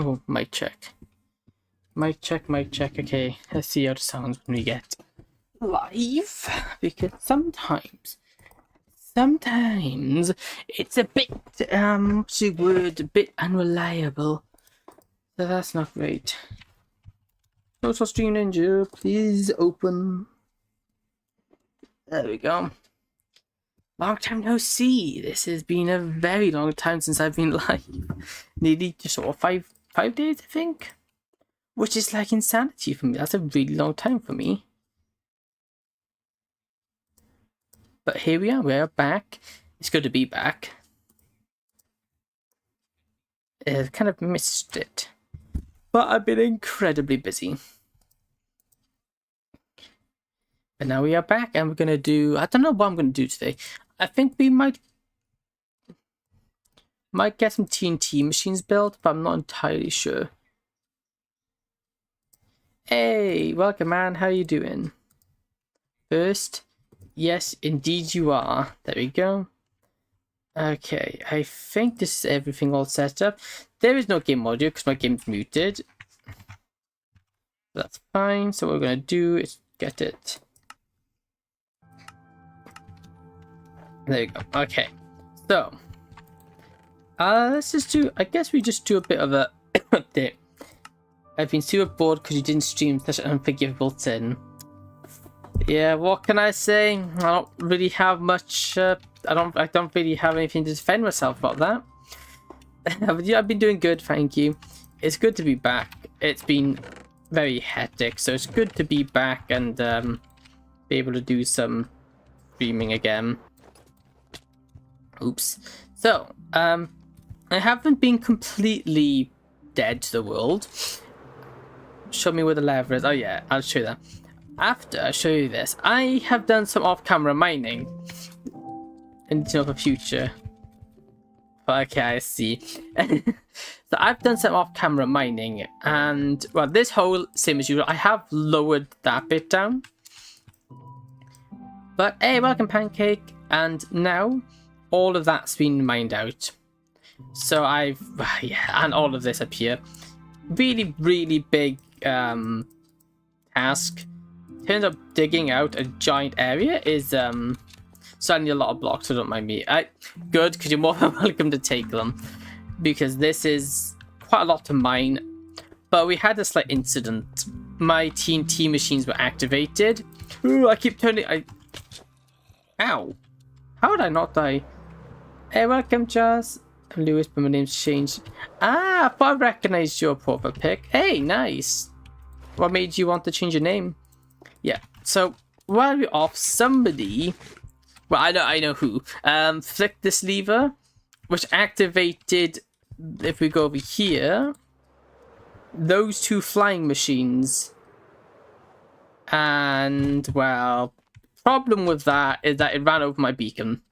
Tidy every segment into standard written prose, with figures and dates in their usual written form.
Oh, mic check. Mic check, mic check. Okay, let's see how it sounds when we get live. Because sometimes it's a bit, what's the word? A bit unreliable. So that's not great. Social Stream Ninja, please open. There we go. Long time no see. This has been a very long time since I've been live. Nearly just sort of five days, I think. Which is like insanity for me. That's a really long time for me. But here we are. We're back. It's good to be back. I kind of missed it. But I've been incredibly busy. But now we are back and we're going to do... I don't know what I'm going to do today. I think we might get some TNT machines built, but I'm not entirely sure. Hey, welcome man, how you doing? First, yes, indeed you are. There we go. Okay, I think this is everything all set up. There is no game audio because my game's muted. That's fine, so what we're going to do is get it. There you go. Okay, so let's just do. I guess we just do a bit of a update. I've been super bored because you didn't stream such an unforgivable sin. Yeah, what can I say? I don't really have much. I don't really have anything to defend myself about that. I've been doing good, thank you. It's good to be back. It's been very hectic, so it's good to be back and be able to do some streaming again. Oops. So, I haven't been completely dead to the world. Show me where the lever is. Oh yeah, I'll show you that. After I show you this, I have done some off-camera mining. And for the future. Okay, I see. So I've done some off-camera mining, and well, this whole same as usual. I have lowered that bit down. But hey, welcome Pancake, and now all of that's been mined out. So yeah, and all of this up here. Really, really big task. Turns out digging out a giant area is suddenly a lot of blocks, so don't mind me. Good, because you're more than welcome to take them. Because this is quite a lot to mine. But we had a slight incident. My TNT machines were activated. Ooh, I keep turning... Ow. How would I not die? Hey, welcome, Jazz. I'm Lewis, but my name's changed. Ah, I thought I recognized your profile pic. Hey, nice. What made you want to change your name? Yeah, so while we're off, somebody... Well, I know who. Flicked this lever, which activated, if we go over here, those two flying machines. And, well, problem with that is that it ran over my beacon.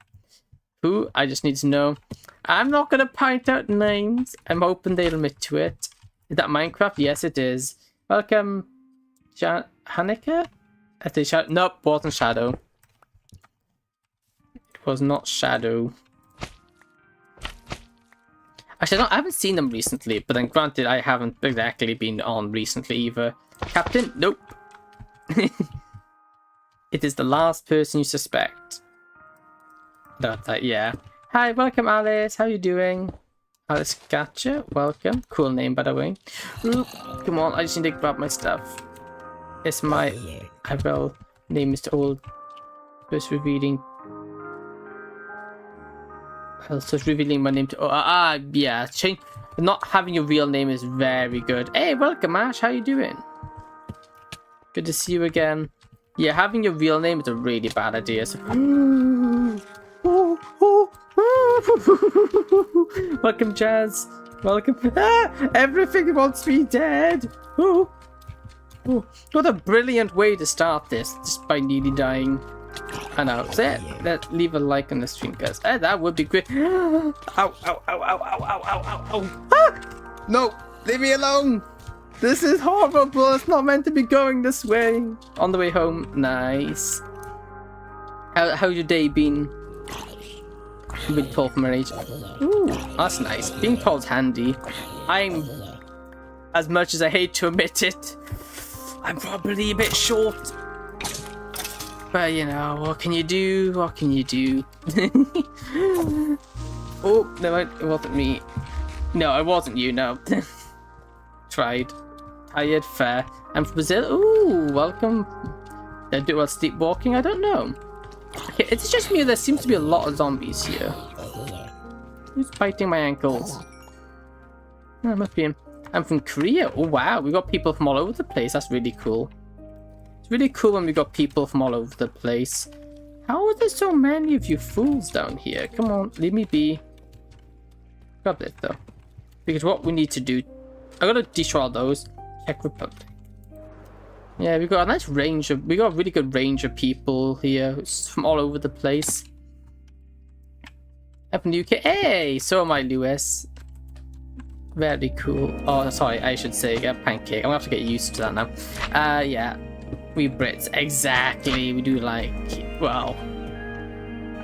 Who? I just need to know. I'm not going to point out names. I'm hoping they'll admit to it. Is that Minecraft? Yes, it is. Welcome, Hanika? I say Shadow. Nope, wasn't Shadow. It was not Shadow. Actually, I haven't seen them recently, but then granted, I haven't exactly been on recently either. Captain? Nope. It is the last person you suspect. Yeah. Hi, welcome Alice. How you doing? Alice Gotcha. Welcome. Cool name, by the way. Oop, come on, I just need to grab my stuff. It's my... I will name Mr. Old. First revealing... So it's revealing my name to... yeah. Change... Not having your real name is very good. Hey, welcome Ash. How you doing? Good to see you again. Yeah, having your real name is a really bad idea. So... Welcome, Jazz. Welcome. Everything wants me dead. What a brilliant way to start this, just by nearly dying. I know. So leave a like on the stream, guys. That would be great. Ow, ow, ow, ow, ow, ow, ow, ow. Ah! No, leave me alone. This is horrible. It's not meant to be going this way. On the way home. Nice. How's your day been? You've been told from an age. Ooh, that's nice. Being told's handy. I'm As much as I hate to admit it, I'm probably a bit short. But you know, what can you do? What can you do? Oh, no, it wasn't me. No, it wasn't you, no. Tried. Tired, fair. I'm from Brazil. Ooh, welcome. Did I do well sleepwalking? I don't know. Okay, it's just me. There seems to be a lot of zombies here. Who's biting my ankles? Oh, must be him. I'm from Korea. Oh, wow. We got people from all over the place. That's really cool. It's really cool when we got people from all over the place. How are there so many of you fools down here? Come on, leave me be. Grab this, though. Because what we need to do... I gotta destroy all those. Czech Republic. Yeah, we got a nice range of... We got a really good range of people here. From all over the place. I'm from the UK. Hey! So am I, Lewis. Very cool. Oh, sorry, I should say pancake. I'm gonna have to get used to that now. Yeah. We Brits. Exactly. We do like... Well...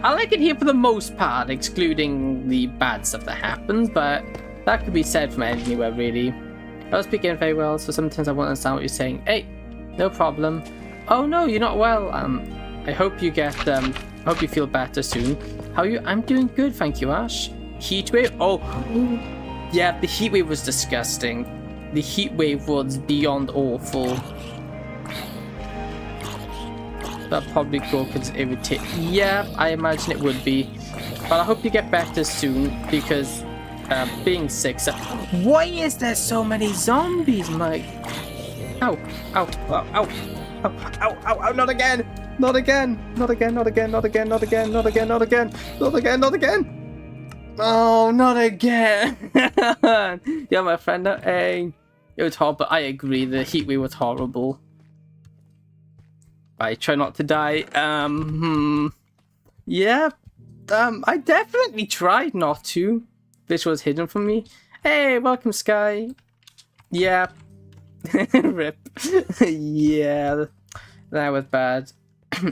I like it here for the most part, excluding the bad stuff that happens, but that could be said from anywhere, really. I don't speak it very well, so sometimes I won't understand what you're saying. Hey! No problem. Oh no, you're not well. I hope you get... I hope you feel better soon. How are you? I'm doing good, thank you, Ash. Heatwave? Oh... Yeah, the heatwave was disgusting. The heatwave was beyond awful. That'll probably go because it's irritating. Yeah, I imagine it would be. But I hope you get better soon because being sick. Why is there so many zombies, Mike? Ow, ow, ow, ow, ow, ow, ow, ow, not again! Not again! Not again, not again, not again, not again, not again, not again, not again, not again! Oh, not again! Yeah, my friend, hey. It was horrible, I agree, the heatwave was horrible. I try not to die. Yeah. I definitely tried not to. This was hidden from me. Hey, welcome, Sky. Yeah. Rip. Yeah. That was bad.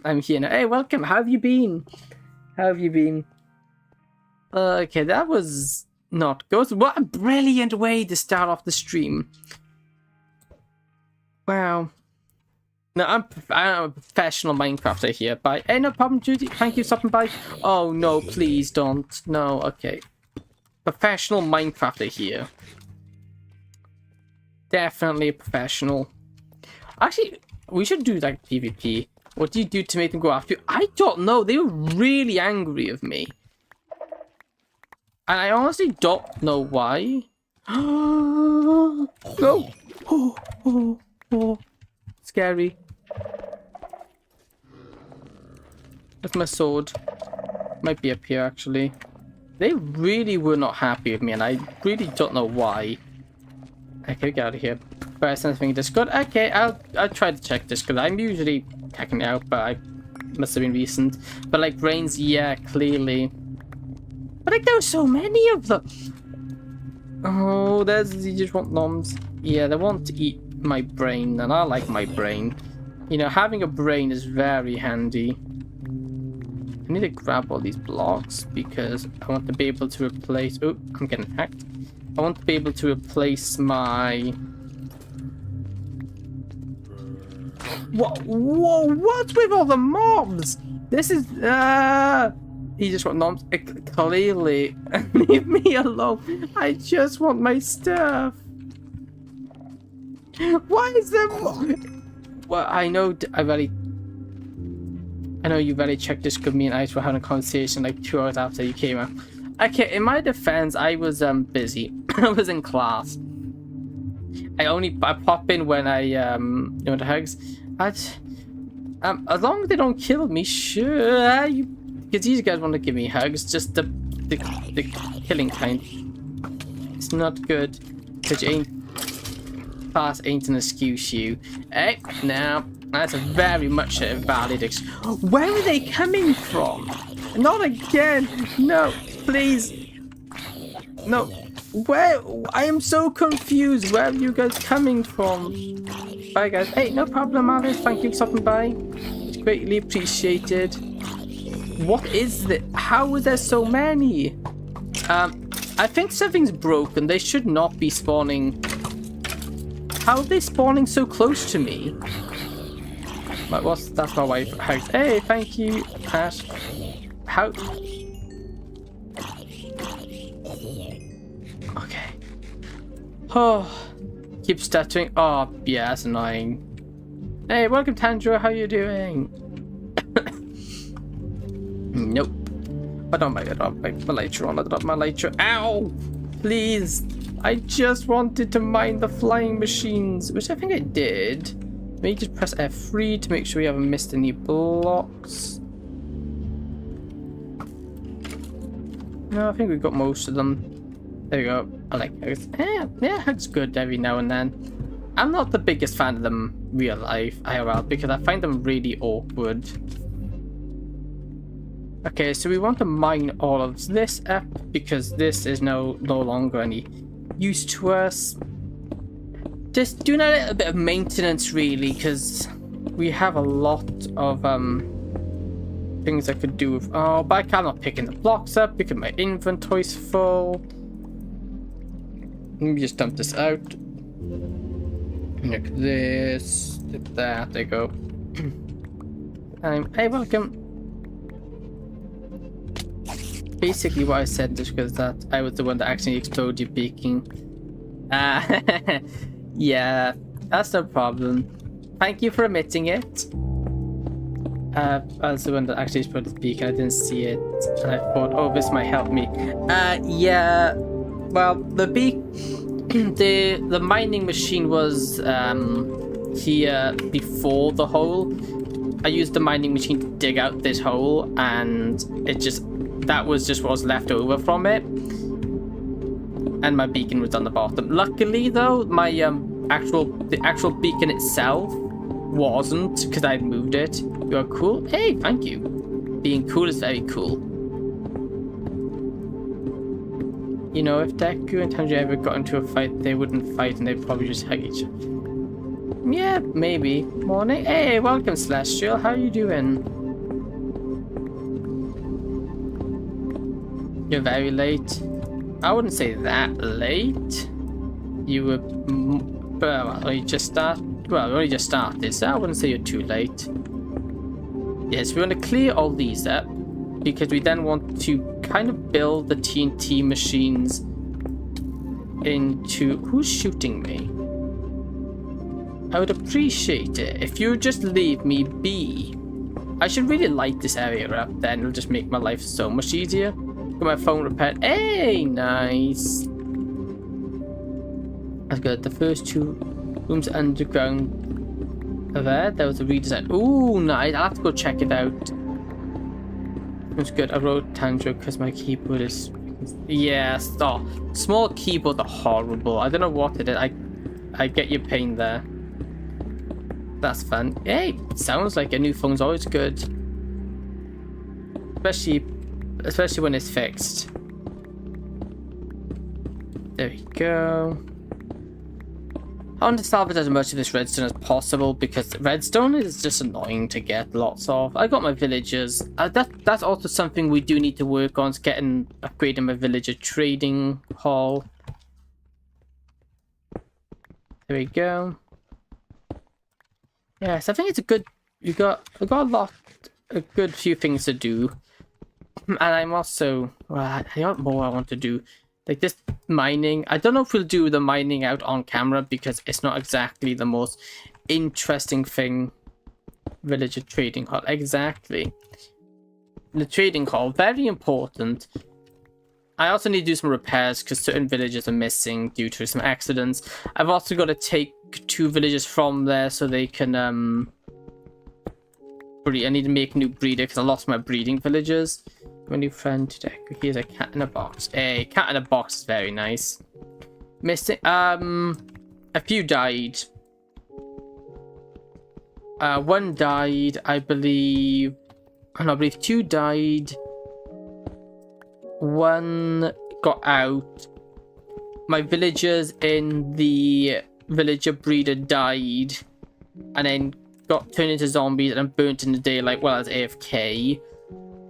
I'm here now. Hey, welcome. How have you been? How have you been? Okay, that was not good. What a brilliant way to start off the stream. Wow. No, I'm a professional Minecrafter here. Bye. Hey, no problem, Judy. Thank you for stopping by. Oh, no, please don't. No, okay. Professional Minecrafter here. Definitely a professional. Actually, we should do like PvP. What do you do to make them go after you? I don't know. They were really angry of me. And I honestly don't know why. No. Oh. Scary. That's my sword. Might be up here, actually. They really were not happy with me, and I really don't know why. Okay, get out of here. First anything Discord. Okay, I'll try to check Discord. I'm usually checking it out, but I must have been recent. But like brains, yeah, clearly. But like there were so many of them. Oh, you just want noms. Yeah, they want to eat my brain, and I like my brain. You know, having a brain is very handy. I need to grab all these blocks because I want to be able to replace... Oh, I'm getting hacked. I want to be able to replace my... Whoa, what's with all the mobs? This is... He just want noms. Clearly. Leave me alone. I just want my stuff. Why is there more? Well, I know you very checked this. Me and Ice were having a conversation like 2 hours after you came out. Okay, in my defense, I was busy. I was in class. I pop in when I you want the hugs. As long as they don't kill me, sure. Because these guys want to give me hugs, just the killing kind. It's not good. Because you ain't pass ain't an excuse you. Hey, now that's a very much a valid excuse. Where are they coming from? Not again! No, please! No, where? I am so confused. Where are you guys coming from? Bye, guys. Hey, no problem, Alice. Thank you for stopping by. It's greatly appreciated. What is this? How is there so many? I think something's broken. They should not be spawning How are they spawning so close to me? Like, that's my wife. House. Hey, thank you, Ash. How? Okay. Oh, keep stuttering. Oh, yeah, that's annoying. Hey, welcome, Tandra. How you doing? Nope. I don't my lighter on. I don't have my lighter. Ow! Please. I just wanted to mine the flying machines, which I think I did. Maybe just press F3 to make sure we haven't missed any blocks. No, I think we've got most of them. There we go. I like those. Yeah, it's good every now and then. I'm not the biggest fan of them real life, IRL, because I find them really awkward. Okay, so we want to mine all of this up because this is no longer any use to us. Just doing a little bit of maintenance really, because we have a lot of things I could do with. Oh, but I'm not picking the blocks up because my inventory's full. Let me just dump this out. Look at this. Did that. There you go. Hey, welcome. Basically, what I said is because that I was the one that actually exploded your beacon. Yeah, that's no problem. Thank you for admitting it. I was the one that actually exploded the beacon. I didn't see it, and I thought, oh, this might help me. Yeah. Well, the the mining machine was here before the hole. I used the mining machine to dig out this hole, and that was just what was left over from it. And my beacon was on the bottom. Luckily, though, my the actual beacon itself wasn't, because I moved it. You're cool. Hey, thank you. Being cool is very cool. You know, if Deku and Tanjiro ever got into a fight, they wouldn't fight and they'd probably just hug each other. Yeah, maybe. Morning. Hey, welcome, Celestial. How you doing? You're very late. I wouldn't say that late. You were, well, you just started. Well, we only just started, so I wouldn't say you're too late. Yes, we want to clear all these up because we then want to kind of build the TNT machines into. Who's shooting me? I would appreciate it if you would just leave me be. I should really light this area up, then it'll just make my life so much easier. Got my phone repaired. Hey, nice. That's good. The first two rooms underground are there. There was a redesign. Ooh, nice. I'll have to go check it out. It's good. I wrote Tanjiro because my keyboard is. Yes. Oh, small keyboards are horrible. I don't know what it is. I get your pain there. That's fun. Hey, sounds like a new phone's always good. Especially when it's fixed. There we go. I want to salvage as much of this redstone as possible because redstone is just annoying to get lots of. I got my villagers. That's also something we do need to work on, is upgrading my villager trading hall. There we go. Yes, I think it's a good. I got a good few things to do, and I'm also. Well, I got more I want to do, like this mining. I don't know if we'll do the mining out on camera because it's not exactly the most interesting thing. Villager trading hall, exactly. The trading hall, very important. I also need to do some repairs because certain villages are missing due to some accidents. I've also got to take 2 villagers from there so they can breed. I need to make a new breeder because I lost my breeding villagers. My new friend today. Here's a cat in a box. A cat in a box is very nice. Missing. A few died. One died, I believe. I believe 2 died. 1 got out. My villagers in the villager breeder died and then got turned into zombies and burnt in the daylight while I was AFK.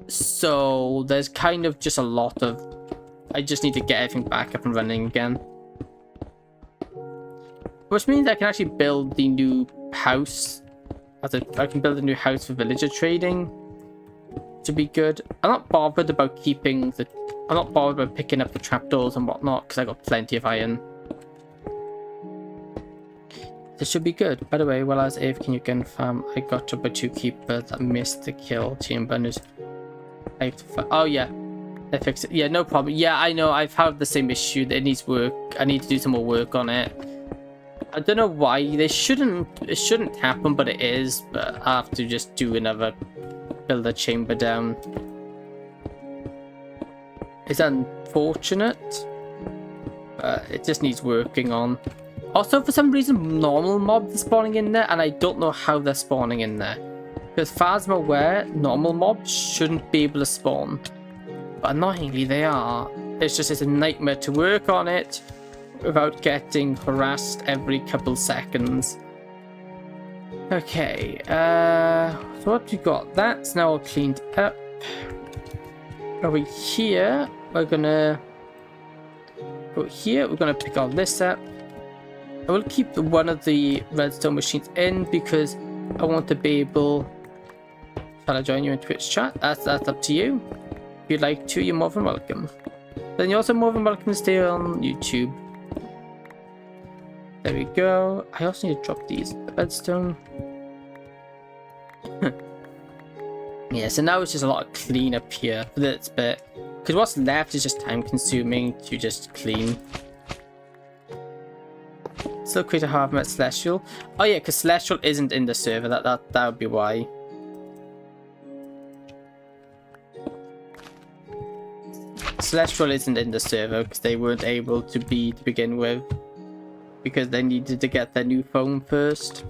So there's kind of just a lot of. I just need to get everything back up and running again. which means I can actually build the new house. I can build a new house for villager trading. To be good. I'm not bothered about keeping the. I'm not bothered about picking up the trapdoors and whatnot because I got plenty of iron. This should be good. By the way, while I was AFK again, farm, I got to by 2 keepers that missed the kill. Team banners. I have to. Oh yeah, I fixed it. Yeah, no problem. Yeah, I know. I've had the same issue. It needs work. I need to do some more work on it. I don't know why they shouldn't. It shouldn't happen, but it is. But I have to just do another. Build a chamber down. It's unfortunate, but it just needs working on. Also, for some reason, normal mobs are spawning in there, and I don't know how they're spawning in there. Because as far as I'm aware, normal mobs shouldn't be able to spawn. But annoyingly, they are. It's just it's a nightmare to work on it without getting harassed every couple seconds. Okay, so what we got? That's now all cleaned up. Over here, we're gonna go here. We're gonna pick all this up. I will keep one of the redstone machines in because I want to be able. Shall I join you in Twitch chat? That's up to you. If you'd like to, you're more than welcome. Then you're also more than welcome to stay on YouTube. There we go. I also need to drop these redstone. Yeah, so now it's just a lot of clean up here for this bit. Because what's left is just time consuming to just clean. Still create a half met Celestial. Oh yeah, because Celestial isn't in the server. That would be why. Celestial isn't in the server because they weren't able to be to begin with. Because they needed to get their new phone first.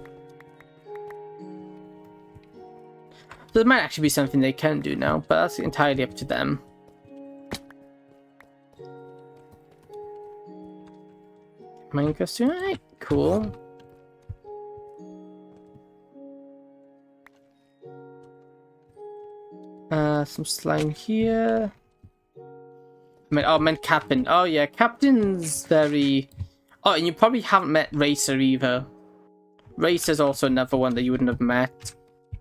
So there might actually be something they can do now, but that's entirely up to them. Mine costume, alright, cool. Some slime here. I meant Captain. Oh yeah, Captain's very... Oh, and you probably haven't met Racer either. Racer's also another one that you wouldn't have met.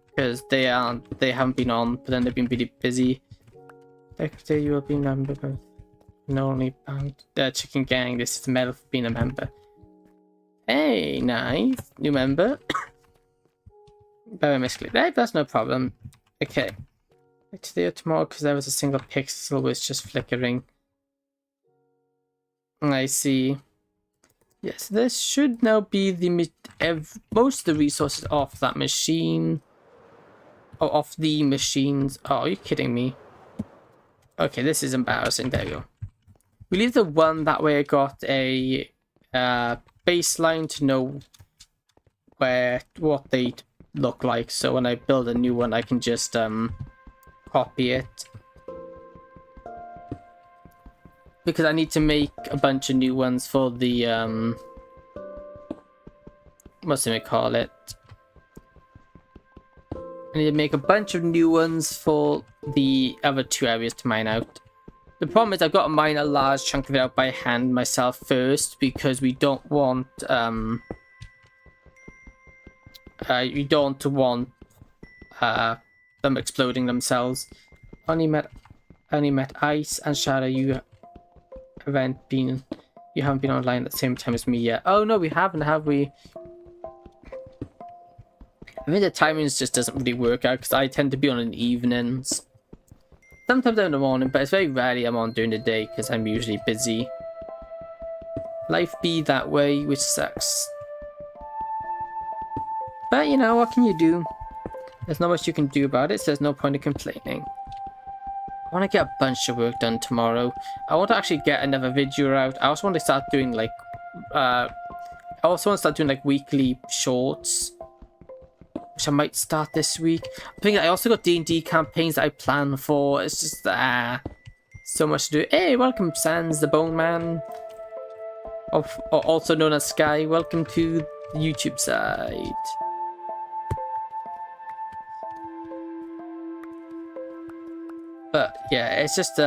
Because they haven't been on, but then they've been really busy. Next day you will be a member of No Only Band Chicken Gang. This is the medal for being a member. Hey, nice. New member. Very misclicked. Right, that's no problem. Okay. Today or tomorrow because there was a single pixel was just flickering. I see. Yes, this should now be the most of the resources off that machine. Oh, off the machines. Oh, are you kidding me? Okay, this is embarrassing. There you go. We leave the one that way. I got a baseline to know what they look like. So when I build a new one, I can just copy it. Because I need to make a bunch of new ones for the what's it call it? I need to make a bunch of new ones for the other 2 areas to mine out. The problem is I've got to mine a large chunk of it out by hand myself first because we don't want them exploding themselves. Only met Ice and Shadow. You haven't been online at the same time as me yet. Oh no, we haven't, have we? I think the timings just doesn't really work out because I tend to be on in evenings. Sometimes I'm in the morning, but it's very rarely I'm on during the day because I'm usually busy. Life be that way, which sucks. But you know, what can you do? There's not much you can do about it, so there's no point in complaining. I want to get a bunch of work done tomorrow. I want to actually get another video out. I also want to start doing like weekly shorts, which I might start this week. I think I also got D&D campaigns that I plan for. It's just so much to do. Hey, welcome Sans the Bone Man, or also known as Sky. Welcome to the YouTube side. But yeah, it's just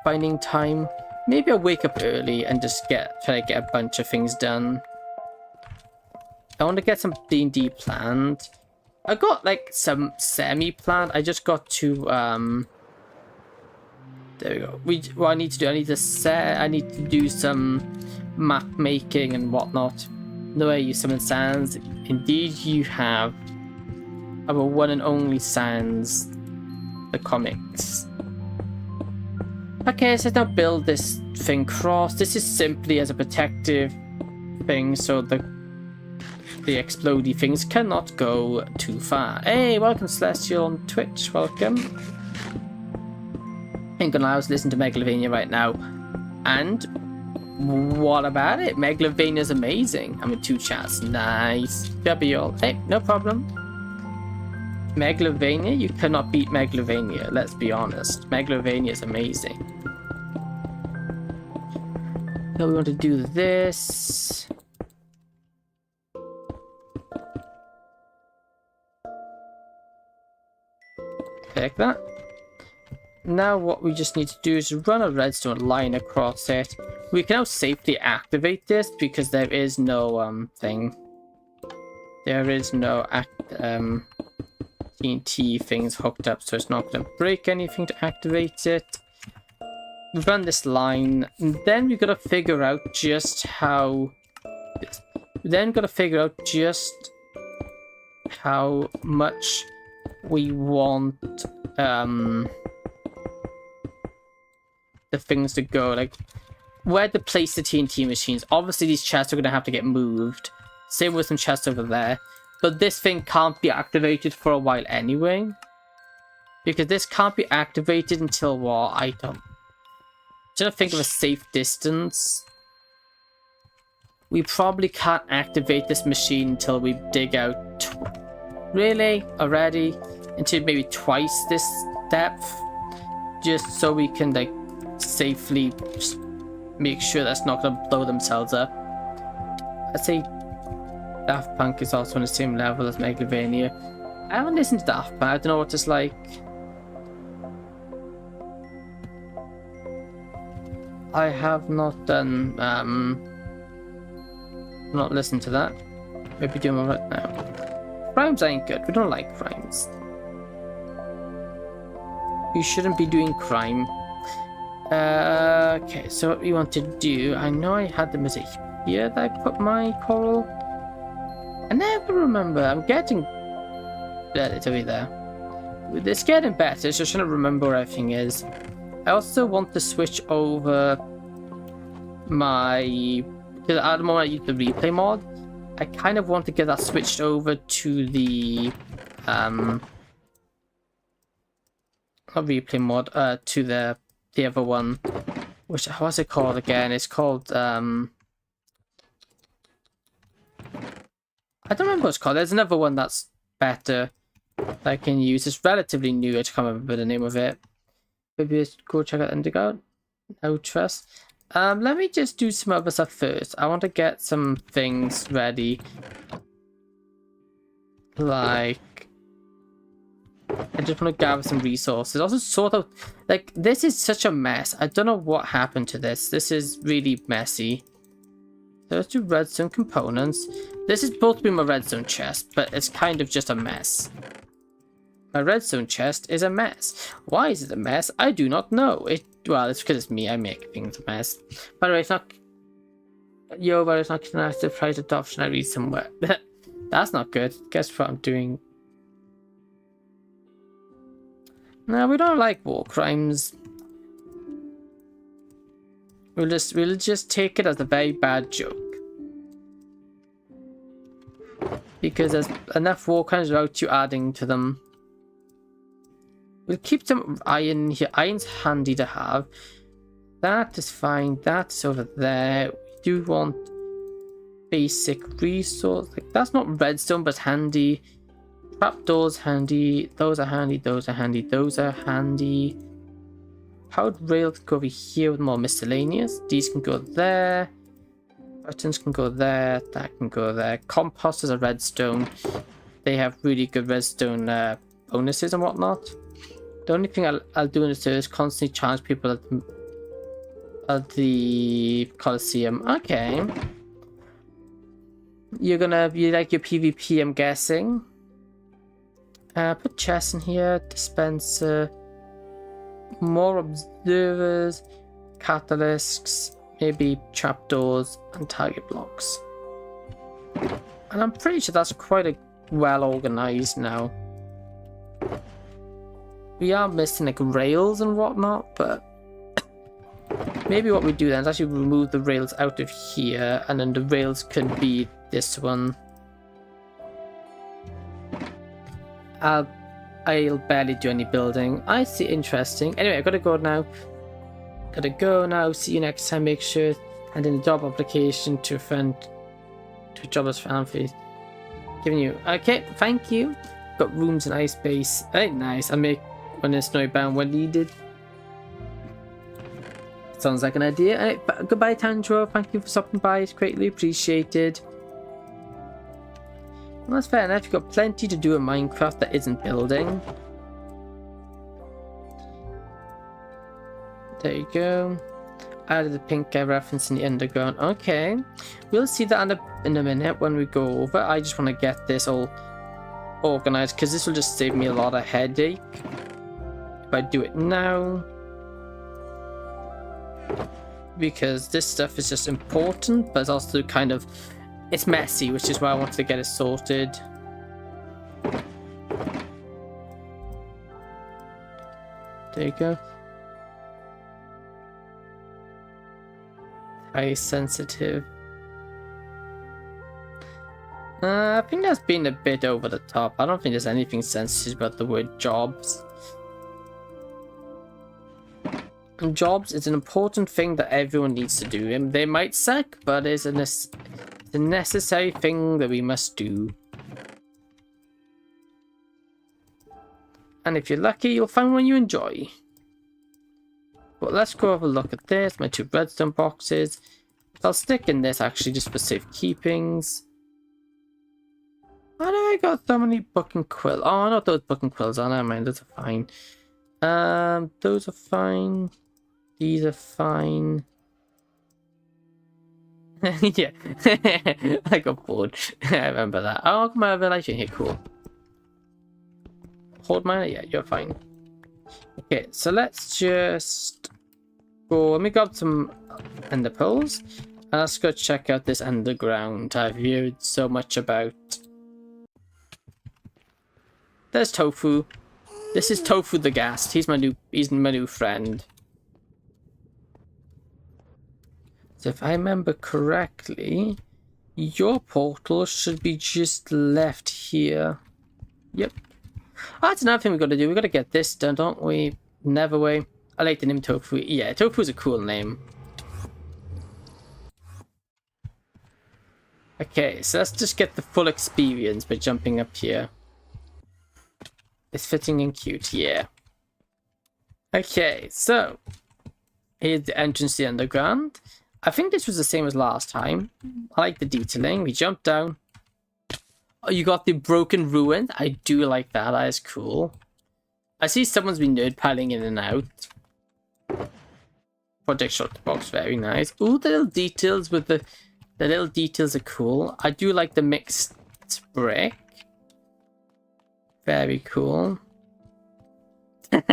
finding time. Maybe I'll wake up early and just try to get a bunch of things done. I want to get some D&D planned. I got like some semi-planned. I just got to there we go. What I need to do, I need to do some map making and whatnot. No way you summon Sans. Indeed you have our one and only Sans, the comics. Okay, so now build this thing cross. This is simply as a protective thing so the explodey things cannot go too far. Hey, welcome Celestial on Twitch, welcome. Ain't gonna lie, I was listening to Megalovania right now, and what about it? Megalovania's amazing. I'm in 2 chats, nice. W, hey, no problem. Megalovania, you cannot beat Megalovania, let's be honest. Megalovania is amazing. So we want to do this. Like that. Now what we just need to do is run a redstone line across it. We can now safely activate this because there is no thing. There is no TNT things hooked up, so it's not going to break anything to activate it. We run this line, and then we've got to figure out just how. Then got to figure out just how much we want the things to go, like where to place the TNT machines. Obviously these chests are going to have to get moved, same with some chests over there, but this thing can't be activated for a while anyway, because this can't be activated until what? I don't trying to think of a safe distance. We probably can't activate this machine until we dig out really already into maybe twice this depth, just so we can like safely make sure that's not going to blow themselves up. I'd say Daft Punk is also on the same level as Megalovania. I haven't listened to Daft Punk, I don't know what it's like. I have not done not listened to that. Maybe doing one right now. Crimes ain't good, we don't like crimes. You shouldn't be doing crime. Okay, so what we want to do, I know I had them as a here that I put my coral. I never remember, I'm getting it's over there. It's getting better, it's just trying to remember where everything is. I also want to switch over my, because at the moment I use the replay mod, I kind of want to get that switched over to the not replay mod, to the other one, which, what's it called again? It's called I don't remember what it's called. There's another one that's better that I can use. It's relatively new, I just can't remember the name of it. Maybe go check out Indigo. No trust. Let me just do some other stuff first. I want to get some things ready. Like, I just want to gather some resources. Also sort of, like, this is such a mess. I don't know what happened to this. This is really messy. So let's do redstone components. This is supposed to be my redstone chest, but it's kind of just a mess. My redstone chest is a mess. Why is it a mess? I do not know. Well, it's because it's me. I make things a mess. By the way, it's not. Yo, but it's not connected. Price adoption. I read somewhere. That's not good. Guess what I'm doing? No, we don't like war crimes. We'll just take it as a very bad joke. Because there's enough war crimes without you adding to them. We'll keep some iron here. Iron's handy to have. That is fine. That's over there. We do want basic resource. Like, that's not redstone, but handy. Trapdoors handy. Those are handy. Those are handy. Those are handy. Powered rails can go over here with more miscellaneous. These can go there. Buttons can go there. That can go there. Composters are redstone. They have really good redstone bonuses and whatnot. The only thing I'll do in this is constantly charge people the Colosseum. Okay. You like your PvP, I'm guessing. Put chests in here, dispenser, more observers, catalysts, maybe trapdoors, and target blocks. And I'm pretty sure that's quite well organized now. We are missing like rails and whatnot, but maybe what we do then is actually remove the rails out of here, and then the rails could be this one. I'll barely do any building. I see, interesting. Anyway, I gotta go now. See you next time. Make sure and in the job application to a friend, to jobless for Amphibious. Giving you. Okay, thank you. Got rooms and ice base. Hey, nice. I'll make when it's snowbound when needed. Sounds like an idea. Hey, goodbye, Tandro. Thank you for stopping by. It's greatly appreciated. Well, that's fair enough. You've got plenty to do in Minecraft that isn't building. There you go. Added the pink guy reference in the underground. Okay. We'll see that in a minute when we go over. I just want to get this all organized because this will just save me a lot of headache if I do it now. Because this stuff is just important, but it's also kind of... It's messy, which is why I wanted to get it sorted. There you go. Very sensitive. I think that's been a bit over the top. I don't think there's anything sensitive about the word jobs. And jobs is an important thing that everyone needs to do. They might suck, but it's a necessary thing that we must do. And if you're lucky, you'll find one you enjoy. But let's go have a look at this. My 2 redstone boxes. I'll stick in this actually just for safekeepings. Why do I got so many book and quill? Oh, not those book and quills. Oh, never mind. Those are fine. Those are fine. These are fine. Yeah. I got bored. I remember that. Oh, come on, revelation here. Cool. Hold mine. Yeah, you're fine. Okay, so let's just go. Let me grab some ender pearls. And let's go check out this underground I've heard so much about. There's Tofu. This is Tofu the Ghast. He's my new friend. So if I remember correctly, your portal should be just left here. Yep. Oh, that's another thing we got to do. We got to get this done, don't we? Neverway. I like the name Tofu. Yeah, Tofu's a cool name. Okay, so let's just get the full experience by jumping up here. It's fitting and cute, yeah. Okay, so here's the entrance to the underground. I think this was the same as last time. I like the detailing. We jump down. Oh, you got the broken ruin. I do like that. That is cool. I see someone's been nerd piling in and out. Project shot box, very nice. Ooh, the little details with the little details are cool. I do like the mixed brick. Very cool. Oh,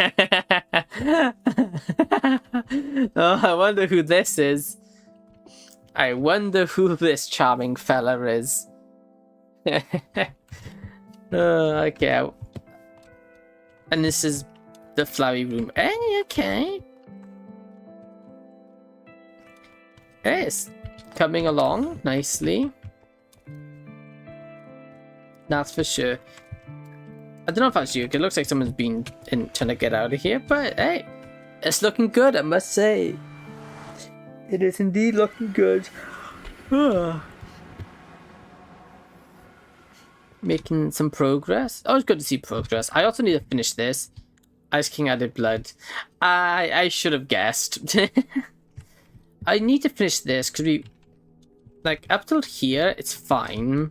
I wonder who this is. I wonder who this charming fella is. Okay. And this is the flowery room. Hey, okay. It's coming along nicely. That's for sure. I don't know if that's you. It looks like someone's been trying to get out of here, but hey, it's looking good, I must say. It is indeed looking good. Making some progress. Oh, it's good to see progress. I also need to finish this. Ice King added blood. I should have guessed. I need to finish this because we... Like, up till here, it's fine.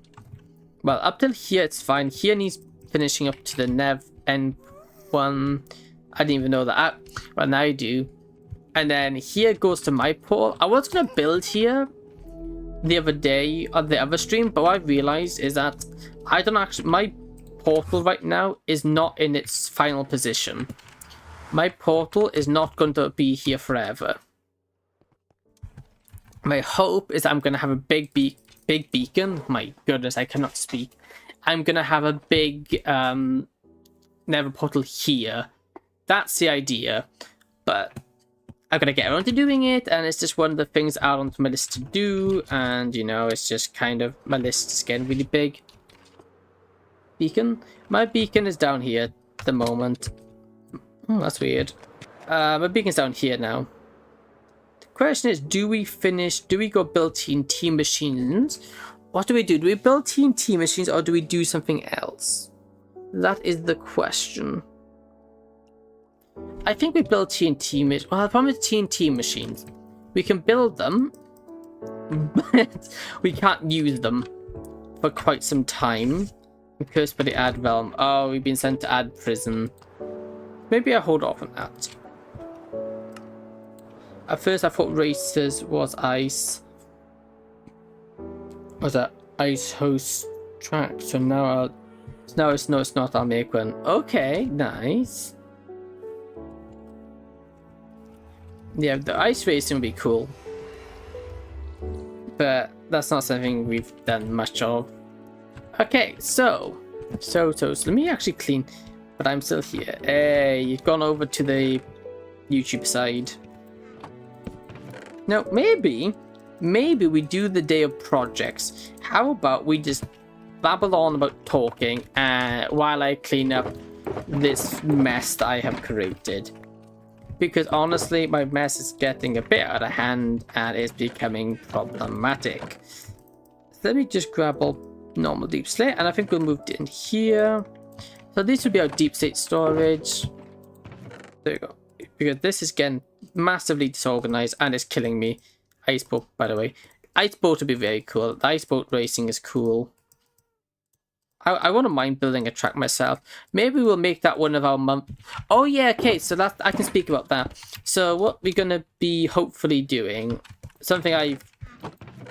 Well, up till here, it's fine. Here needs finishing up to the Nev end one. I didn't even know that. Well, now I do. And then here goes to my portal. I was going to build here the other day on the other stream, but what I realized is that I don't actually, my portal right now is not in its final position. My portal is not going to be here forever. My hope is I'm going to have a big beacon. My goodness, I cannot speak. I'm going to have a big nether portal here. That's the idea. But I'm going to get around to doing it, and it's just one of the things out on my list to do. And, you know, it's just kind of, my list is getting really big. Beacon? My beacon is down here at the moment. Oh, that's weird. My beacon's down here now. The question is, do we go build TNT machines? What do we do? Do we build TNT machines or do we do something else? That is the question. I think we build TNT machines. Well, the problem with TNT machines, we can build them, but we can't use them for quite some time. Cursed by the ad realm. Oh, we've been sent to ad prison. Maybe I hold off on that. At first I thought racers was ice. Was that ice host track? So now it's not. I'll make one. Okay, nice. Yeah, the ice racing would be cool, but that's not something we've done much of. Okay, so let me actually clean, but I'm still here. Hey, you've gone over to the YouTube side. Now, maybe we do the day of projects. How about we just babble on about talking while I clean up this mess that I have created? Because honestly, my mess is getting a bit out of hand and it's becoming problematic. So let me just grab all normal deep slate, and I think we'll move in here. So this would be our deep state storage. There you go. Because this is getting massively disorganized and it's killing me. Ice boat, by the way. Ice boat would be very cool. The ice boat racing is cool. I wouldn't mind building a track myself. Maybe we'll make that one of our month. Oh yeah, okay. So that I can speak about that. So what we're gonna be hopefully doing, something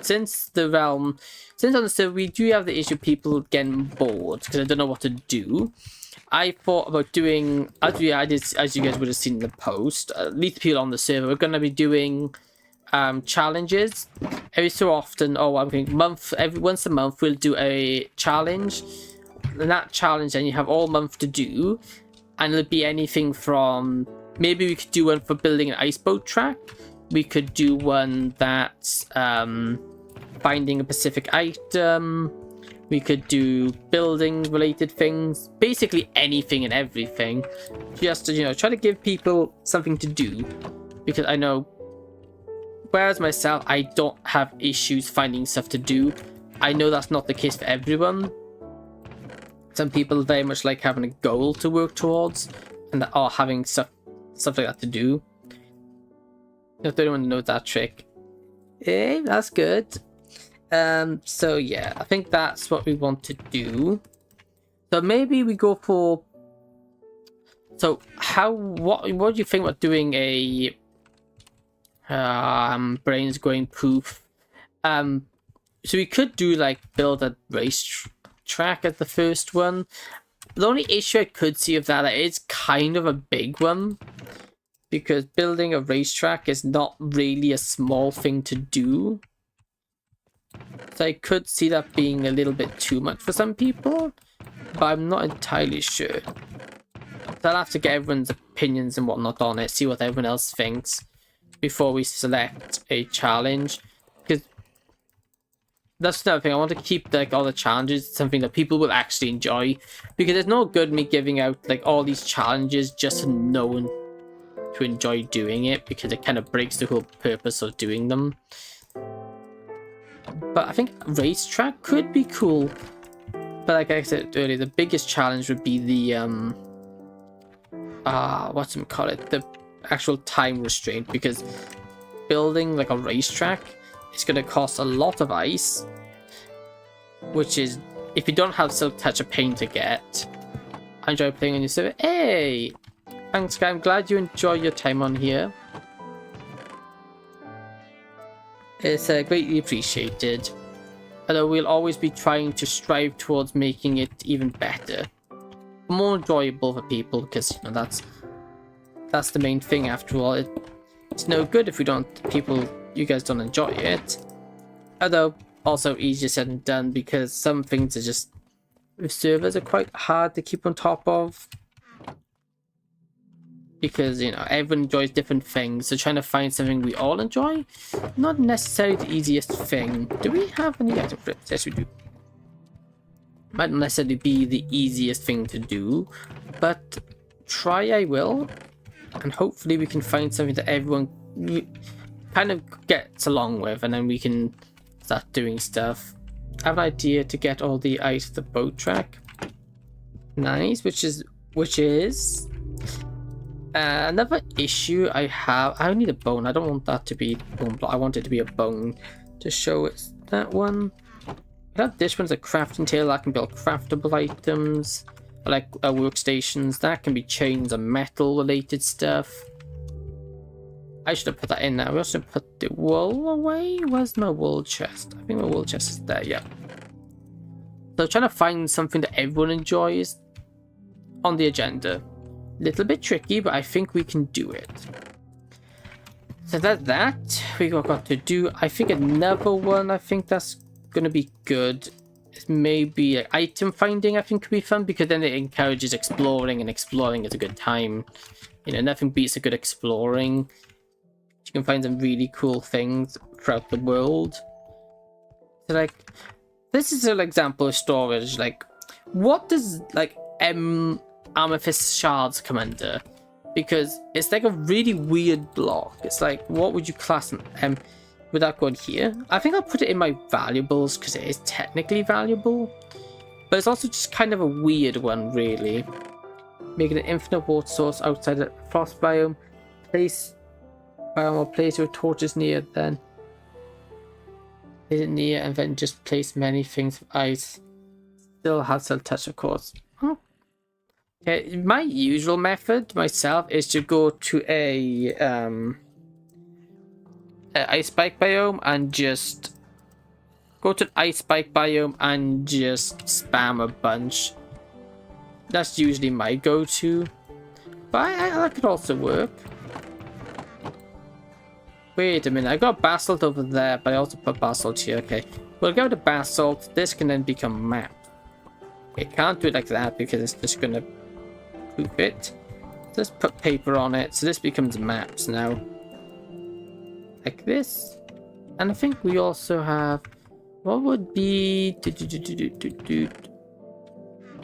since on the server we do have the issue of people getting bored because I don't know what to do. I thought about doing, as you guys would have seen in the post, at least people on the server, we're going to be doing challenges every so often. Oh, I'm thinking once a month we'll do a challenge. And that challenge, then you have all month to do, and it'll be anything from, maybe we could do one for building an ice boat track. We could do one that's finding a specific item. We could do building related things, basically anything and everything, just to, you know, try to give people something to do, because I know, whereas myself, I don't have issues finding stuff to do. I know that's not the case for everyone. Some people very much like having a goal to work towards and are having stuff like that to do. If anyone knows that trick, hey, that's good. So yeah, I think that's what we want to do. So maybe we go for. So what do you think about doing a brains going poof? So we could do like build a race track as the first one. The only issue I could see of that is kind of a big one, because building a racetrack is not really a small thing to do. So I could see that being a little bit too much for some people, but I'm not entirely sure. So I'll have to get everyone's opinions and whatnot on it, see what everyone else thinks before we select a challenge. Because that's another thing, I want to keep like all the challenges something that people will actually enjoy, because there's no good me giving out like all these challenges just so no one to enjoy doing it, because it kind of breaks the whole purpose of doing them. But I think racetrack could be cool. But like I said earlier, the biggest challenge would be the the actual time restraint, because building like a racetrack is going to cost a lot of ice, which is, if you don't have Silk Touch, a pain to get. I enjoy playing on your server. Hey, thanks guy, I'm glad you enjoy your time on here. It's greatly appreciated. Although we'll always be trying to strive towards making it even better, more enjoyable for people, because you know that's the main thing. After all, it's no good if you guys don't enjoy it. Although also easier said than done, because some things are just, the servers are quite hard to keep on top of, because you know everyone enjoys different things, so trying to find something we all enjoy, not necessarily the easiest thing. Do we have any item flips? Yes, we do. Might not necessarily be the easiest thing to do, but try I will, and hopefully we can find something that everyone kind of gets along with, and then we can start doing stuff. I have an idea to get all the ice the boat track. Nice, which is another issue I have. I need a bone. I don't want that to be bone block. I want it to be a bone to show it's that one. I have this one's a crafting table. I can build craftable items, like workstations. That can be chains and metal related stuff. I should have put that in there. We also put the wool away. Where's my wool chest? I think my wool chest is there. Yeah. So trying to find something that everyone enjoys on the agenda. Little bit tricky, but I think we can do it. So that we got to do. I think another one, I think that's gonna be good. It's maybe like item finding. I think could be fun, because then it encourages exploring, and exploring is a good time. You know, nothing beats a good exploring. You can find some really cool things throughout the world. So like, this is an example of storage. Like, what does like amethyst shards come under? Because it's like a really weird block. It's like, what would you class would that go in here? I think I'll put it in my valuables, because it is technically valuable, but it's also just kind of a weird one, really. Making an infinite water source outside the frost biome. Place biome, or place your torches near, then place it near, and then just place many things of ice. Still has some touch, of course. Okay, my usual method myself is to go to a ice spike biome and just go to an ice spike biome and just spam a bunch. That's usually my go-to, but that could also work. Wait a minute, I got basalt over there, but I also put basalt here. Okay, we'll go to basalt. This can then become map. It can't do it like that, because it's just gonna poop it. Let's put paper on it, so this becomes maps now. Like this. And I think we also have, what would be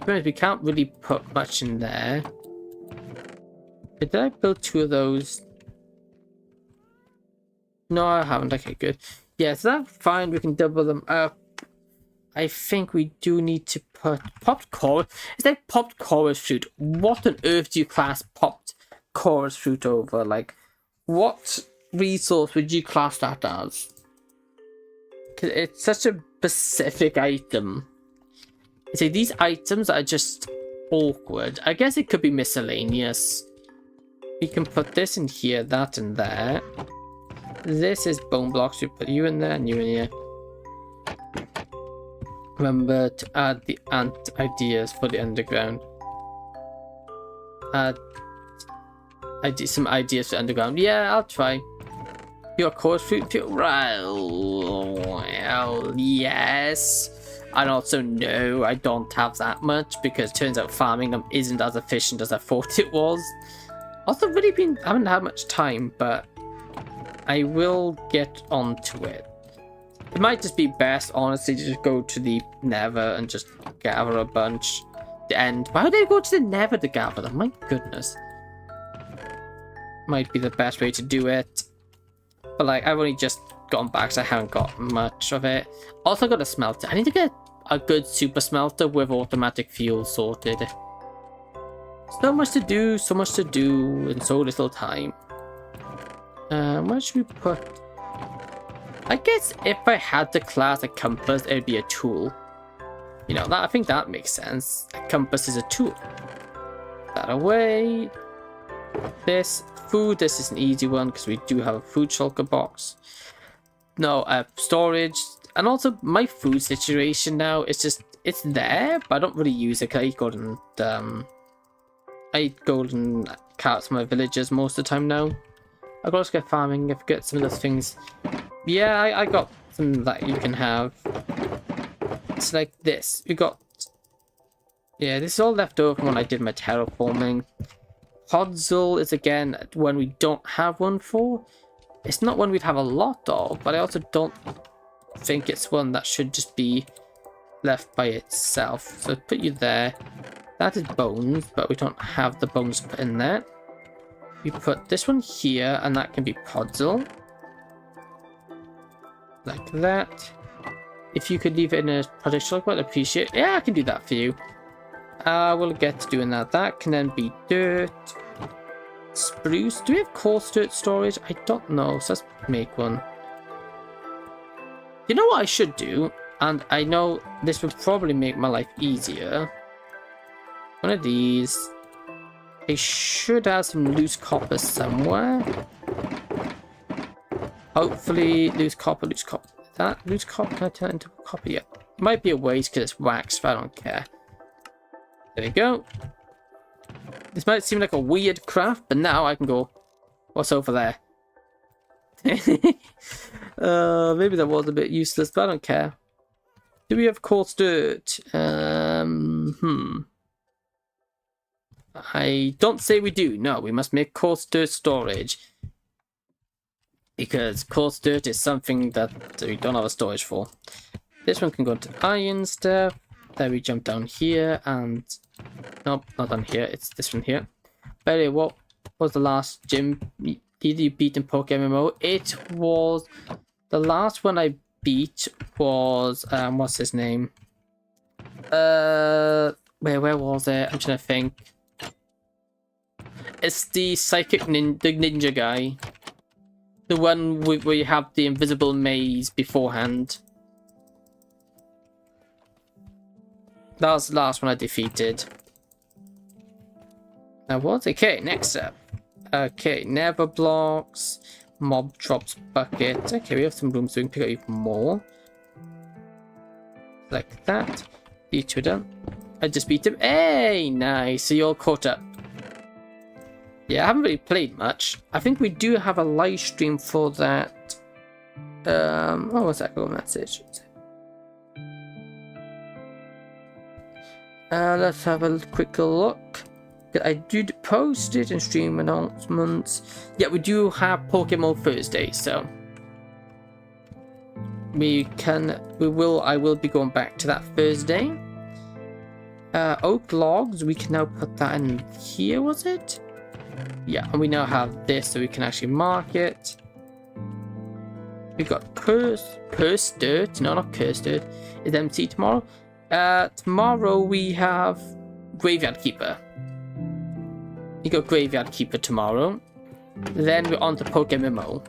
we can't really put much in there. But did I build 2 of those? No, I haven't. Okay, good. Yeah, so that's fine. We can double them up. I think we do need to put popped chorus. Is that popped chorus fruit? What on earth do you class popped chorus fruit over? Like, what resource would you class that as? Because it's such a specific item. See, these items are just awkward. I guess it could be miscellaneous. We can put this in here, that in there. This is bone blocks. We put you in there and you in here. Remember to add the ant ideas for the underground. Add some ideas for underground. Yeah, I'll try. Your course fruit. Well, yes. And also, no, I don't have that much, because it turns out farming them isn't as efficient as I thought it was. Also, really I haven't had much time, but I will get onto it. It might just be best, honestly, to just go to the Nether and just gather a bunch. The end. Why would I go to the Nether to gather them? My goodness. Might be the best way to do it. But like, I've only just gotten back, so I haven't got much of it. Also got a smelter. I need to get a good super smelter with automatic fuel sorted. So much to do in so little time. Where should we put? I guess if I had to class a compass, it'd be a tool. You know, I think that makes sense. A compass is a tool. That away. This food, this is an easy one because we do have a food shulker box. storage, and also my food situation now is just, it's there, but I don't really use it. I eat golden carrots from my villagers most of the time now. I gotta get farming. I forget some of those things. Yeah, I got some that you can have. It's like this. We got, yeah, this is all left over from when I did my terraforming. Podzol is again one we don't have one for. It's not one we'd have a lot of, but I also don't think it's one that should just be left by itself. So put you there. That is bones, but we don't have the bones put in there. We put this one here, and that can be Podzol. Like that. If you could leave it in a project log, I'd appreciate it. Yeah, I can do that for you. We'll get to doing that. That can then be dirt. Spruce. Do we have coarse dirt storage? I don't know, so let's make one. You know what I should do? And I know this would probably make my life easier. One of these. I should have some loose copper somewhere. Hopefully, loose copper. That loose copper, can I turn it into copper? Yeah. It might be a waste because it's wax, but I don't care. There we go. This might seem like a weird craft, but now I can go, what's over there? Maybe that was a bit useless, but I don't care. Do we have coarse dirt? I don't say we do. No, we must make coarse dirt storage. Because coarse dirt is something that we don't have a storage for. This one can go to iron stuff. Then we jump down here and... Nope, not down here. It's this one here. By the way, what was the last gym you beat in PokeMMO? It was... The last one I beat was... what's his name? Where was it? I'm trying to think. It's the psychic ninja guy. The one where you have the invisible maze beforehand. That was the last one I defeated. That was okay. Next up. Okay, never blocks. Mob drops bucket. Okay, we have some room so we can pick up even more. Like that. Beat you done. I just beat him. Hey, nice. So you're caught up. Yeah, I haven't really played much. I think we do have a live stream for that. What was that little message? Let's have a quick look. I did post it in stream announcements. Yeah, we do have Pokemon Thursday, so I will be going back to that Thursday. Oak logs, we can now put that in here, was it? Yeah, and we now have this, so we can actually mark it. We've got cursed dirt. No, not cursed dirt. Is empty tomorrow. Tomorrow we have Graveyard Keeper. You got Graveyard Keeper tomorrow. Then we're on to PokeMMO.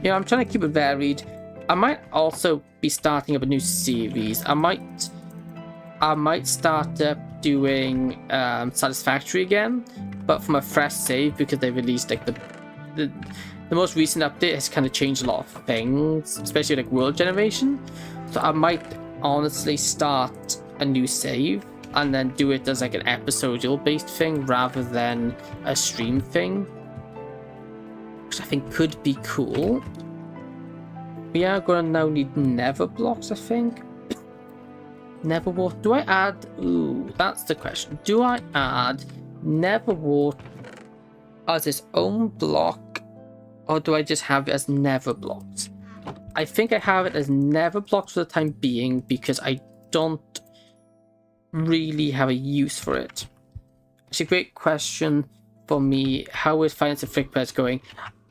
Yeah, I'm trying to keep it varied. I might also be starting up a new series. I might start up doing Satisfactory again, but from a fresh save because they released like the most recent update has kind of changed a lot of things, especially like world generation. So I might honestly start a new save and then do it as like an episodial based thing rather than a stream thing, which I think could be cool. We are going to now need nether blocks, I think. Nether water. Do I add... Ooh, that's the question. Do I add nether water as its own block, or do I just have it as nether blocks? I think I have it as nether blocks for the time being because I don't really have a use for it. It's a great question for me. How is Finance of Flickbirds going?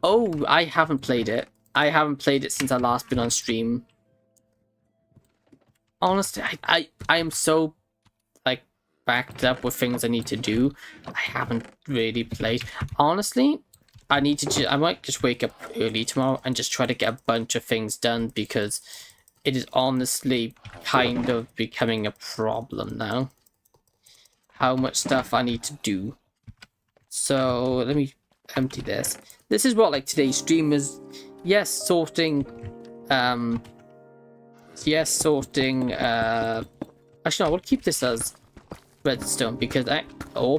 Oh, I haven't played it. I haven't played it since I last been on stream. Honestly, I am so like backed up with things I need to do. I haven't really played. Honestly, I might just wake up early tomorrow and just try to get a bunch of things done because it is honestly kind of becoming a problem now. How much stuff I need to do. So let me empty this. This is what like today's stream is. Yes, sorting yes, sorting. Actually, no, we'll keep this as redstone because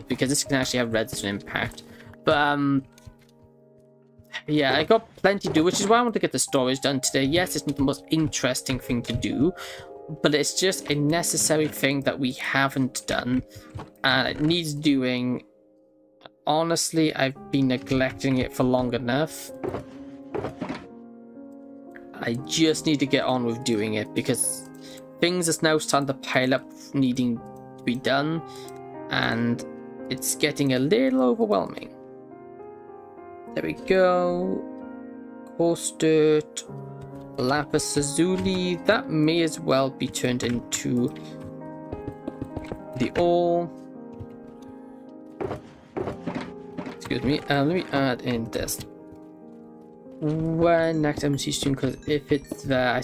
because this can actually have redstone impact. But yeah, I got plenty to do, which is why I want to get the storage done today. Yes, it's not the most interesting thing to do, but it's just a necessary thing that we haven't done, and it needs doing. Honestly, I've been neglecting it for long enough. I just need to get on with doing it because things are now starting to pile up needing to be done, and it's getting a little overwhelming. There we go. Coarse dirt, lapis lazuli. That may as well be turned into the ore. Excuse me. Let me add in this. When next MC stream, because if it's there,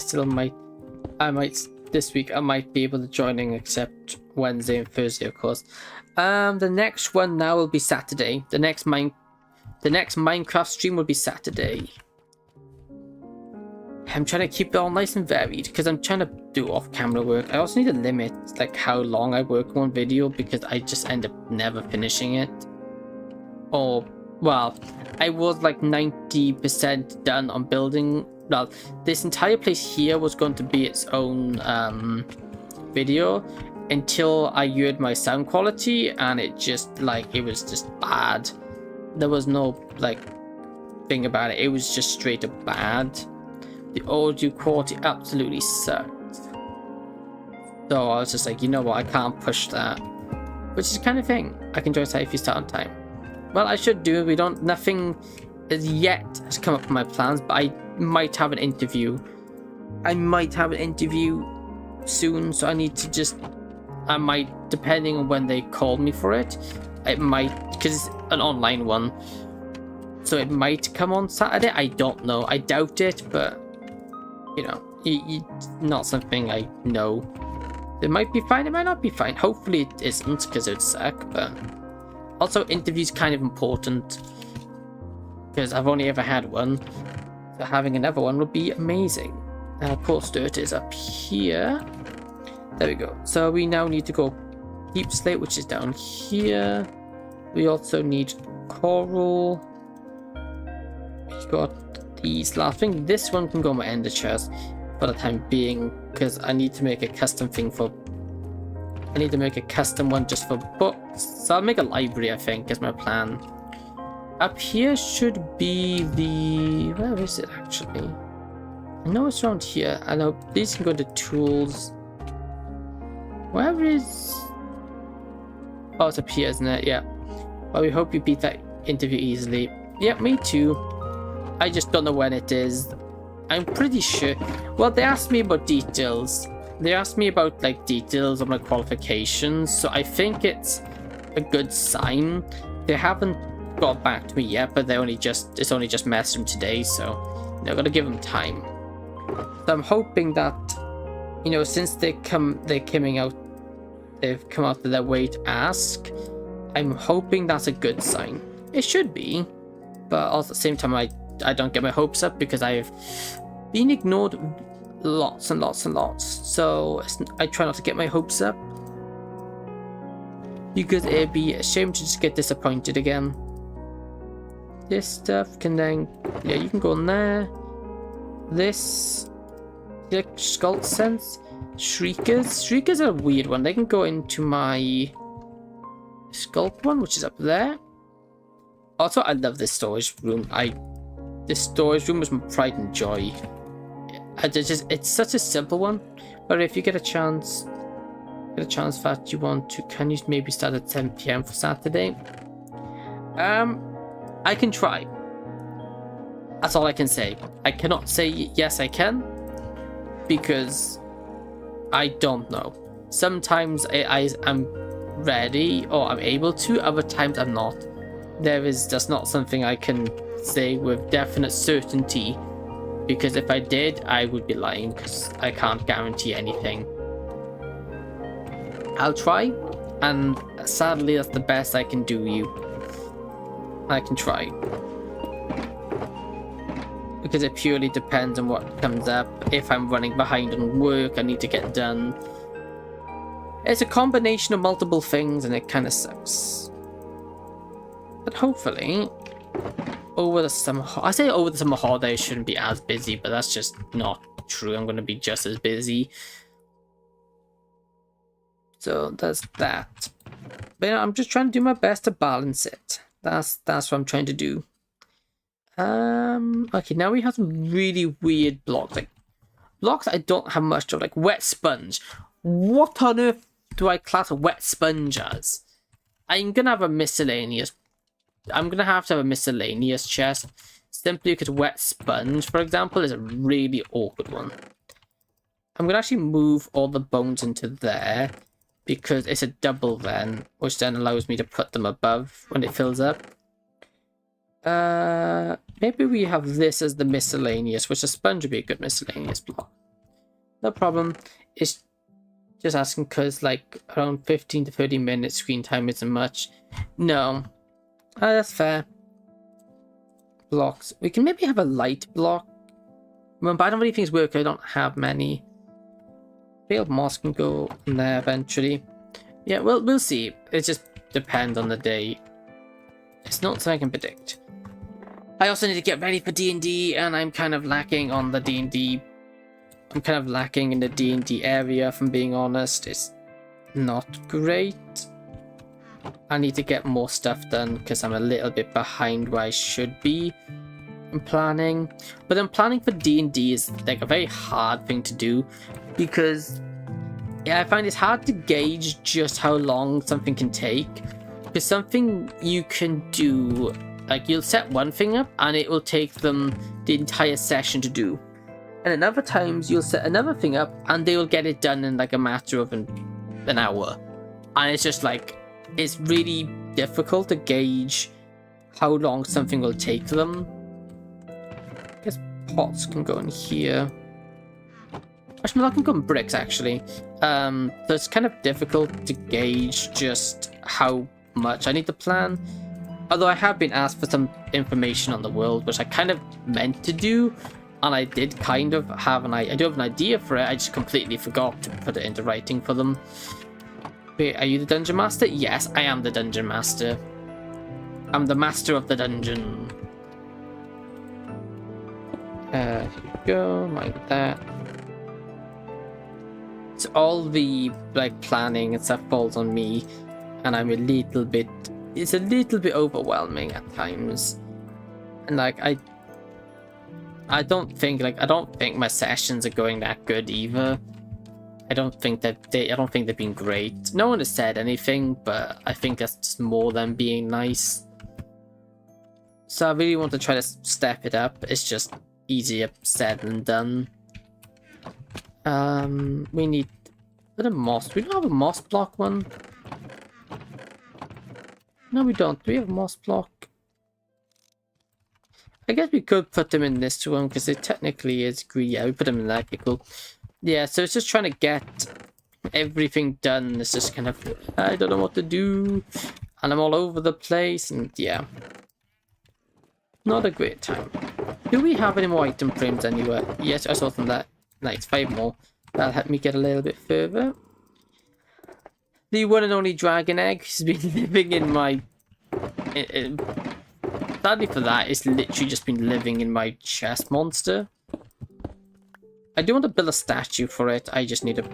I might this week. I might be able to join in, except Wednesday and Thursday, of course. The next one now will be Saturday. The next Minecraft stream will be Saturday. I'm trying to keep it all nice and varied because I'm trying to do off-camera work. I also need to limit like how long I work on video because I just end up never finishing it. Or, well, I was like 90% done on building. Well, this entire place here was going to be its own video until I heard my sound quality, and it was just bad. There was no like thing about it. It was just straight up bad. The audio quality absolutely sucked. So I was just like, you know what, I can't push that. Which is the kind of thing I can just say if you start on time. Well, I should do. Nothing as yet has come up with my plans, but I might have an interview. Soon, so I need to I might, depending on when they call me for it, it might, because it's an online one, so it might come on Saturday. I don't know. I doubt it, but you know, it's not something I know. It might be fine. It might not be fine. Hopefully it isn't, because it would suck. But also, interviews kind of important because I've only ever had one, so having another one would be amazing. Coarse dirt is up here. There we go. So we now need to go deep slate, which is down here. We also need coral. We've got these last thing. This one can go on my ender chest for the time being because I need to make a custom thing for. I need to make a custom one just for books. So I'll make a library, I think, is my plan. Up here should be the... Where is it, actually? I know it's around here. I know these can go to tools. Where is... Oh, it's up here, isn't it? Yeah. Well, we hope you beat that interview easily. Yeah, me too. I just don't know when it is. I'm pretty sure... Well, they asked me about details. They asked me about like details of my qualifications, so I think it's a good sign. They haven't got back to me yet, but it's only just messaged them today, so I've got to give them time. So I'm hoping that, you know, since they've come out of their way to ask, I'm hoping that's a good sign. It should be, but also at the same time I don't get my hopes up because I've been ignored lots and lots and lots, so I try not to get my hopes up because it'd be a shame to just get disappointed again. This stuff can then, yeah, you can go in there. This, like, Skull Sense, Shriekers are a weird one. They can go into my Sculpt one, which is up there. Also, I love this storage room. This storage room is my pride and joy. It's such a simple one, but if you get a chance that you want to, can you maybe start at 10 PM for Saturday? I can try. That's all I can say. I cannot say yes I can, because I don't know. Sometimes I'm ready or I'm able to, other times I'm not. There is just not something I can say with definite certainty, because if I did, I would be lying, because I can't guarantee anything. I'll try, and sadly that's the best I can do. I can try. because it purely depends on what comes up. If I'm running behind on work I need to get done. It's a combination of multiple things and it kind of sucks. But hopefully, over the summer holiday I shouldn't be as busy, but that's just not true. I'm going to be just as busy. So there's that. But I'm just trying to do my best to balance it. That's what I'm trying to do. Okay, now we have some really weird blocks. Like blocks I don't have much of, like wet sponge. What on earth do I class a wet sponge as? I'm gonna have to have a miscellaneous chest. Simply because wet sponge, for example, is a really awkward one. I'm gonna actually move all the bones into there, because it's a double then, which then allows me to put them above when it fills up. Maybe we have this as the miscellaneous, which a sponge would be a good miscellaneous block. No problem. It's just asking because like around 15 to 30 minutes screen time isn't much. No. That's fair. Blocks. We can maybe have a light block. But I don't really think it's work. I don't have many. Failed moss can go in there eventually. Yeah, well, we'll see. It just depends on the day. It's not something I can predict. I also need to get ready for D&D, and I'm kind of lacking on the D&D. I'm kind of lacking in the D&D area, if I'm being honest. It's not great. I need to get more stuff done because I'm a little bit behind where I should be in planning. But then planning for D&D is like a very hard thing to do because I find it's hard to gauge just how long something can take. Because something you can do, like you'll set one thing up and it will take them the entire session to do. And then other times you'll set another thing up and they will get it done in like a matter of an hour. And it's just like, it's really difficult to gauge how long something will take them. I guess pots can go in here. Actually, no, that can go in bricks actually. So it's kind of difficult to gauge just how much I need to plan. Although I have been asked for some information on the world, which I kind of meant to do. And I did kind of have I do have an idea for it, I just completely forgot to put it into writing for them. Wait, are you the dungeon master? Yes, I am the dungeon master. I'm the master of the dungeon. Here we go, like that. So all the like planning and stuff falls on me, and I'm it's a little bit overwhelming at times. And like I don't think my sessions are going that good either. I don't think they've been great. No one has said anything, but I think that's just more than being nice. So I really want to try to step it up. It's just easier said than done. We need a bit of moss. We don't have a moss block one. No, we don't. Do we have a moss block? I guess we could put them in this one because it technically is green. Yeah, we put them in there. Okay, cool. Yeah, so it's just trying to get everything done. It's just kind of, I don't know what to do. And I'm all over the place. And yeah. Not a great time. Do we have any more item frames anywhere? Yes, I saw them there. Nice, 5 more. That'll help me get a little bit further. The one and only dragon egg has been living in my... Sadly for that, it's literally just been living in my chest monster. I do want to build a statue for it. I just need to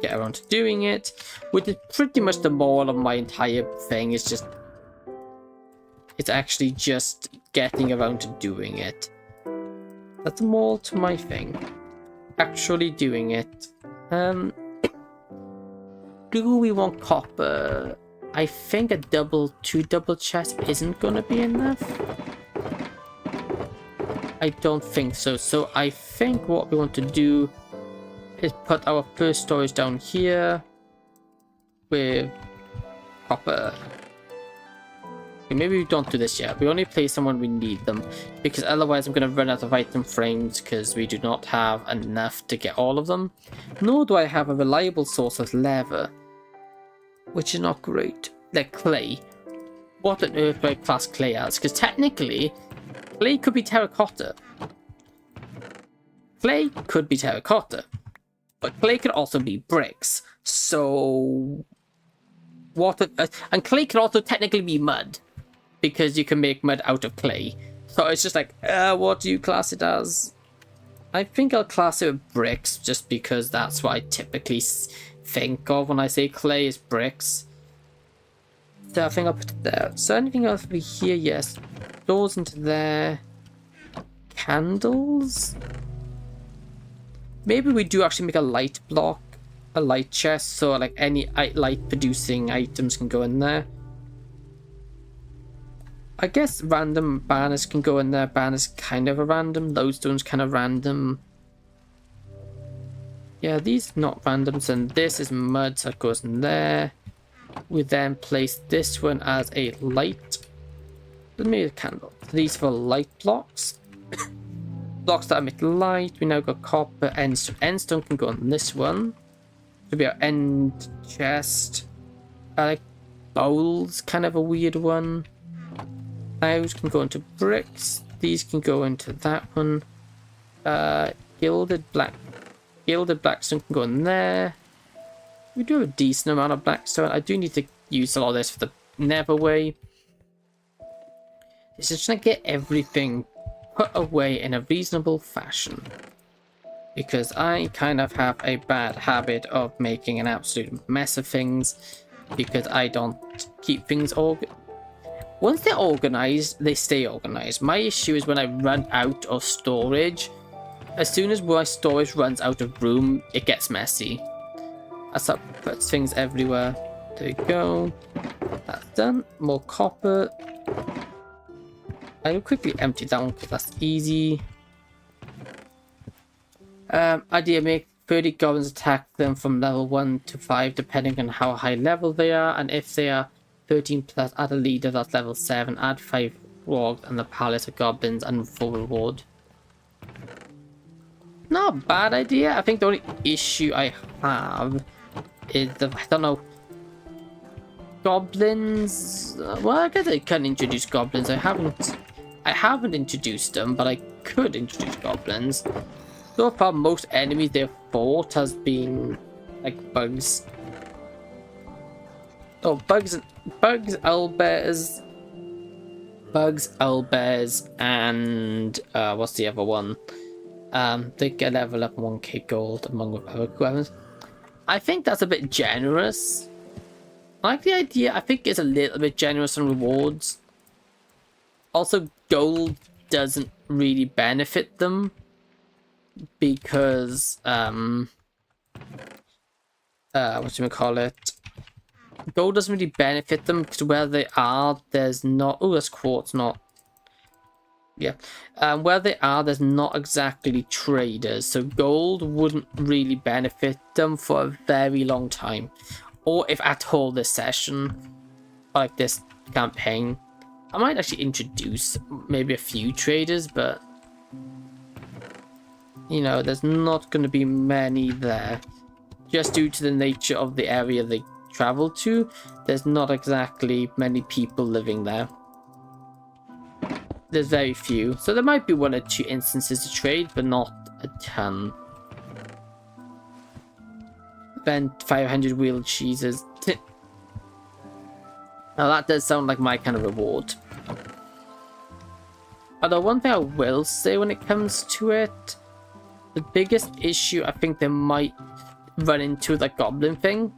get around to doing it. Which is pretty much the moral of my entire thing. It's actually just getting around to doing it. That's the moral to my thing. Actually doing it. Do we want copper? I think a two double chest isn't gonna be enough. I don't think so. So I think what we want to do is put our first storage down here with copper. Okay, maybe we don't do this yet. We only place them when we need them, because otherwise I'm going to run out of item frames because we do not have enough to get all of them. Nor do I have a reliable source of leather, which is not great. Like clay. What on earth do I class clay as? Because technically, clay could be terracotta. clay could be terracotta, but clay could also be bricks. So water and clay can also technically be mud, because you can make mud out of clay. So it's just like, what do you class it as? I think I'll class it with bricks, just because that's what I typically think of when I say clay is bricks. So I think I'll put it there. So anything else over here? Yes. Doors into there. Candles? Maybe we do actually make a light block, a light chest, so like any light producing items can go in there. I guess random banners can go in there. Banners kind of a random. Lodestone's kind of random. Yeah, these not randoms, and this is mud, so it goes in there. We then place this one as a light. Let me a candle. These for light blocks. Blocks that emit light. We now got copper, endstone. Endstone can go on this one. Should be our end chest. I like bowls, kind of a weird one. Those can go into bricks. These can go into that one. Gilded blackstone can go in there. We do have a decent amount of blackstone. I do need to use a lot of this for the nether way. It's just trying to get everything put away in a reasonable fashion, because I kind of have a bad habit of making an absolute mess of things, because I don't keep things organized. Once they're organized, they stay organized. My issue is when I run out of storage. As soon as my storage runs out of room, it gets messy. I start putting things everywhere. There we go. That's done. More copper. I'll quickly empty that one because that's easy. Idea: make 30 goblins, attack them from level 1 to 5 depending on how high level they are, and if they are 13 plus, add a leader that's level 7, add 5 wargs and the palace of goblins and full reward. Not a bad idea. I think the only issue I have is the, I don't know, goblins. Well, I guess I can introduce goblins. I haven't introduced them, but I could introduce goblins. So far, most enemies they've fought has been like bugs. Oh, bugs, owlbears, and what's the other one? They get level up 1k gold among other weapons. I think that's a bit generous. I like the idea. I think it's a little bit generous on rewards. Also, gold doesn't really benefit them because whatchamacallit, gold doesn't really benefit them because where they are, there's not. Oh, that's quartz, not. Yeah, where they are, there's not exactly traders, so gold wouldn't really benefit them for a very long time, or if at all this session, like this campaign. I might actually introduce maybe a few traders, but you know, there's not going to be many there, just due to the nature of the area they travel to. There's not exactly many people living there. There's very few, so there might be 1 or 2 instances to trade, but not a ton. Then 500 wheeled cheeses. Now that does sound like my kind of reward. Although one thing I will say when it comes to it, the biggest issue I think they might run into the goblin thing,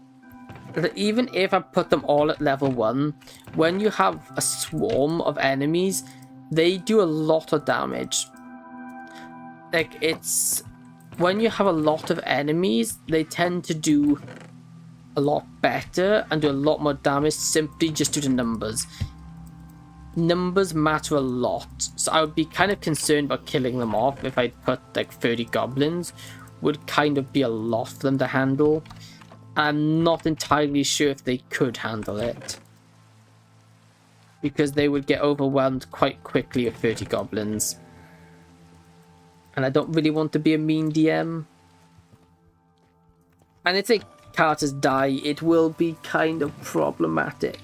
that even if I put them all at level 1, when you have a swarm of enemies, they do a lot of damage. Like, it's when you have a lot of enemies, they tend to do a lot better and do a lot more damage simply just due to numbers. Numbers matter a lot, so I would be kind of concerned about killing them off. If I put like 30 goblins, would kind of be a lot for them to handle. I'm not entirely sure if they could handle it, because they would get overwhelmed quite quickly with 30 goblins. And I don't really want to be a mean DM. And if the characters die, it will be kind of problematic.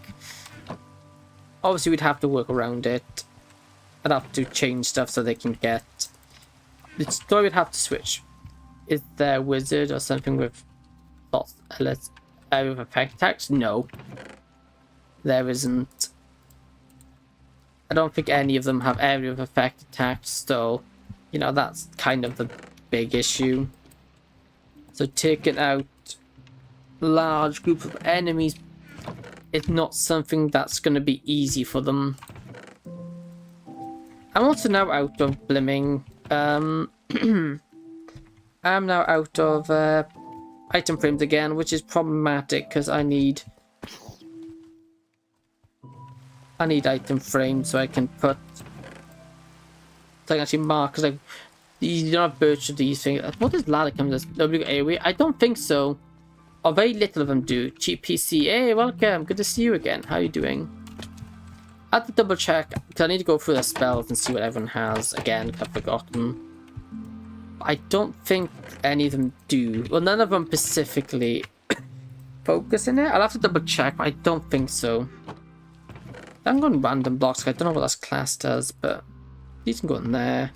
Obviously, we'd have to work around it. I'd have to change stuff so they can get the story would have to switch. Is there a wizard or something with lots of area of effect attacks? No, there isn't. I don't think any of them have area of effect attacks, so you know that's kind of the big issue. So taking out large group of enemies is not something that's going to be easy for them. I'm also now out of blimming. I'm now out of item frames again, which is problematic because I need item frames so I can put, so I can actually mark, because like you don't have birch of these things. What does ladder come as? AoE? I don't think so. Or very little of them do. Cheap PC. Hey, welcome. Good to see you again. How are you doing? I have to double check because I need to go through the spells and see what everyone has again. I've forgotten. I don't think any of them do. Well, none of them specifically focus in it. I'll have to double check, but I don't think so. I'm going random blocks. I don't know what this class does, but these can go in there.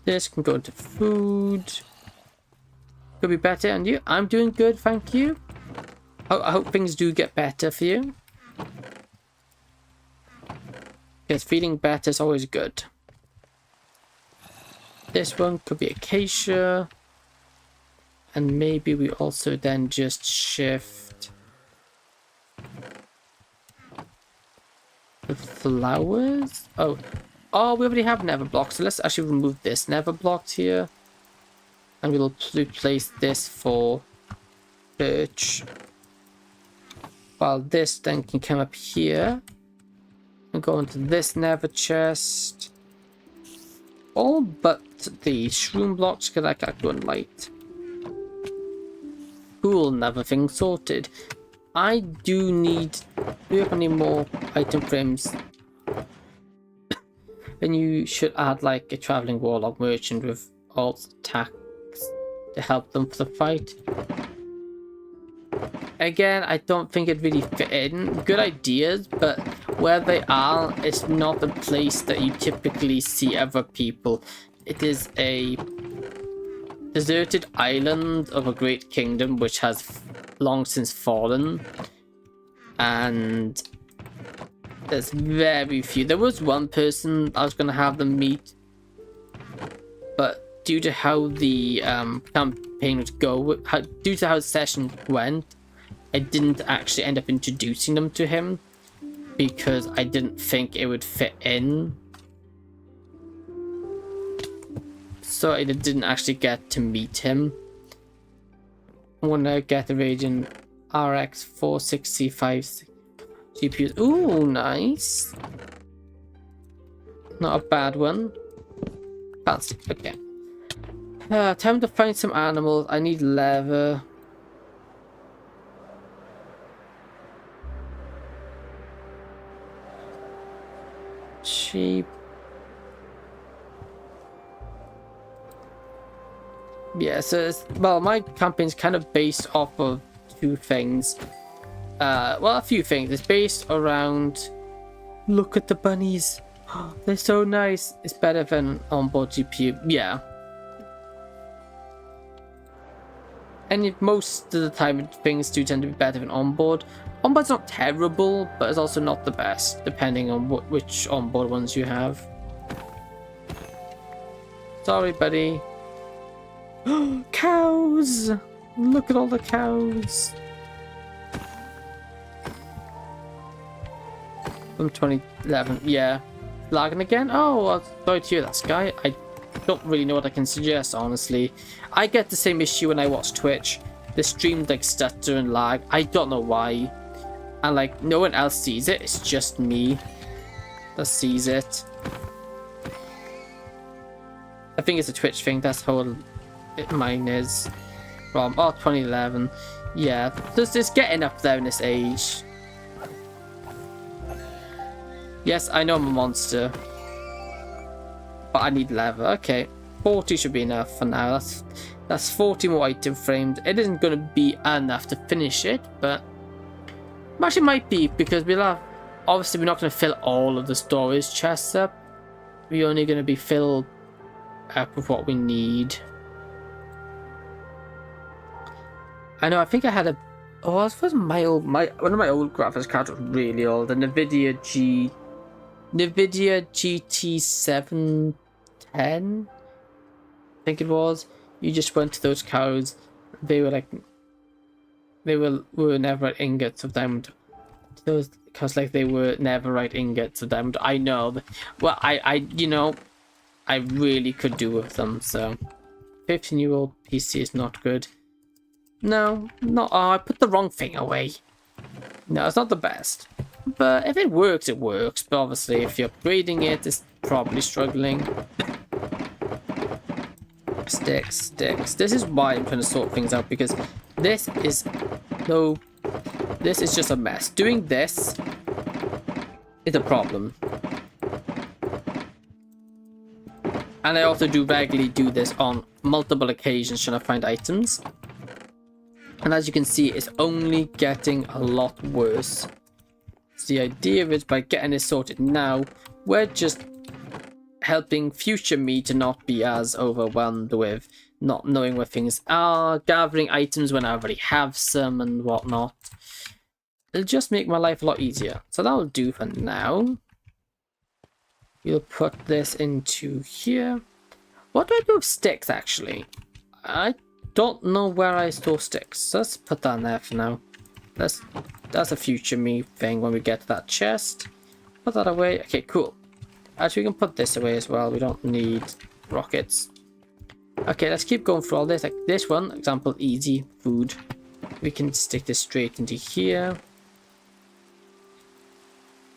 This can go into food. Could be better. And you? I'm doing good, thank you. I hope things do get better for you. Because feeling better is always good. This one could be acacia. And maybe we also then just shift the flowers. Oh, we already have nether blocks, so let's actually remove this nether block here, and we'll replace this for birch, while this then can come up here and go into this nether chest, all but the shroom blocks, because I can't go in light. Cool, nether thing sorted. I do you have any more item frames? Then you should add like a traveling warlock merchant with alt attacks to help them for the fight. Again, I don't think it really fit in. Good ideas, but where they are, it's not a place that you typically see other people. It is a deserted island of a great kingdom which has long since fallen, and there's very few. There was one person I was going to have them meet, but due to how the campaign would go, due to how the session went, I didn't actually end up introducing them to him because I didn't think it would fit in. So I didn't actually get to meet him. I'm gonna get a Radiant RX 465 GPUs. Ooh, nice. Not a bad one. Fancy. Okay. Time to find some animals. I need leather. Sheep. Yeah, so well, my campaign's kind of based off of two things. Well, a few things. It's based around, look at the bunnies. They're so nice. It's better than onboard GPU. Yeah. And most of the time, things do tend to be better than onboard. Onboard's not terrible, but it's also not the best, depending on which onboard ones you have. Sorry, buddy. Cows! Look at all the cows. From 2011, yeah. Lagging again? Oh, well, sorry to hear that, Sky. I don't really know what I can suggest, honestly. I get the same issue when I watch Twitch. The streams like stutter and lag. I don't know why. And like, no one else sees it. It's just me that sees it. I think it's a Twitch thing. That's how mine is. From 2011. Yeah, it's getting up there in this age. Yes, I know I'm a monster, but I need leather. Okay, 40 should be enough for now. That's 40 more item frames. It isn't going to be enough to finish it, but actually might be, because we'll have, obviously we're not going to fill all of the storage chests up. We're only going to be fill up with what we need. I know, I think I had a... Oh, I suppose one of my old graphics cards was really old. The NVIDIA GT710, I think it was. You just went to those cards. They were like... They were never ingots of diamond. Those, because like they were never right ingots of diamond. I know. Well, I you know, I really could do with them, so... 15-year-old PC is not good. No, not. Oh, I put the wrong thing away. No, it's not the best. But if it works, it works. But obviously, if you're upgrading it, it's probably struggling. Sticks. This is why I'm trying to sort things out, because this is just a mess. Doing this is a problem. And I also do regularly do this on multiple occasions trying to find items. And as you can see, it's only getting a lot worse. So the idea is by getting this sorted now, we're just helping future me to not be as overwhelmed with not knowing where things are, gathering items when I already have some and whatnot. It'll just make my life a lot easier. So that'll do for now. We'll put this into here. What do I do with sticks, actually? I don't know where I store sticks. So let's put that in there for now. That's a future me thing when we get to that chest. Put that away. Okay, cool. Actually, we can put this away as well. We don't need rockets. Okay, let's keep going through all this. Like this one, example, easy food. We can stick this straight into here.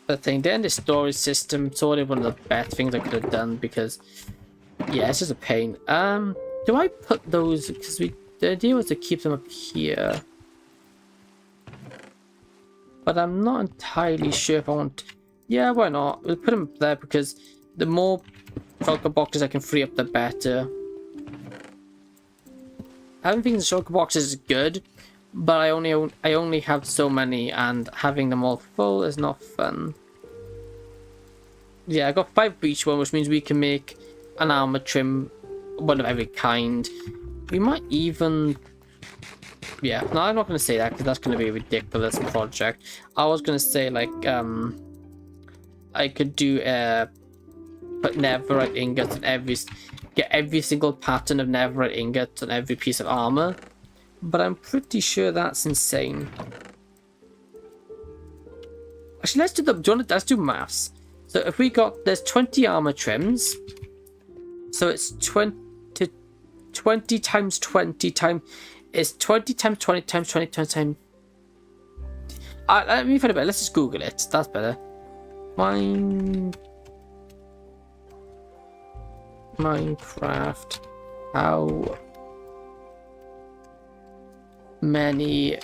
But then the storage system, sort of one of the best things I could have done, because yeah, it's just a pain. Do I put those, because the idea was to keep them up here, but I'm not entirely sure if I want. Yeah, why not? We'll put them there, because the more shulker boxes I can free up, the better. Having things in shulker boxes is good, but I only have so many, and having them all full is not fun. Yeah, I got 5 for each one, which means we can make an armor trim, one of every kind. We might even... Yeah, no, I'm not going to say that, because that's going to be a ridiculous project. I was going to say, like, I could do put netherite ingots on get every single pattern of netherite ingots on every piece of armor, but I'm pretty sure that's insane. Actually, let's do maths. So if we got, there's 20 armor trims, so it's 20 times 20 times, it's 20 times 20 times 20 times. Let me find a bit. Let's just Google it. That's better. Minecraft. How many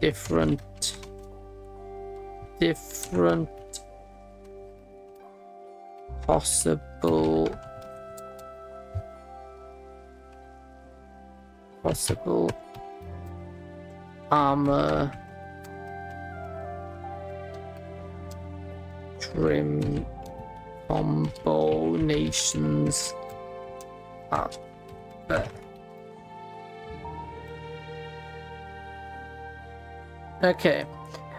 different possible armor trim combinations are there? Okay,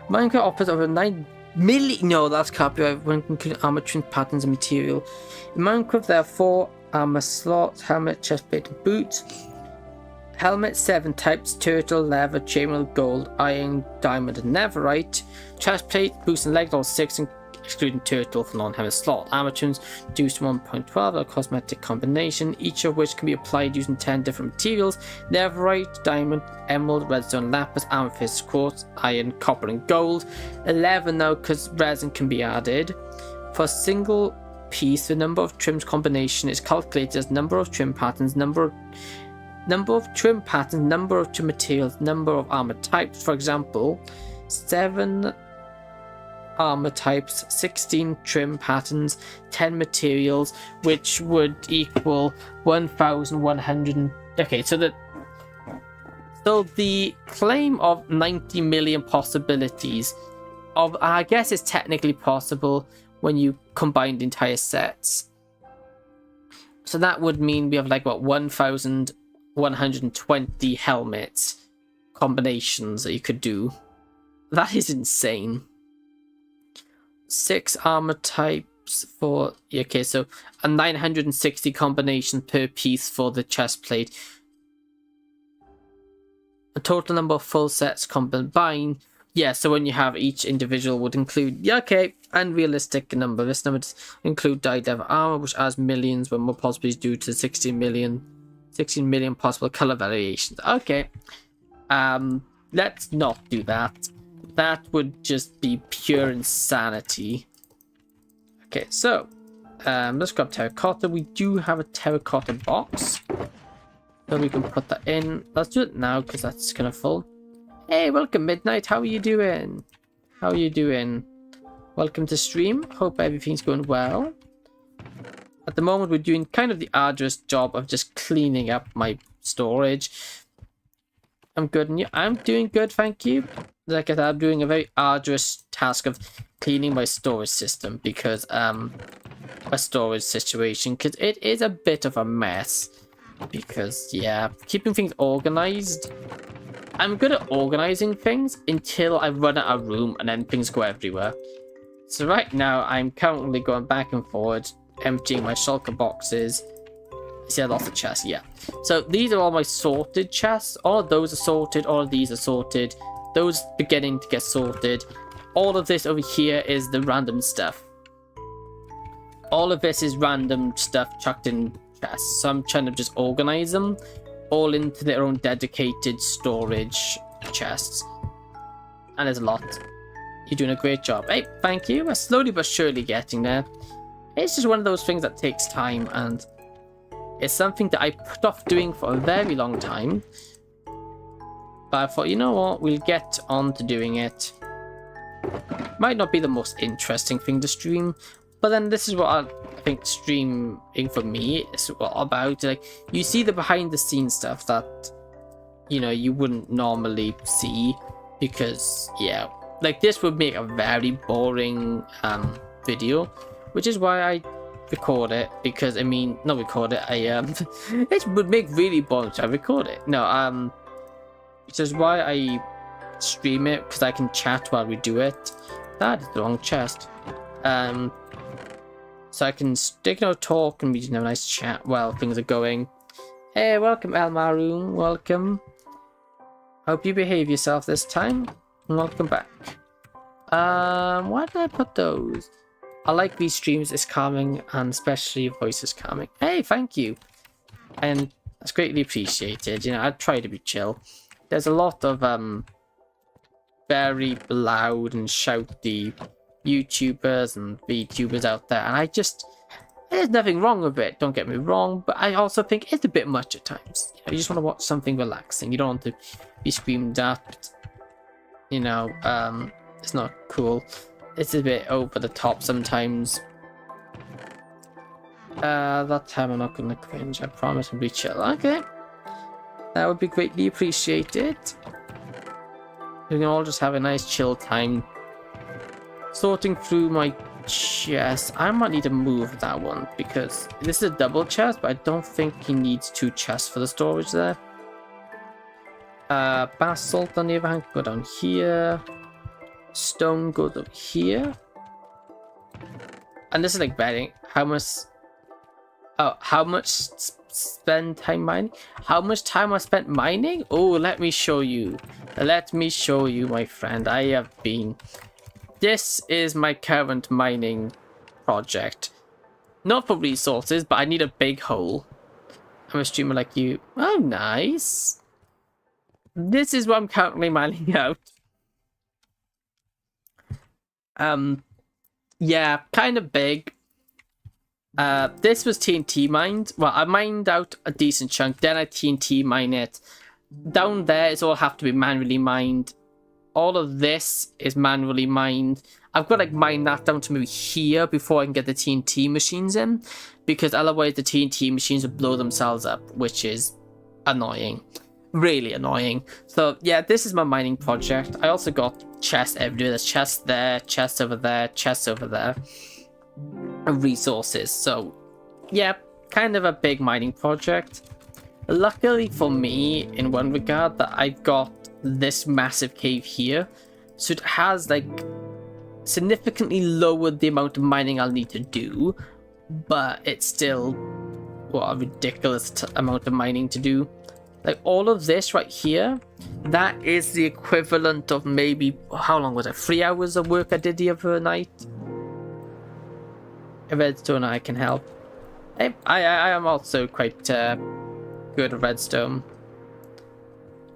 Minecraft offers over 9 million. No, that's copyright when including armor trim patterns and material. In Minecraft, there are 4 armor slots: helmet, chestplate, and boots. Helmet 7 types: turtle, leather, chainmail, gold, iron, diamond, and netherite. Chestplate, boots, and legs all 6, excluding turtle for non-helmet slot. Armor trims reduced to 1.12, a cosmetic combination, each of which can be applied using 10 different materials: netherite, diamond, emerald, redstone, lapis, amethyst, quartz, iron, copper, and gold. 11 now, because resin can be added. For a single piece, the number of trims combination is calculated as number of trim patterns, number of trim patterns, number of trim materials, number of armor types. For example, 7 armor types, 16 trim patterns, 10 materials, which would equal 1,100. Okay, so the claim of 90 million possibilities of, I guess it's technically possible when you combine the entire sets. So that would mean we have like, what, 1,120 helmets combinations that you could do. That is insane. 6 armor types for... Okay, so a 960 combination per piece for the chest plate. A total number of full sets combined. Yeah, so when you have each individual would include... Yeah, okay, unrealistic number. This number does include die-dev armor, which adds millions when more possibilities due to 16 million possible color variations. Okay. Let's not do that. That would just be pure insanity. Okay, so let's grab terracotta. We do have a terracotta box, so we can put that in. Let's do it now because that's kind of full. Hey, welcome Midnight. How are you doing? How are you doing? Welcome to stream. Hope everything's going well. At the moment, we're doing kind of the arduous job of just cleaning up my storage. I'm good, and you? I'm doing good, thank you. Like I said, I'm doing a very arduous task of cleaning my storage system because my storage situation, because it is a bit of a mess. Because yeah, keeping things organized. I'm good at organizing things until I run out of room and then things go everywhere. So right now, I'm currently going back and forward, emptying my shulker boxes. See, I lost a chest, yeah. So these are all my sorted chests. All of those are sorted, all of these are sorted. Those beginning to get sorted. All of this over here is the random stuff. All of this is random stuff chucked in chests. So I'm trying to just organize them all into their own dedicated storage chests. And there's a lot. You're doing a great job. Hey, thank you. We're slowly but surely getting there. It's just one of those things that takes time, and it's something that I put off doing for a very long time. But I thought, you know what, we'll get on to doing it. Might not be the most interesting thing to stream, but then this is what I think streaming for me is all about. Like, you see the behind the scenes stuff that, you know, you wouldn't normally see, because yeah, like this would make a very boring video, which is why I record it, because I mean, not record it, it would make really boring to record it. No, which is why I stream it, because I can chat while we do it. That is the wrong chest. So I can talk and we can have a nice chat while things are going. Hey, welcome El Maroon, welcome. Hope you behave yourself this time. And welcome back. Why did I put those? I like these streams, it's calming, and especially your voice is calming. Hey, thank you. And that's greatly appreciated. You know, I try to be chill. There's a lot of very loud and shouty YouTubers and Vtubers out there, and there's nothing wrong with it, don't get me wrong, but I also think it's a bit much at times. You know, you just want to watch something relaxing. You don't want to be screamed at. You know, it's not cool. It's a bit over the top sometimes. That time I'm not gonna cringe, I promise. I'll be chill. Okay, that would be greatly appreciated. We can all just have a nice chill time. Sorting through my chest. I might need to move that one, because this is a double chest, but I don't think he needs 2 chests for the storage there. Basalt on the other hand can go down here. Stone goes up here. And this is like betting. How much spend time mining? How much time I spent mining? Oh, let me show you. Let me show you, my friend. I have been... This is my current mining project. Not for resources, but I need a big hole. I'm a streamer like you. Oh, nice. This is what I'm currently mining out. Yeah, kind of big. This was TNT mined. Well, I mined out a decent chunk, then I TNT mine it. Down there, it's all have to be manually mined. All of this is manually mined. I've got to like mine that down to maybe here before I can get the TNT machines in, because otherwise the TNT machines would blow themselves up, which is annoying. Really annoying. So yeah, this is my mining project. I also got chests everywhere. There's chests there, chests over there, chests over there. And resources. So yeah, kind of a big mining project. Luckily for me, in one regard, that I've got this massive cave here, so it has like significantly lowered the amount of mining I'll need to do, but it's still a ridiculous amount of mining to do. Like all of this right here, that is the equivalent of maybe, how long was it, 3 hours of work I did the other night. A redstone I can help. I am also quite good at redstone.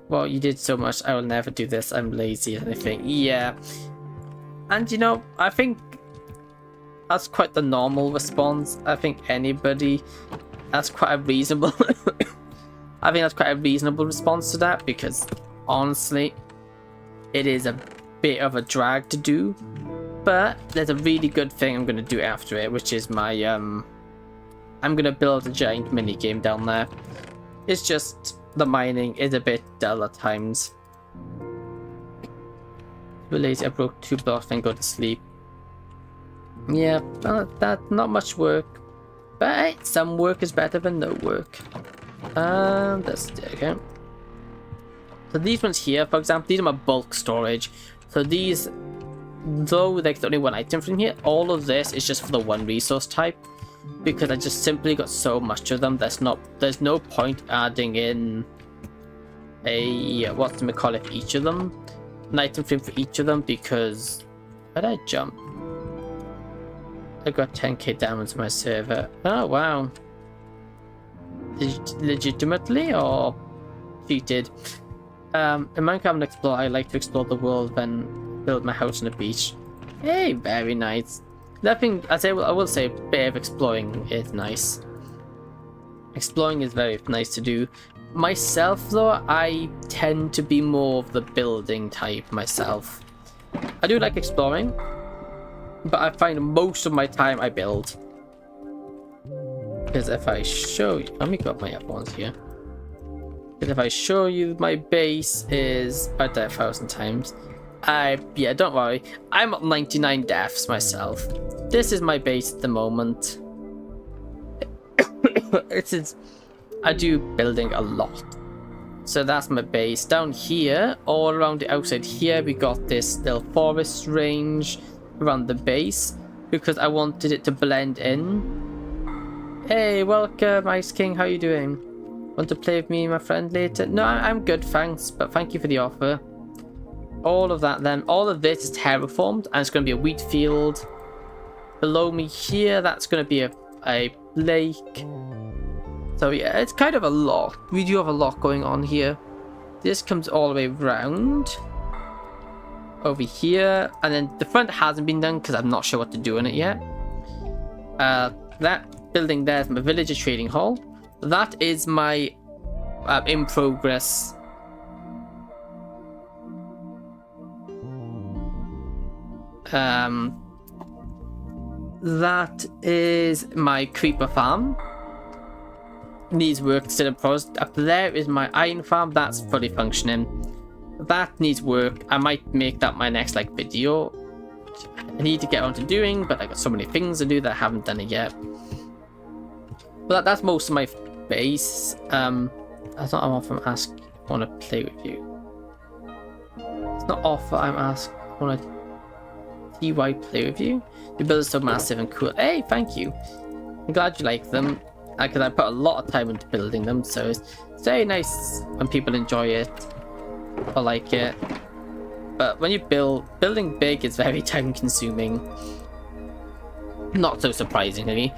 Well, you did so much, I will never do this, I'm lazy and anything. Yeah. And you know, I think that's quite the normal response. I think anybody, that's quite a reasonable I think that's quite a reasonable response to that, because honestly, it is a bit of a drag to do. But there's a really good thing I'm going to do after it, which is my I'm going to build a giant mini game down there. It's just the mining is a bit dull at times. Too lazy, I broke 2 blocks and go to sleep. Yeah, that's not much work, but hey, some work is better than no work. That's okay. So these ones here, for example, these are my bulk storage. So these, though like the only one item from here, all of this is just for the one resource type, because I just simply got so much of them. There's no point adding in a what's the call it for each of them, an item frame for each of them, because where did I jump? I got 10k diamonds on my server. Oh wow. Legitimately or cheated? In Minecraft and Explore, I like to explore the world, then build my house on the beach. Hey, very nice. Nothing, I will say, a bit of exploring is nice. Exploring is very nice to do. Myself, though, I tend to be more of the building type myself. I do like exploring, but I find most of my time I build. Because if I show you, let me go up my other ones here. Because if I show you, my base is, I died 1,000 times. Yeah, don't worry. I'm at 99 deaths myself. This is my base at the moment. I do building a lot. So that's my base. Down here, all around the outside here, we got this little forest range around the base, because I wanted it to blend in. Hey, welcome, Ice King. How you doing? Want to play with me, my friend, later? No, I'm good, thanks. But thank you for the offer. All of that, then. All of this is terraformed, and it's going to be a wheat field. Below me here, that's going to be a lake. So yeah, it's kind of a lot. We do have a lot going on here. This comes all the way around over here, and then the front hasn't been done because I'm not sure what to do on it yet. That building there is my villager trading hall. That is my in progress that is my creeper farm. Needs work still in progress. Up there is my iron farm. That's fully functioning. That needs work. I might make that my next video. I need to get on to doing, but I got so many things to do that I haven't done it yet. But that's most of my base. That's not an offer I'm asking. I want to play with you. It's not offer I'm asking. I want to TY play with you. Your build is so massive and cool. Hey, thank you. I'm glad you like them. Because I put a lot of time into building them, so it's very nice when people enjoy it or like it. But when you building big is very time consuming. Not so surprisingly.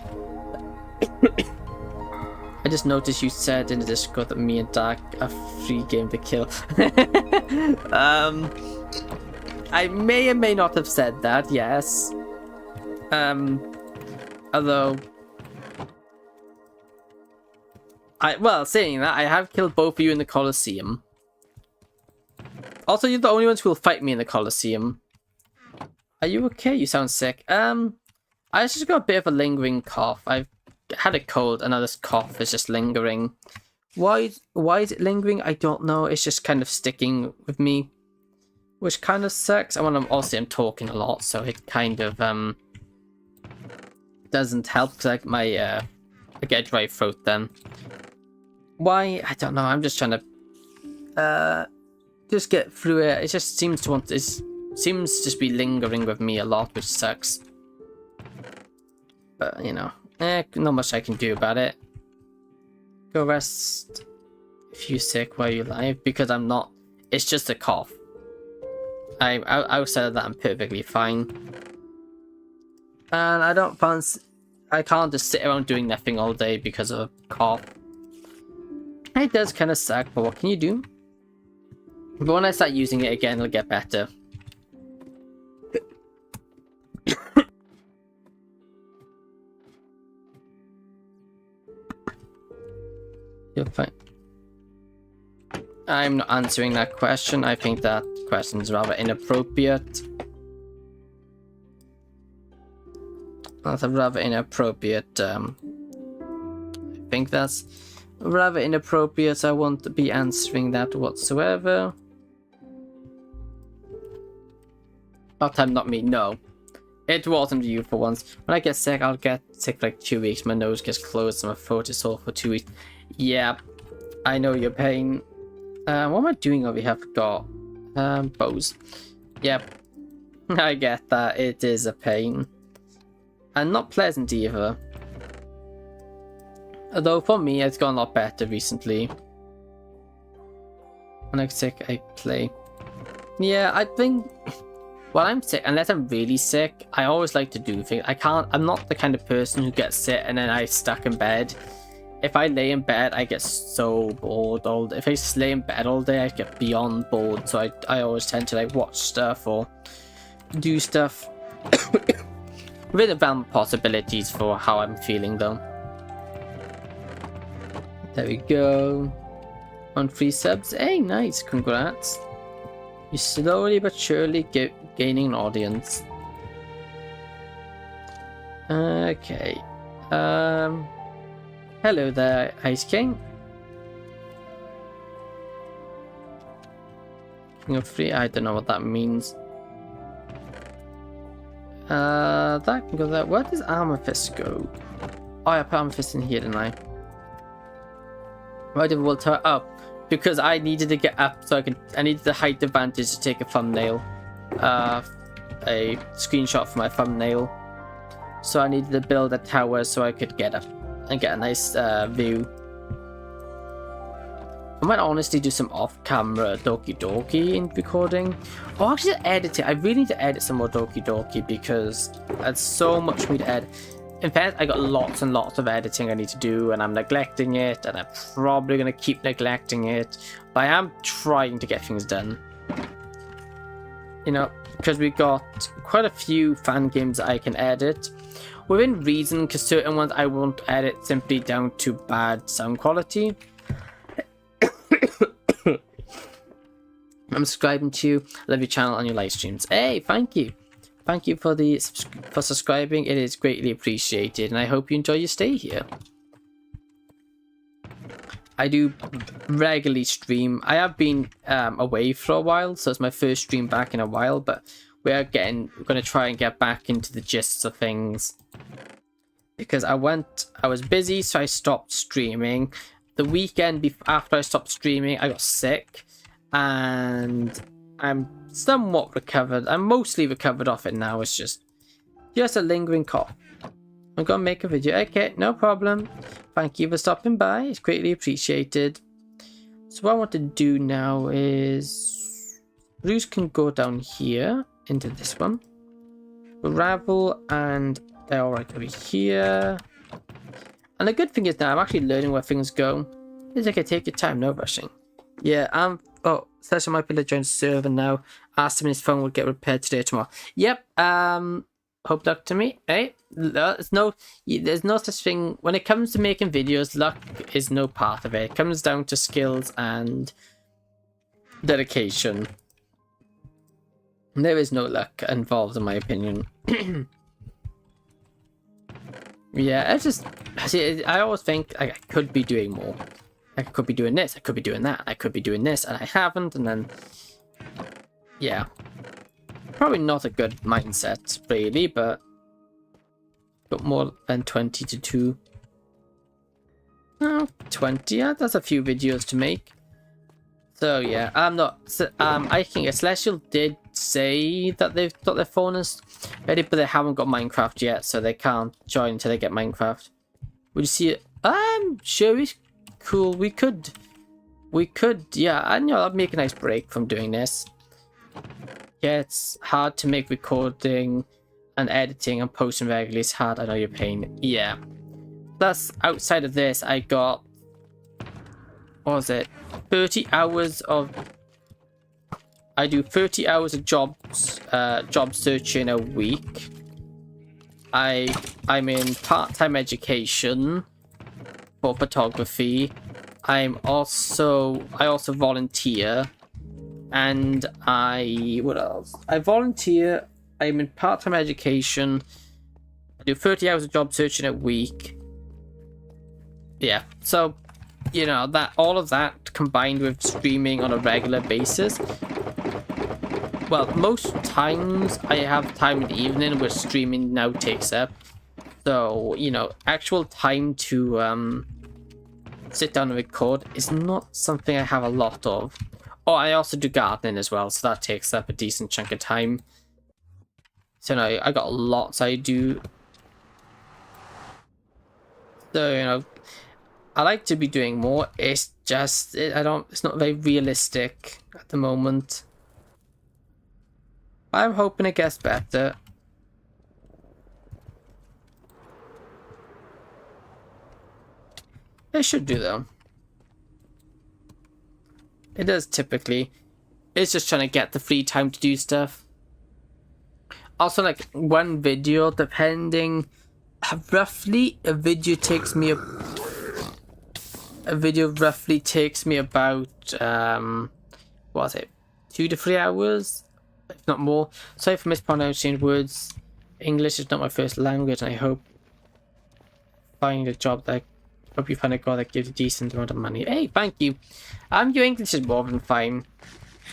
I just noticed you said in the Discord that me and Dark are free game to kill. I may or may not have said that, yes. Although saying that, I have killed both of you in the Colosseum. Also, you're the only ones who will fight me in the Colosseum. Are you okay? You sound sick. I just got a bit of a lingering cough. I've had a cold, and now this cough is just lingering. Why is it lingering? I don't know. It's just kind of sticking with me, which kind of sucks. I'm talking a lot, so it kind of doesn't help. Cause like my I get a dry throat then. Why? I don't know. I'm just trying to just get through it. It just seems to want. It seems to just be lingering with me a lot, which sucks. But you know, not much I can do about it. Go rest if you're sick while you're alive, because I'm not. It's just a cough. Outside of that, I'm perfectly fine. And I can't just sit around doing nothing all day because of a cough. It does kind of suck, but what can you do? But when I start using it again, it'll get better. You're fine. I'm not answering that question. I think that question is rather inappropriate. That's a rather inappropriate. I think that's rather inappropriate. I won't be answering that whatsoever. That time, not me. No, it wasn't you for once. When I get sick, I'll get sick for like 2 weeks. My nose gets closed and my throat is sore for 2 weeks. Yeah, I know your pain. What am I doing over here? I've got bows. Yep, I get that. It is a pain. And not pleasant either. Although for me, it's gone a lot better recently. When I'm sick, I play. Yeah, I think when I'm sick, unless I'm really sick, I always like to do things. I'm not the kind of person who gets sick and then I stuck in bed. If I lay in bed, I get so bored. If I just lay in bed all day, I get beyond bored. So I always tend to like watch stuff or do stuff. With about possibilities for how I'm feeling though. There we go. On 3 subs. Hey, nice. Congrats. You're slowly but surely gaining an audience. Okay. Hello there, Ice King. King of 3. I don't know what that means. That can go there. Where does Amethyst go? Oh, I put Amethyst in here, didn't I? Why did World Tower? Oh, because I needed to get up so I needed the height advantage to take a thumbnail. A screenshot for my thumbnail. So I needed to build a tower so I could get up and get a nice view. I might honestly do some off-camera Doki Doki in recording. Or actually edit it. I really need to edit some more Doki Doki because there's so much for me to edit. In fact, I got lots and lots of editing I need to do and I'm neglecting it and I'm probably going to keep neglecting it. But I am trying to get things done. You know, because we got quite a few fan games that I can edit. Within reason, because certain ones I won't edit simply down to bad sound quality. I'm subscribing to you. I love your channel and your live streams. Hey, thank you. Thank you for subscribing. It is greatly appreciated, and I hope you enjoy your stay here. I do regularly stream. I have been away for a while, so it's my first stream back in a while, but we're going to try and get back into the gists of things. Because I was busy, so I stopped streaming. The weekend after I stopped streaming, I got sick. And I'm somewhat recovered. I'm mostly recovered off it now. It's just a lingering cough. I'm gonna make a video. Okay, no problem. Thank you for stopping by. It's greatly appreciated. So what I want to do now is Bruce can go down here into this one. Gravel and they're all right over here. And the good thing is now I'm actually learning where things go. It's okay, take your time, no rushing. Yeah, oh, Session might be able to join the server now. Asked him his phone will get repaired today or tomorrow. Yep, hope luck to me. Hey, there's no such thing. When it comes to making videos, luck is no part of it. It comes down to skills and dedication. There is no luck involved in my opinion. Yeah, I always think I could be doing more. I could be doing this, I could be doing that, I could be doing this, and I haven't, and then... Yeah. Probably not a good mindset, really, but... Got more than 20 to 2. Oh, 20. Yeah, that's a few videos to make. So yeah, I'm not. I think Celestial did say that they've got their phone is ready, but they haven't got Minecraft yet, so they can't join until they get Minecraft. Would you see it? Sure, it's cool. We could. Yeah, I know that'd make a nice break from doing this. Yeah, it's hard to make recording and editing and posting regularly. It's hard. I know your pain. Yeah. Plus, outside of this, I got. What was it? 30 hours of. I do 30 hours of job searching a week. I'm in part-time education for photography. I also volunteer, and what else? I volunteer. I'm in part-time education. I do 30 hours of job searching a week. Yeah, so you know that all of that combined with streaming on a regular basis. Well, most times I have time in the evening, which streaming now takes up. So, you know, actual time to sit down and record is not something I have a lot of. Oh, I also do gardening as well, so that takes up a decent chunk of time. So, no, I got lots I do. So, you know, I like to be doing more. It's just, it's not very realistic at the moment. I'm hoping it gets better. It should do though. It does typically. It's just trying to get the free time to do stuff. Also, like one video, depending, roughly a video roughly takes me about what was it, 2 to 3 hours, if not more. Sorry for mispronouncing words. English is not my first language, and I hope find a job that hope you find a job that gives you a decent amount of money. Hey, thank you. Your English is more than fine.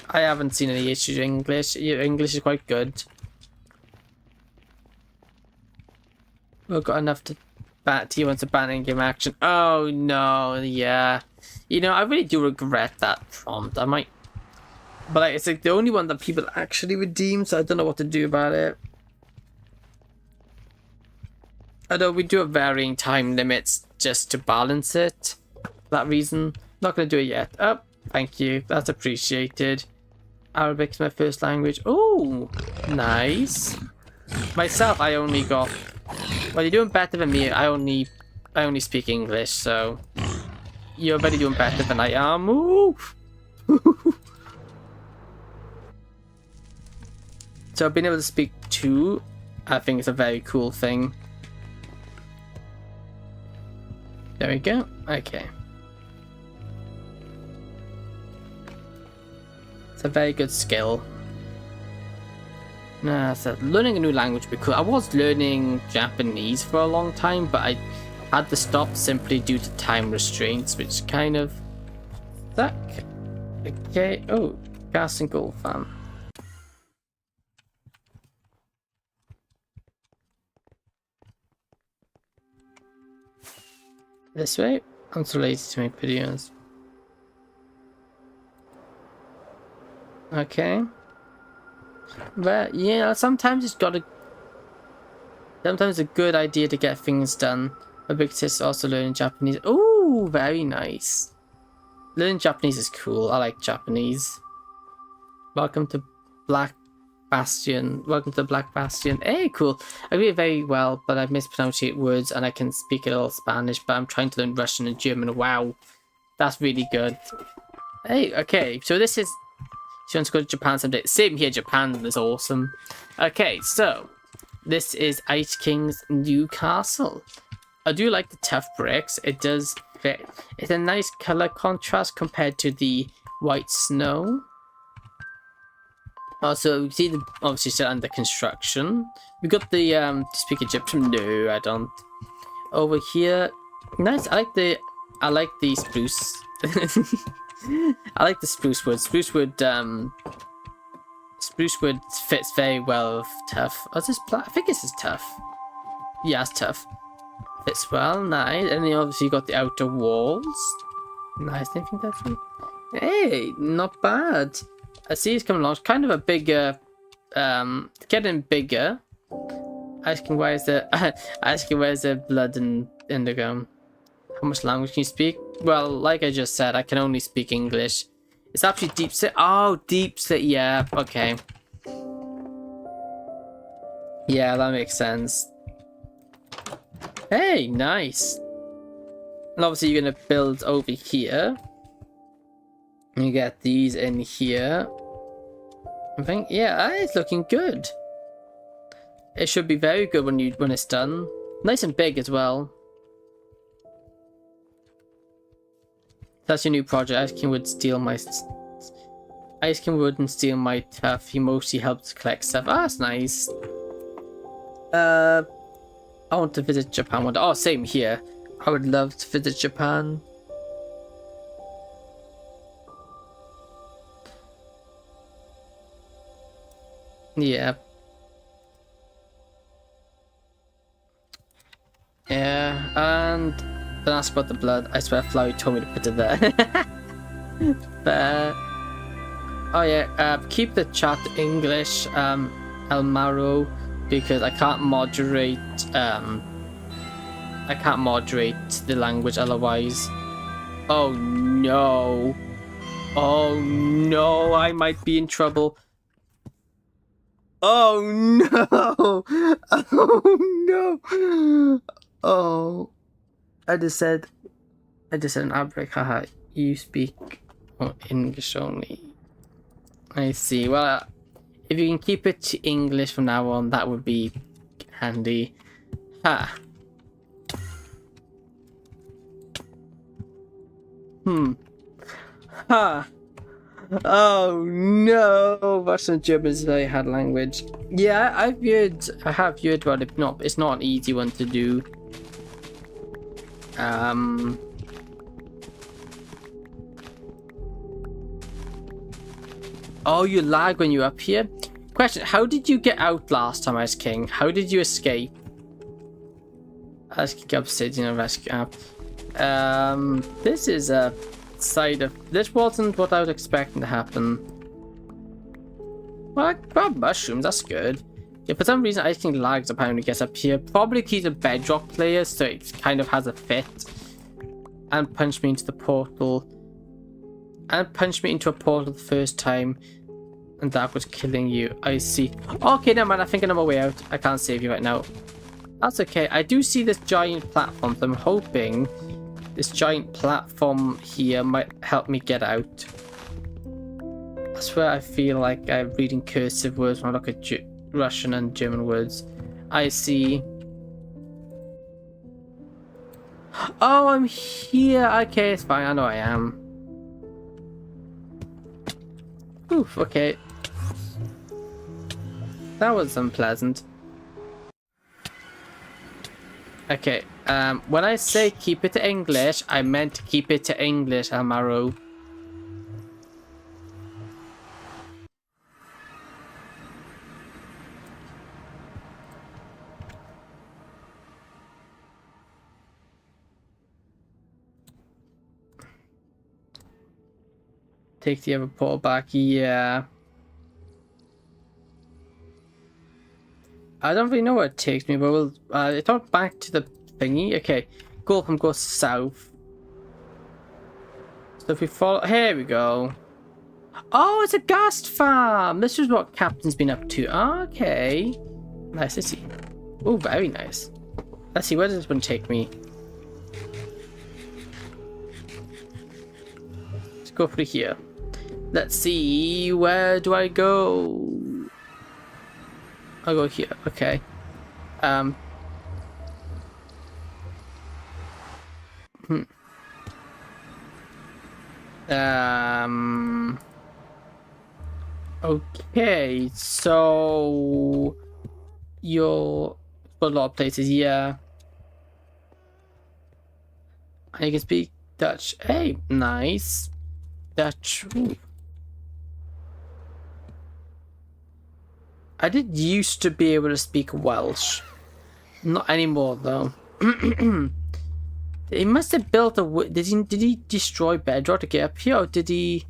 I haven't seen any issues with English. Your English is quite good. We've got enough to bat. He wants to ban in-game action. Oh no, yeah. You know, I really do regret that prompt. I might, but like, it's like the only one that people actually redeem, so I don't know what to do about it. Although we do have varying time limits just to balance it. For that reason, not gonna do it yet. Oh, thank you. That's appreciated. Arabic is my first language. Oh, nice. Myself, I only got. Well, you're doing better than me. I only speak English, so you're already doing better than I am. Ooh. So being able to speak two, I think is a very cool thing. There we go. Okay. It's a very good skill. Nah, so learning a new language would be cool. I was learning Japanese for a long time, but I had to stop simply due to time restraints, which kind of suck. Okay. Oh, gas and gold fan. This way? I'm too lazy to make videos. Okay. But yeah, sometimes it's sometimes a good idea to get things done. My big sister also learning Japanese. Oh, very nice. Learning Japanese is cool. I like Japanese. Welcome to Black Bastion. Welcome to Black Bastion. Hey, cool. I read it very well, but I've mispronounced words and I can speak a little Spanish, but I'm trying to learn Russian and German. Wow. That's really good. Hey, okay. So this is... She wants to go to Japan someday. Same here, Japan is awesome. Okay, so this is Ice King's new castle. I do like the tough bricks. It does fit. It's a nice color contrast compared to the white snow. Also, you see the obviously still under construction. We got the to speak Egyptian. No, I don't. Over here, nice. I like the spruce. I like the spruce wood. Spruce wood fits very well with tough. Oh, is this I think this is tough. Yeah, it's tough. Fits well, nice. And then obviously you got the outer walls. Nice, anything that's hey, not bad. I see it's coming along. It's kind of a bigger, getting bigger. Asking where's the blood and indigo. How much language can you speak? Well, like I just said, I can only speak English. It's actually deep slate. Oh, deep slate. Yeah, okay. Yeah, that makes sense. Hey, nice. And obviously you're gonna build over here. You get these in here. I think, yeah, it's looking good. It should be very good when it's done. Nice and big as well. That's your new project. Ice King would steal my... Ice King wouldn't steal my stuff. He mostly helps collect stuff. Ah, that's nice. I want to visit Japan one day. Oh, same here. I would love to visit Japan. Yeah. Yeah, and then ask about the blood. I swear Flowey told me to put it there. But, oh yeah, keep the chat English, Elmaro, because I can't moderate the language otherwise. Oh no. Oh no, I might be in trouble. Oh no. Oh no. Oh. I just said an outbreak. Haha, you speak English only. I see. Well, if you can keep it to English from now on, that would be handy. Ha. Ha. Oh no, Russian and German is a very hard language. Yeah, I have viewed, but it's not an easy one to do. Oh, you lag when you're up here? Question, how did you get out last time, Ice King? How did you escape? Ice King Obsidian Rescue app. This is a side of... This wasn't what I was expecting to happen. Well, I grabbed mushrooms, that's good. Yeah, for some reason Ice King lags apparently gets up here. Probably he's a bedrock player, so it kind of has a fit. And punched me into the portal. And punched me into a portal the first time. And that was killing you. I see. Okay, never mind. I think I know my way out. I can't save you right now. That's okay. I do see this giant platform, so I'm hoping this giant platform here might help me get out. That's where I feel like I'm reading cursive words when I look at Russian and German words. I see. Oh, I'm here. Okay, it's fine. I know I am. Oof, okay. That was unpleasant. Okay, when I say keep it to English, I meant to keep it to English, Amaro. Take the other portal back, yeah. I don't really know where it takes me, but we'll it's not back to the thingy. Okay, Gulpum goes south. So if we follow, here we go. Oh, it's a ghast farm. This is what Captain's been up to. Okay, nice to see. Oh, very nice. Let's see, where does this one take me? Let's go through here. Let's see, where do I go? I'll go here, okay. Okay, so you're a lot of places, yeah. And you can speak Dutch. Hey, nice. Dutch. Ooh. I did used to be able to speak Welsh. Not anymore, though. He must have built a... Did he destroy Bedrock to get up here, or did he...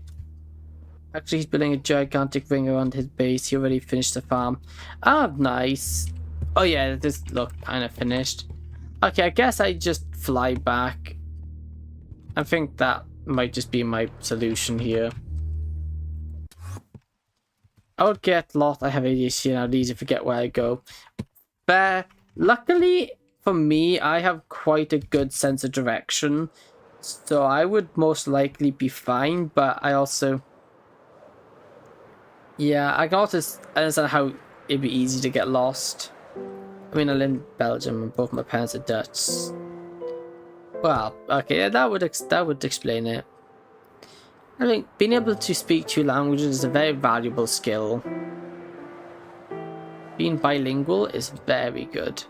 Actually, he's building a gigantic ring around his base. He already finished the farm. Ah, nice. Oh yeah, this look kind of finished. Okay, I guess I just fly back. I think that might just be my solution here. I would get lost. I have ADHD and I'd easily forget where I go. But luckily for me, I have quite a good sense of direction. So I would most likely be fine, but I also... Yeah, I can also understand how it'd be easy to get lost. I mean, I live in Belgium and both my parents are Dutch. Well, okay, yeah, that would explain it. I think being able to speak 2 languages is a very valuable skill. Being bilingual is very good.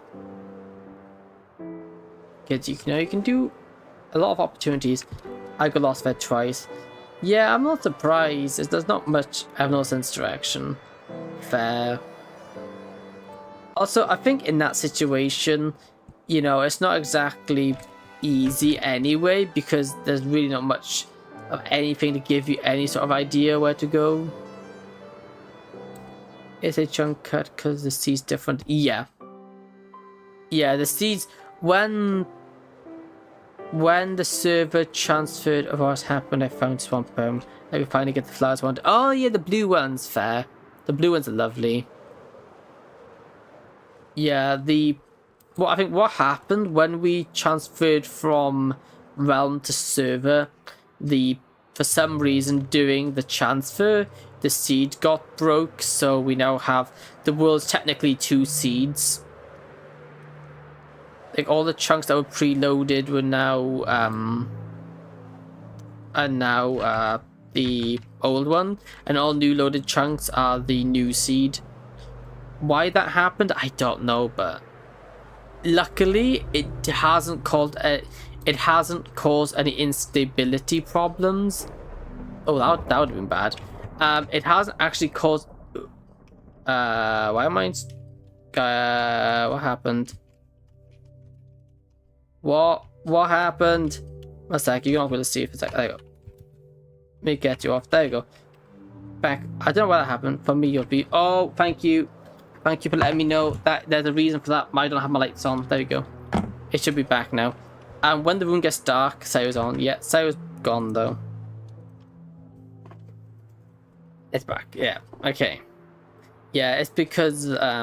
Because you can do a lot of opportunities. I got lost there twice. Yeah, I'm not surprised. There's not much. I have no sense of direction. Fair. Also, I think in that situation, it's not exactly easy anyway, because there's really not much of anything to give you any sort of idea where to go. Is a chunk cut because the seed's different? Yeah. Yeah, the seeds, when the server transferred of what happened, I found Swamp Bone. I could finally get the flowers I wanted. Oh yeah, the blue one's fair. The blue ones are lovely. Yeah, I think what happened when we transferred from realm to server, for some reason during the transfer, the seed got broke, so we now have the world's technically 2 seeds. Like all the chunks that were preloaded were now the old one, and all new loaded chunks are the new seed. Why that happened, I don't know, but luckily it hasn't caused any instability problems. Oh, that would have been bad. It hasn't actually caused. Why am I? What happened? What happened? One sec, you're not going to see it for a sec. There you go. Let me get you off. There you go. Back. I don't know what happened. For me, you'll be. Oh, thank you. Thank you for letting me know that there's a reason for that. I don't have my lights on. There you go. It should be back now. And when the room gets dark, Sayo's on. Yeah, Sayo's gone though. It's back. Yeah. Okay. Yeah, it's because I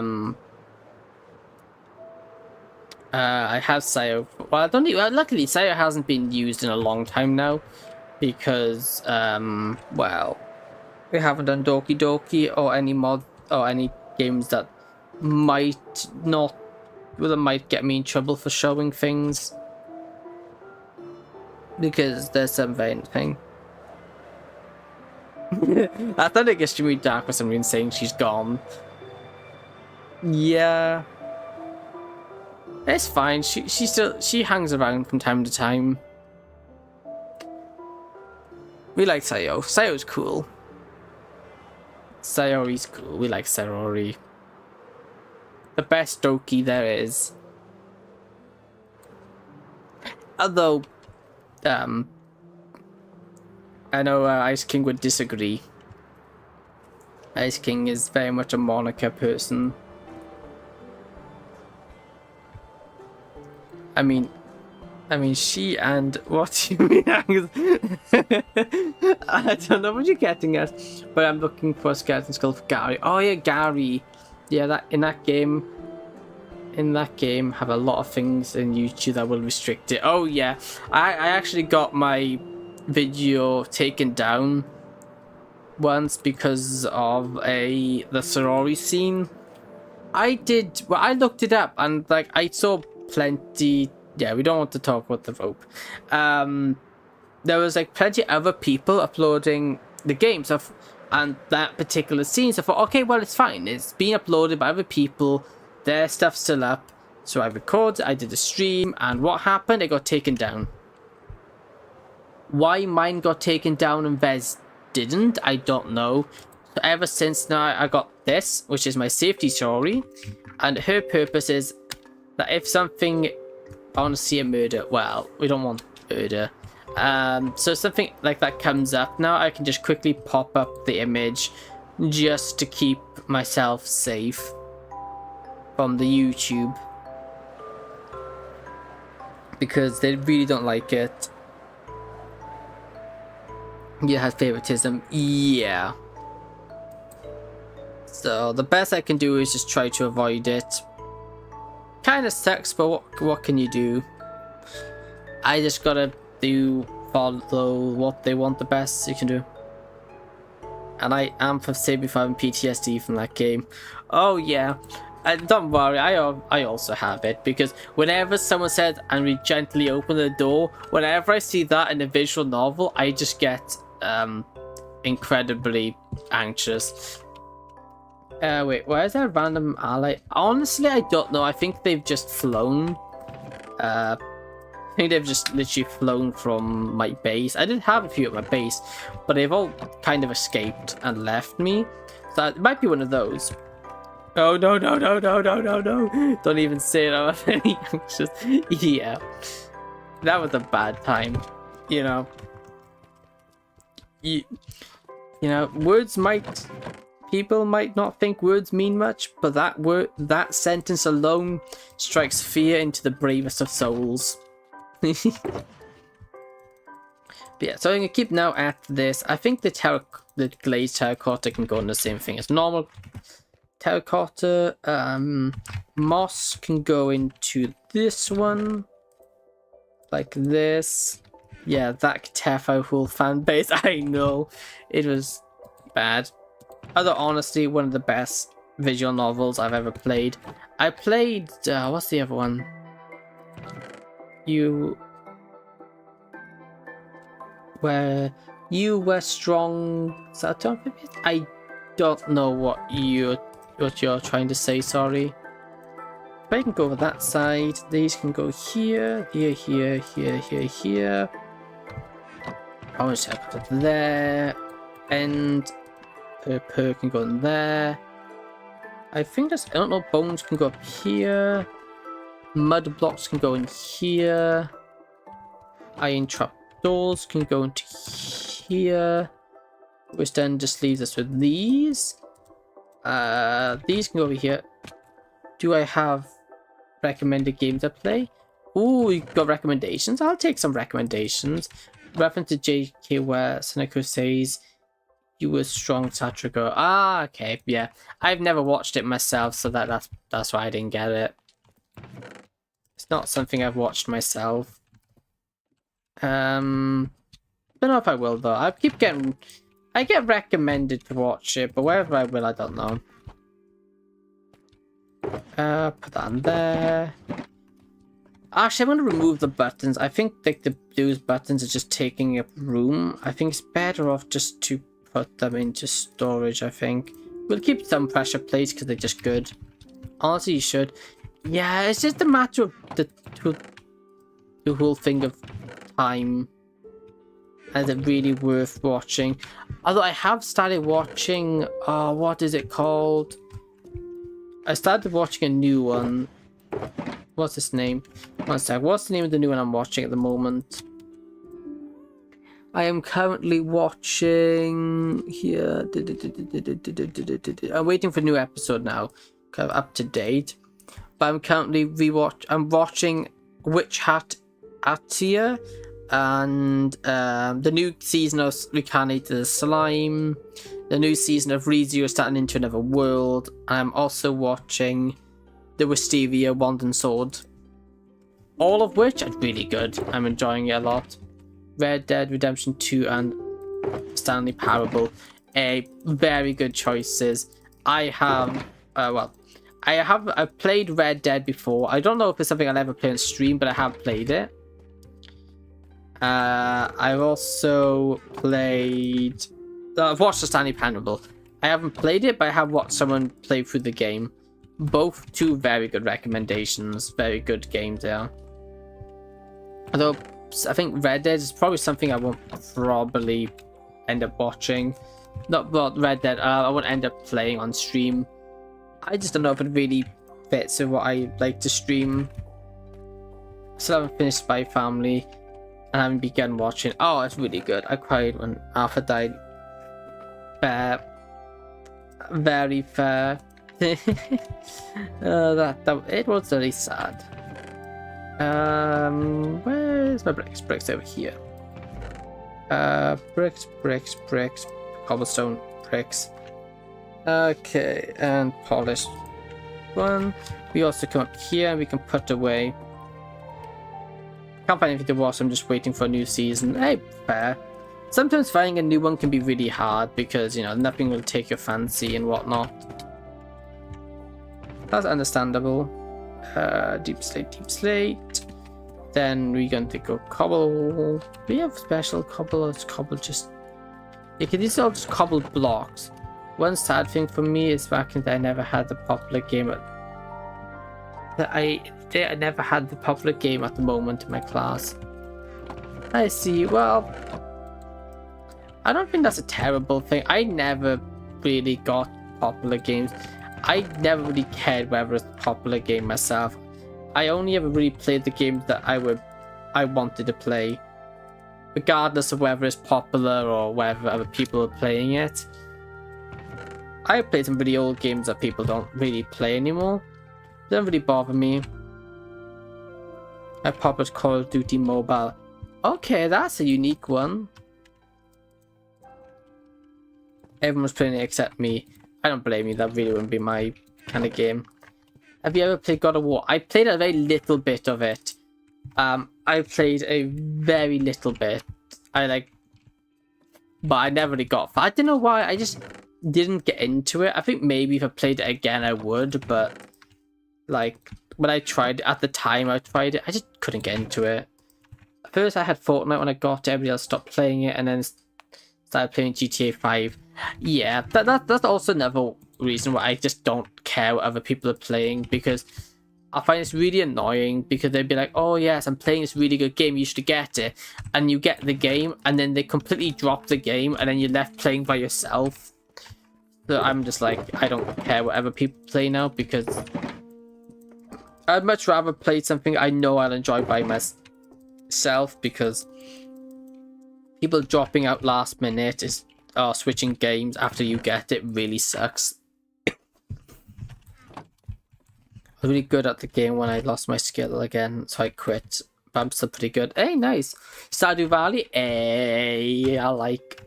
have Sayo. Well, I don't think. Well, luckily, Sayo hasn't been used in a long time now, because well, we haven't done Doki Doki or any mod or any games that might get me in trouble for showing things, because there's some vain thing. I thought it gets me dark for some reason saying she's gone. Yeah. It's fine. She hangs around from time to time. We like Sayo. Sayo's cool. Sayori's cool. We like Sayori. The best Doki there is. Although, I know Ice King would disagree. Ice King is very much a Monica person. I mean, she and what do you mean? I don't know what you're getting at, but I'm looking for a skeleton skull for Gary. Oh yeah, Gary. Yeah, that in that game have a lot of things in YouTube that will restrict it. Oh yeah, I actually got my video taken down once because of the sorority scene. I looked it up and like I saw plenty. Yeah, we don't want to talk about the rope. There was like plenty of other people uploading the game stuff and that particular scene. So I thought, okay, well, it's fine. It's being uploaded by other people. Their stuff's still up. So I recorded, I did a stream, and what happened? It got taken down. Why mine got taken down and theirs didn't, I don't know. So ever since now, I got this, which is my safety story. And her purpose is that if something I want to see a murder. Well, we don't want murder. So something like that comes up now, I can just quickly pop up the image just to keep myself safe from the YouTube, because they really don't like it. Yeah, has favoritism. Yeah. So the best I can do is just try to avoid it. Kind of sucks, but what can you do? I just gotta follow what they want the best you can do. And I am for saving having PTSD from that game. Oh yeah. Don't worry, I also have it, because whenever someone says, and we gently open the door, whenever I see that in a visual novel, I just get incredibly anxious. Wait, where is that random ally? Honestly, I don't know. I think they've just flown. I think they've just literally flown from my base. I did have a few at my base, but they've all kind of escaped and left me. So it might be one of those. Oh no, no, no, no, no, no, no. Don't even say it. I'm very anxious. Yeah. That was a bad time. You know. You know, people might not think words mean much, but that sentence alone strikes fear into the bravest of souls. But yeah, so I'm gonna keep now at this. I think the glazed terracotta can go in the same thing as normal terracotta. Moss can go into this one, like this. Yeah, that could terrify a whole fan base. I know, it was bad. Although honestly, one of the best visual novels I've ever played. I played what's the other one? Where you were strong. Is that Amphibious? I don't know what you're trying to say. Sorry. But I can go over that side. These can go here, here, here, here, here, here. I want to put it there, and per can go in there. I think I don't know. Bones can go up here. Mud blocks can go in here. Iron trap doors can go into here, which then just leaves us with these. These can go over here. Do I have recommended games to play? Ooh, you got recommendations? I'll take some recommendations. Reference to JK where Seneca says you were strong Satrigo. Ah, okay, yeah. I've never watched it myself, so that's why I didn't get it. It's not something I've watched myself. Don't know if I will though. I get recommended to watch it, but whether I will, I don't know. Put that in there. Actually, I'm going to remove the buttons. I think like those buttons are just taking up room. I think it's better off just to put them into storage, I think. We'll keep some pressure plates because they're just good. Honestly, you should. Yeah, it's just a matter of the whole thing of time. Is it really worth watching? Although I have started watching, what is it called? I started watching a new one. What's its name? One sec. What's the name of the new one I'm watching at the moment? I am currently watching here. I'm waiting for a new episode now, kind of up to date. But I'm currently I'm watching Witch Hat Atia and the new season of Reincarnated Slime, the new season of ReZero Starting Into Another World. I'm also watching the Wisteria Wand and Sword, all of which are really good. I'm enjoying it a lot. Red Dead Redemption 2 and Stanley Parable, very good choices. I've played Red Dead before. I don't know if it's something I'll ever play on stream, but I have played it. I've also played. I've watched the Stanley Parable. I haven't played it, but I have watched someone play through the game. Both two very good recommendations. Very good games there. Although I think Red Dead is probably something I won't probably end up watching. Not Red Dead. I won't end up playing on stream. I just don't know if it really fits with what I like to stream. Still haven't finished Spy Family, and I haven't begun watching. Oh, it's really good. I cried when Arthur died. Fair. Very fair. that it was very sad. Where's my bricks? Bricks over here. Bricks, cobblestone, bricks. Okay, and polished one. We also come up here and we can put away. Can't find anything to watch, so I'm just waiting for a new season. Hey, fair. Sometimes finding a new one can be really hard because, you know, nothing will take your fancy and whatnot. That's understandable. Deep slate. Then we're going to go cobble. Do we have special cobble, or is cobble just... Yeah, these are all just cobbled blocks. One sad thing for me is back in the day I never had the popular game I never had the popular game at the moment in my class. I see. Well, I don't think that's a terrible thing. I never really got popular games. I never really cared whether it's a popular game myself. I only ever really played the games that I wanted to play, regardless of whether it's popular or whether other people are playing it. I played some really old games that people don't really play anymore. They don't really bother me. I popular Call of Duty Mobile. Okay, that's a unique one. Everyone's playing it except me. I don't blame you, that really wouldn't be my kind of game. Have you ever played God of War? I played a very little bit of it. I played a very little bit. But I never really got far. I don't know why, I just didn't get into it. I think maybe if I played it again I would, but like when I tried it, at the time I tried it, I just couldn't get into it. First I had Fortnite when I got it, everybody else stopped playing it, and then started playing GTA 5. Yeah, that's also another reason why I just don't care what other people are playing, because I find it's really annoying because they'd be like, oh yes, I'm playing this really good game, you should get it, and you get the game and then they completely drop the game and then you're left playing by yourself. So I'm just like, I don't care what other people play now, because I'd much rather play something I know I'll enjoy by myself, because people dropping out last minute or switching games after you get it really sucks. I was really good at the game when I lost my skill again, so I quit. But I'm still pretty good. Hey, nice. Stardew Valley? Hey, I like.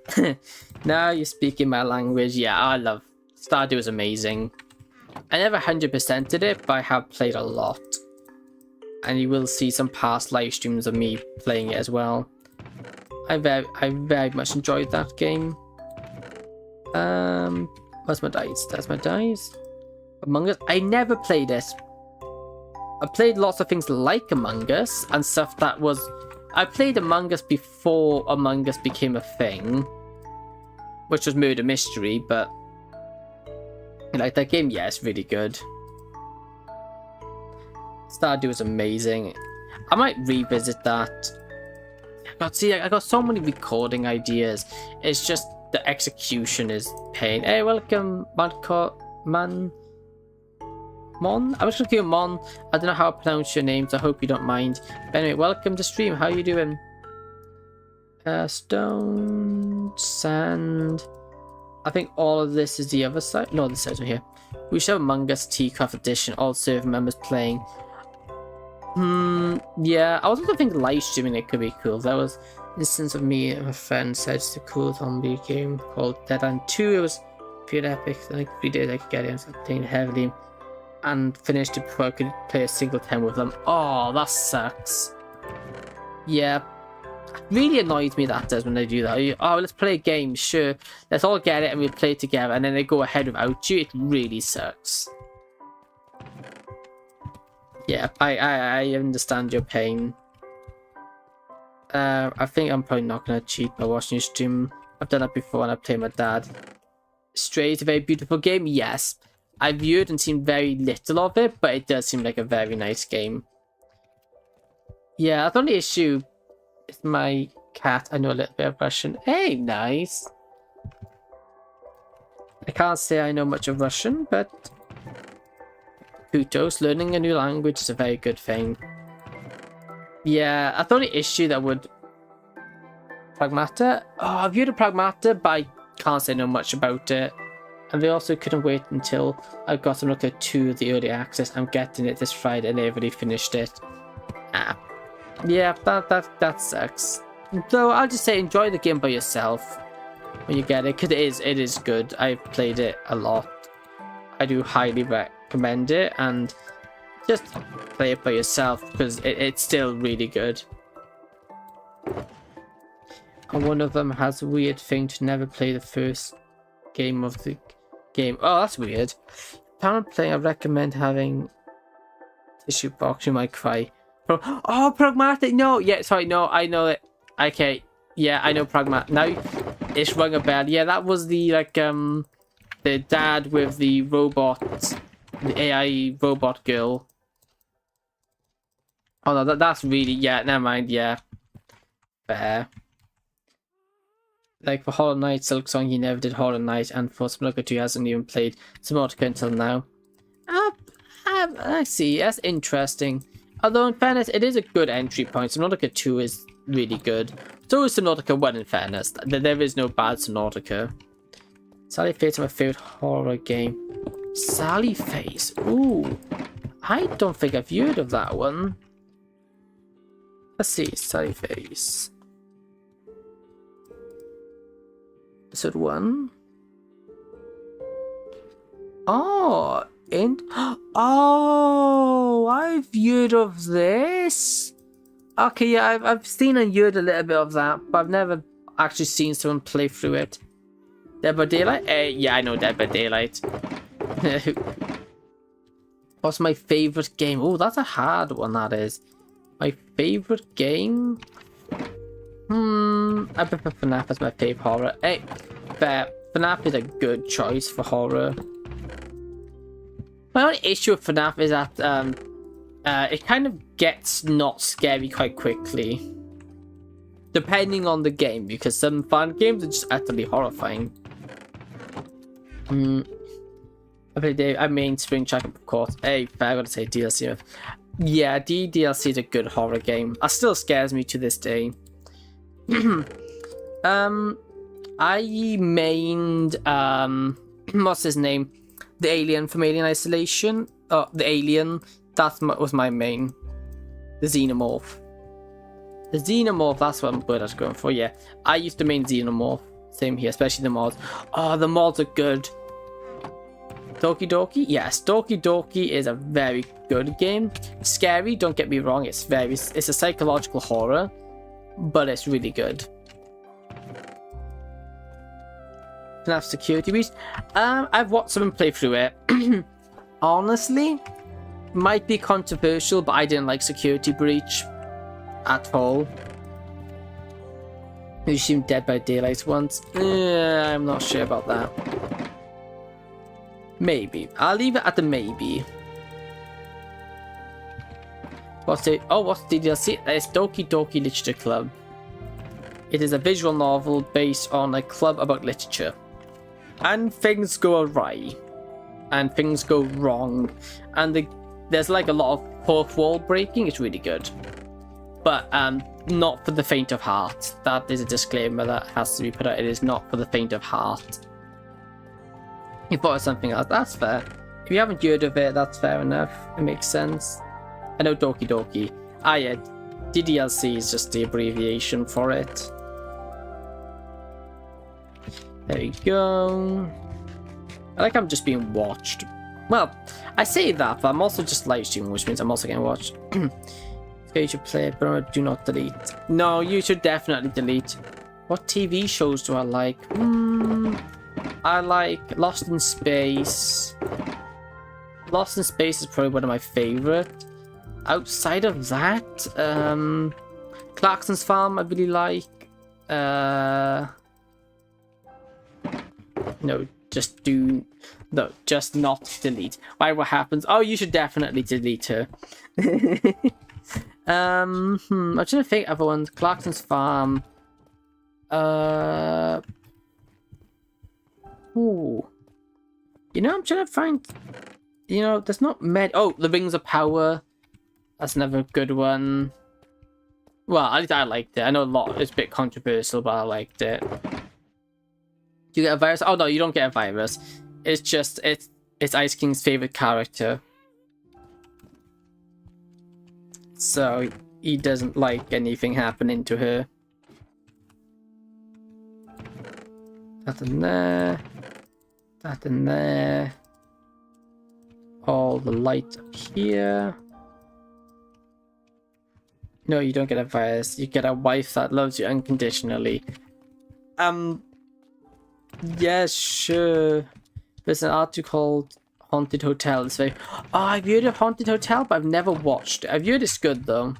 Now you're speaking my language. Yeah, I love. Stardew is amazing. I never 100%ed it, but I have played a lot. And you will see some past live streams of me playing it as well. I very much enjoyed that game. Where's my dice? There's my dice. Among Us. I never played it. I played lots of things like Among Us and stuff that was... I played Among Us before Among Us became a thing, which was Murder Mystery, but like that game, yeah, it's really good. Stardew is amazing. I might revisit that. I got so many recording ideas. It's just the execution is pain. Hey, welcome, Mon. I'm just gonna call you Mon. I don't know how to pronounce your names. I hope you don't mind. But anyway, welcome to stream. How you doing? Stone, sand. I think all of this is the other side. No, this side over here. We should have Among Us TeaCraft edition. All server members playing. Yeah, I was also thinking live streaming it could be cool. That was an instance of me and a friend said it's a cool zombie game called Dead End 2. It was pretty epic. Like 3 days I could get in, so I played heavily and finished it before I could play a single 10 with them. Oh, that sucks. Yeah, it really annoys me that does when they do that. Oh, let's play a game, sure. Let's all get it and we'll play it together, and then they go ahead without you. It really sucks. Yeah, I understand your pain. I think I'm probably not going to cheat by watching you stream. I've done it before when I play my dad. Stray is a very beautiful game, yes. I viewed and seen very little of it, but it does seem like a very nice game. Yeah, the only issue is my cat. I know a little bit of Russian. Hey, nice. I can't say I know much of Russian, but kudos, learning a new language is a very good thing. Yeah, the only issue that would... Pragmata? Oh, I've viewed a Pragmata, but I can't say no much about it. And they also couldn't wait until I got to look at 2 of the early access. I'm getting it this Friday and they already finished it. Ah. Yeah, that sucks. Though I'll just say enjoy the game by yourself when you get it, because it is good. I've played it a lot. I do highly recommend it, and just play it by yourself because it's still really good. And one of them has a weird thing to never play the first game of the game. Oh, that's weird. If playing, I recommend having tissue box. You might cry. Oh, Pragmatic. No, yeah, sorry, no, I know it. Okay, yeah, I know Pragmatic. Now it's rung a bell. Yeah, that was the the dad with the robot, the AI robot girl. Oh no, that's really, yeah, never mind, yeah. Fair. Like for Hollow Knight, Silksong, he never did Hollow Knight, and for Subnautica 2, he hasn't even played Subnautica until now. I see, that's interesting. Although, in fairness, it is a good entry point. Subnautica 2 is really good. So is Subnautica 1, in fairness. There is no bad Subnautica. Sally Face is my favourite horror game. Sally Face? Ooh. I don't think I've heard of that one. Let's see, Sally Face. Episode 1. Oh, and oh, I've heard of this. Okay, yeah, I've seen and heard a little bit of that, but I've never actually seen someone play through it. Dead by Daylight? Yeah, I know Dead by Daylight. What's my favourite game? Oh, that's a hard one, that is. My favourite game? I prefer FNAF as my favourite horror. Hey, fair. FNAF is a good choice for horror. My only issue with FNAF is that it kind of gets not scary quite quickly. Depending on the game, because some fun games are just utterly horrifying. I played I mean Spring Check, of course. Hey, fair, I gotta say DLC. Yeah, DLC is a good horror game. It still scares me to this day. I mained what's his name? The alien from Alien Isolation. Oh, the alien. That was my main. The Xenomorph. The Xenomorph, that's what I was going for, yeah. I used to main Xenomorph. Same here, especially the mods. Oh, the mods are good. Doki Doki? Yes, Doki Doki is a very good game. Scary, don't get me wrong, it's a psychological horror, but it's really good. FNAF Security Breach. I've watched someone play through it. Honestly, might be controversial, but I didn't like Security Breach at all. You seem Dead by Daylight once. I'm not sure about that. Maybe. I'll leave it at the maybe. What's the DLC? It's Doki Doki Literature Club. It is a visual novel based on a club about literature. And things go awry. And things go wrong. And there's like a lot of fourth wall breaking. It's really good. But not for the faint of heart. That is a disclaimer that has to be put out. It is not for the faint of heart. You thought of something else. That's fair. If you haven't heard of it, that's fair enough. It makes sense. I know Doki Doki. Yeah. DDLC is just the abbreviation for it. There we go. I like I'm just being watched. Well, I say that, but I'm also just live streaming, which means I'm also getting watched. You should play it, but do not delete. No, you should definitely delete. What TV shows do I like? I like Lost in Space. Lost in Space is probably one of my favorite. Outside of that, Clarkson's Farm I really like. No, just not delete. Why? What happens? Oh, you should definitely delete her. I'm trying to think other ones. Clarkson's Farm. Ooh. You know, I'm trying to find. You know, there's not many. Oh, The Rings of Power. That's another good one. Well, at least I liked it. I know a lot, it's a bit controversial, but I liked it. Do you get a virus? Oh no, you don't get a virus. It's just, it's Ice King's favorite character. So he doesn't like anything happening to her. That in there. That in there. All the light up here. No, you don't get a virus. You get a wife that loves you unconditionally. Yeah, sure. There's an article called Haunted Hotel. It's very... Oh, I've heard of Haunted Hotel, but I've never watched it. I've heard it's good, though.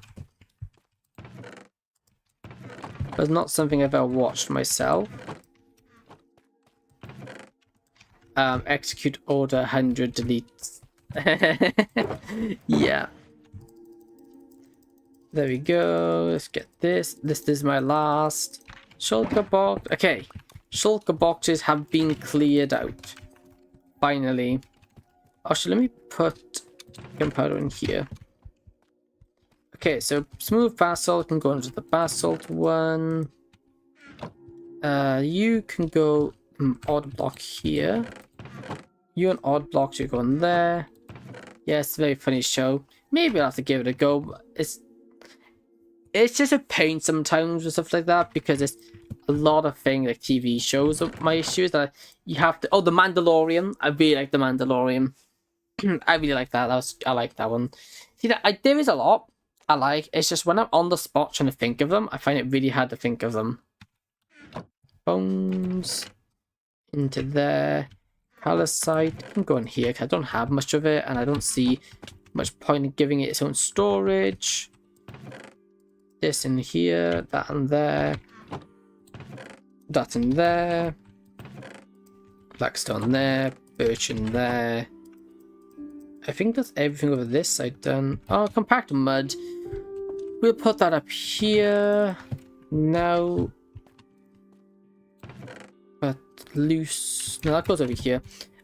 But it's not something I've ever watched myself. Execute order 100 deletes. Yeah. There we go. Let's get this. This is my last shulker box. Okay. Shulker boxes have been cleared out. Finally. Actually, let me put gunpowder in here. Okay, so smooth basalt can go into the basalt one. You can go odd block here. You and odd blocks, you go in there. Yeah, it's a very funny show. Maybe I'll have to give it a go. But it's just a pain sometimes with stuff like that, because it's a lot of things like TV shows. My issue is that you have to... Oh, The Mandalorian. I really like The Mandalorian. I really like that. I like that one. See, there is a lot I like. It's just when I'm on the spot trying to think of them, I find it really hard to think of them. Bones into there. Calcite can go in here because I don't have much of it, and I don't see much point in giving it its own storage. This in here, that in there, that in there, blackstone there, birch in there. I think that's everything over this side done. Oh, compact mud. We'll put that up here. Now, but loose. No, that goes over here.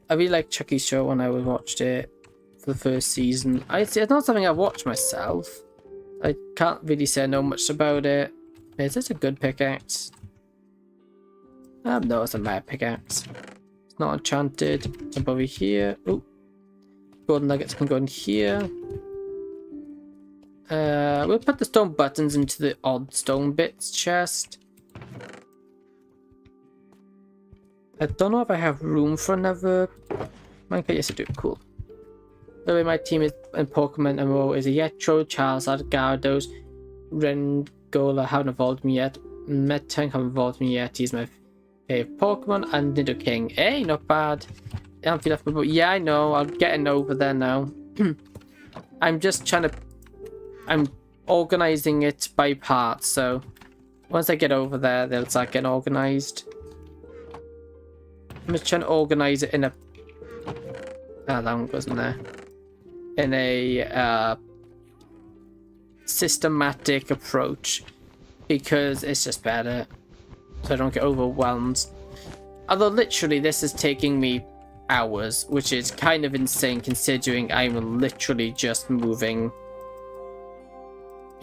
I really like Chucky's show when I watched it for the first season. It's not something I've watched myself. I can't really say I know much about it. Is this a good pickaxe? No, it's a bad pickaxe. It's not enchanted. Jump over here. Oh, golden nuggets can go in here. We'll put the stone buttons into the odd stone bits chest. I don't know if I have room for another minecart. Yes, I do. Cool. The way my team is in Pokemon MMO is a Yetro, Charizard, Gyarados, Rengola haven't evolved me yet. Metang haven't evolved me yet. He's my favorite Pokemon. And Nidoking. Hey, not bad. Amphibious, but yeah, I know. I'm getting over there now. I'm just trying to... I'm organizing it by parts, so once I get over there, they'll start getting organized. I'm just trying to organize it in a... Ah, that one wasn't there. In a systematic approach, because it's just better, so I don't get overwhelmed. Although literally this is taking me hours, which is kind of insane considering I'm literally just moving,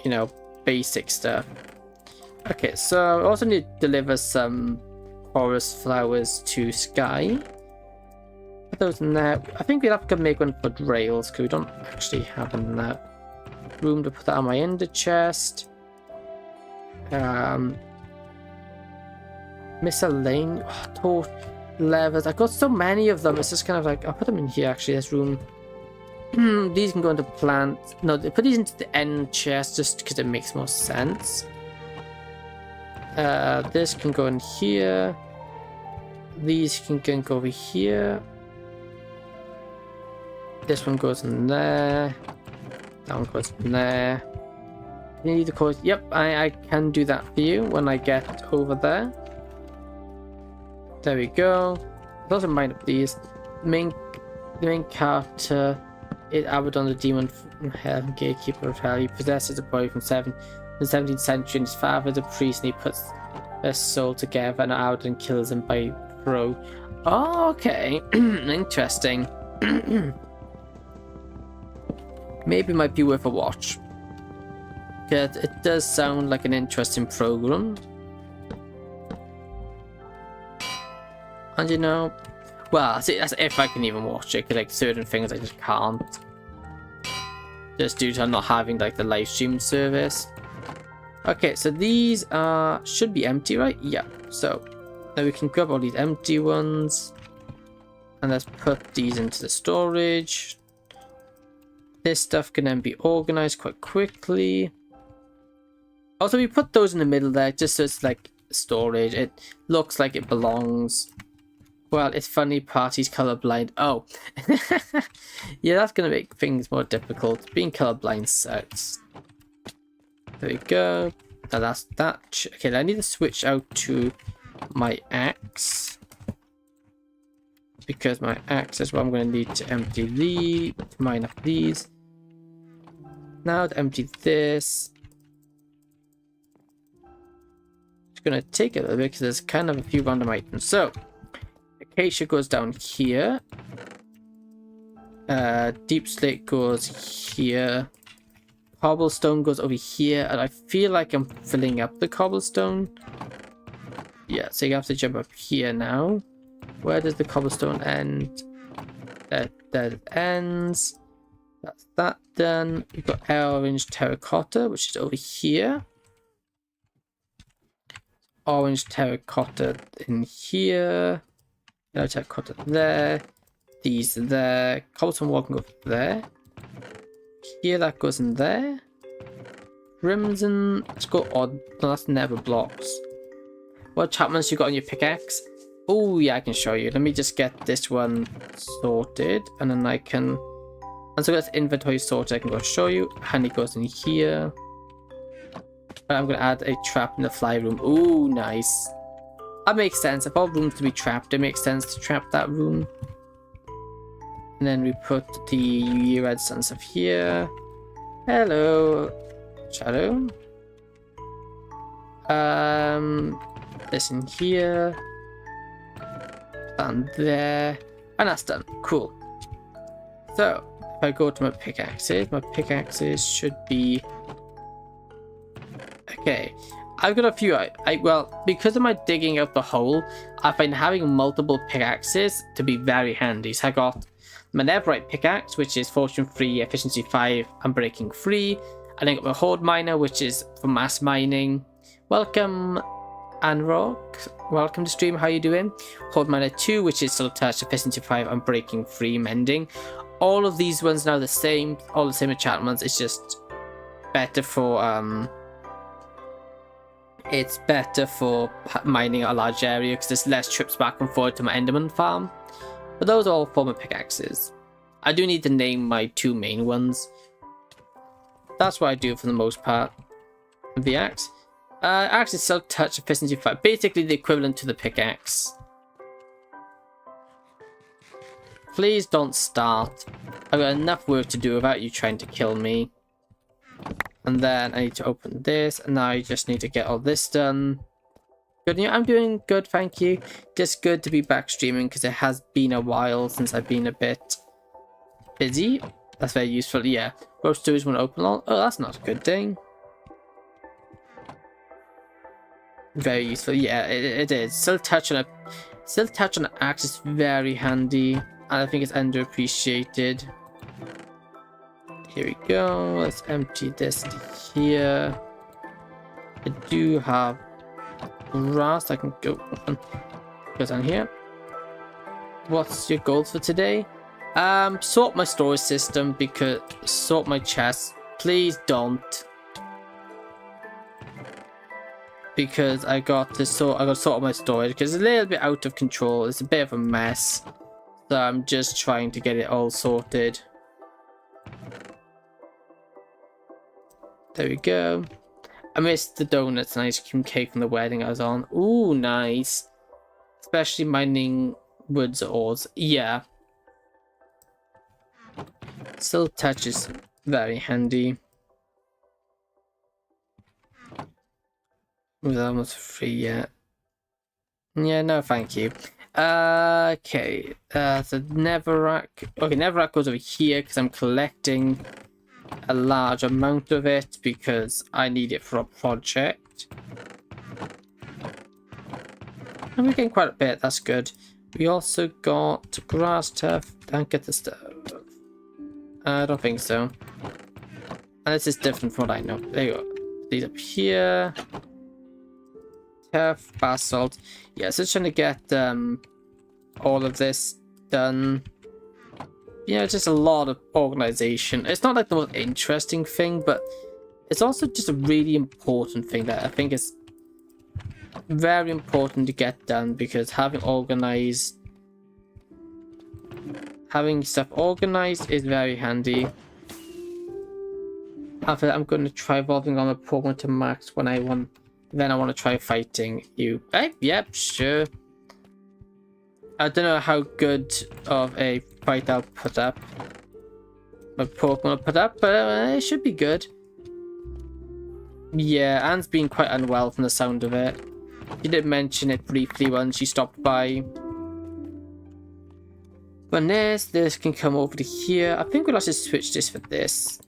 you know, basic stuff. Okay, so I also need to deliver some forest flowers to Sky. Put those in there. I think we'll have to make one for rails because we don't actually have enough room to put that on my ender chest. Miscellaneous torch levers. I've got so many of them. It's just kind of like I'll put them in here. Actually, there's room. These can go into plants. No, they put these into the end chest just because it makes more sense. This can go in here. These can go over here. This one goes in there. That one goes in there. You need the code. Yep, I can do that for you when I get over there. There we go. Doesn't mind up these. The main character is Abaddon, the demon from hell, gatekeeper of hell. He possesses a boy from the 17th century, and his father is a priest, and he puts their soul together, and Abaddon kills him by throw. Oh, okay. Interesting. Maybe it might be worth a watch. Because it does sound like an interesting program. And you know, well, see, that's if I can even watch it, because like certain things I just can't. Just due to not having like the live stream service. Okay, so these should be empty, right? Yeah. So now we can grab all these empty ones. And let's put these into the storage. This stuff can then be organized quite quickly. Also, we put those in the middle there just so it's like storage. It looks like it belongs. Well, it's funny, party's colorblind. Oh. Yeah, that's going to make things more difficult. Being colorblind sucks. There we go. Now that's that. Okay, I need to switch out to my axe. Because my axe is what I'm going to need to empty these. Mine up these. Now to empty this. It's going to take a little bit because there's kind of a few random items. So, acacia goes down here. Deep slate goes here. Cobblestone goes over here. And I feel like I'm filling up the cobblestone. Yeah, so you have to jump up here now. Where does the cobblestone end? There it ends. That's that done. We've got orange terracotta, which is over here. Orange terracotta in here. Yellow terracotta there. These there. Cobblestone wall can go there. Here that goes in there. Crimson. Let's go odd. No, that's never blocks. What enchantments you got on your pickaxe? Oh yeah, I can show you. Let me just get this one sorted, and then I can. Once I got this inventory sorted, I can go show you. Honey goes in here. I'm gonna add a trap in the fly room. Ooh, nice. That makes sense. If all rooms to be trapped, it makes sense to trap that room. And then we put the redstone stuff here. Hello, shadow. This in here. And there. And that's done. Cool. So, if I go to my pickaxes should be... Okay. I've got a few... well, because of my digging out the hole, I find having multiple pickaxes to be very handy. So I got my netherite pickaxe, which is fortune 3, efficiency 5, and breaking 3. And I got my horde miner, which is for mass mining. Welcome, Anrock. Welcome to stream. How you doing? Horde miner 2, which is still touch, efficiency 5, and breaking 3, mending. All of these ones now the same. All the same enchantments. It's just better for it's better for mining a large area because there's less trips back and forth to my enderman farm. But those are all former pickaxes. I do need to name my 2 main ones. That's what I do for the most part. The axe. Axe is still touch, efficiency 5. Basically the equivalent to the pickaxe. Please don't start. I've got enough work to do without you trying to kill me. And then I need to open this. And now I just need to get all this done. Good. I'm doing good, thank you. Just good to be back streaming because it has been a while since I've been a bit busy. That's very useful. Yeah. Roast stews want to open all. Oh, that's not a good thing. Very useful. Yeah, it is. Still touch on an axe is very handy. And I think it's underappreciated. Here we go. Let's empty this here. I do have grass. I can go down here. What's your goals for today? Sort my storage system because sort my chest. Please don't. Because I got to sort out my storage because it's a little bit out of control. It's a bit of a mess. So I'm just trying to get it all sorted. There we go. I missed the donuts and ice cream cake from the wedding I was on. Ooh, nice. Especially mining woods ores. Yeah. Still touches very handy. Was almost free yet? Yeah, no, thank you. Okay. So Netherrack. Okay, Netherrack goes over here because I'm collecting a large amount of it because I need it for a project. And we're getting quite a bit, that's good. We also got grass turf. Don't get the stuff. I don't think so. And this is different from what I know. There you go. These up here. Turf, basalt. Yeah, so trying to get all of this done. Yeah, just a lot of organization. It's not like the most interesting thing, but it's also just a really important thing that I think is very important to get done, because having stuff organized is very handy. After that, I'm going to try evolving on a program to max when I want. Then I want to try fighting you. Hey, yep, sure. I don't know how good of a fight I'll put up. My Pokemon will put up, but it should be good. Yeah, Anne's been quite unwell from the sound of it. She did mention it briefly when she stopped by. But this can come over to here. I think we'll actually switch this for this,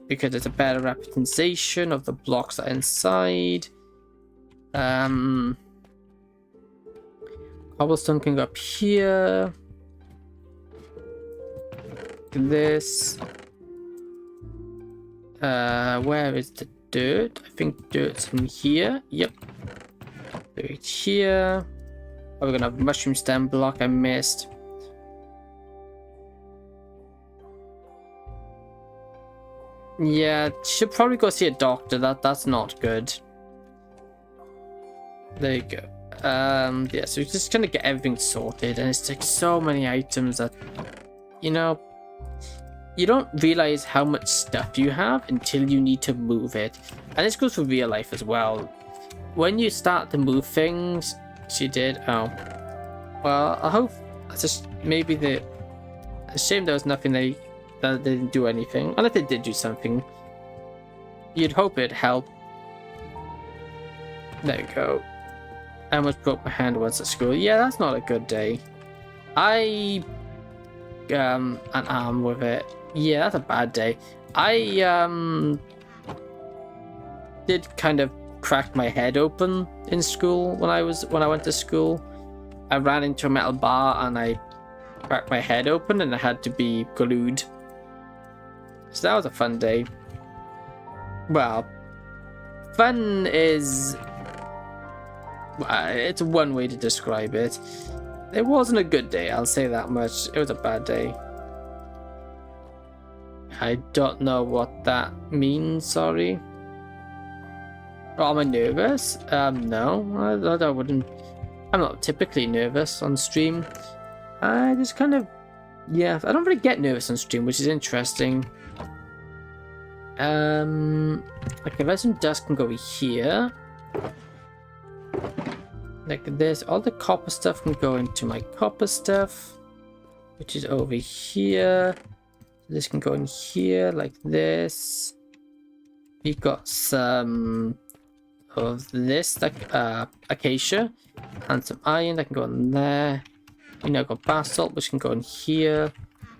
because it's a better representation of the blocks that are inside. Cobblestone can go up here. This. Where is the dirt? I think dirt's from here. Yep. Right here. Oh, we're gonna have a mushroom stem block I missed. Yeah, should probably go see a doctor. That's not good. There you go. Yeah, so we're just gonna get everything sorted, and it's like so many items that, you know, you don't realize how much stuff you have until you need to move it. And this goes for real life as well. When you start to move things, she did. Oh, well, I hope that's just maybe the. A shame there was nothing that they didn't do anything. Unless they did do something, you'd hope it'd help. There you go. I almost broke my hand once at school. Yeah, that's not a good day. An arm with it. Yeah, that's a bad day. I did kind of crack my head open in school when I went to school. I ran into a metal bar and I cracked my head open and I had to be glued. So that was a fun day. Well, fun is... it's one way to describe it. It wasn't a good day, I'll say that much. It was a bad day. I don't know what that means, sorry. Oh, am I nervous? No, I wouldn't. I'm not typically nervous on stream. I just kind of... yeah, I don't really get nervous on stream, which is interesting. Okay, resin dust can go here. Like this, all the copper stuff can go into my copper stuff, which is over here. This can go in here like this. We got some of this, like acacia, and some iron that can go in there. We now got basalt, which can go in here.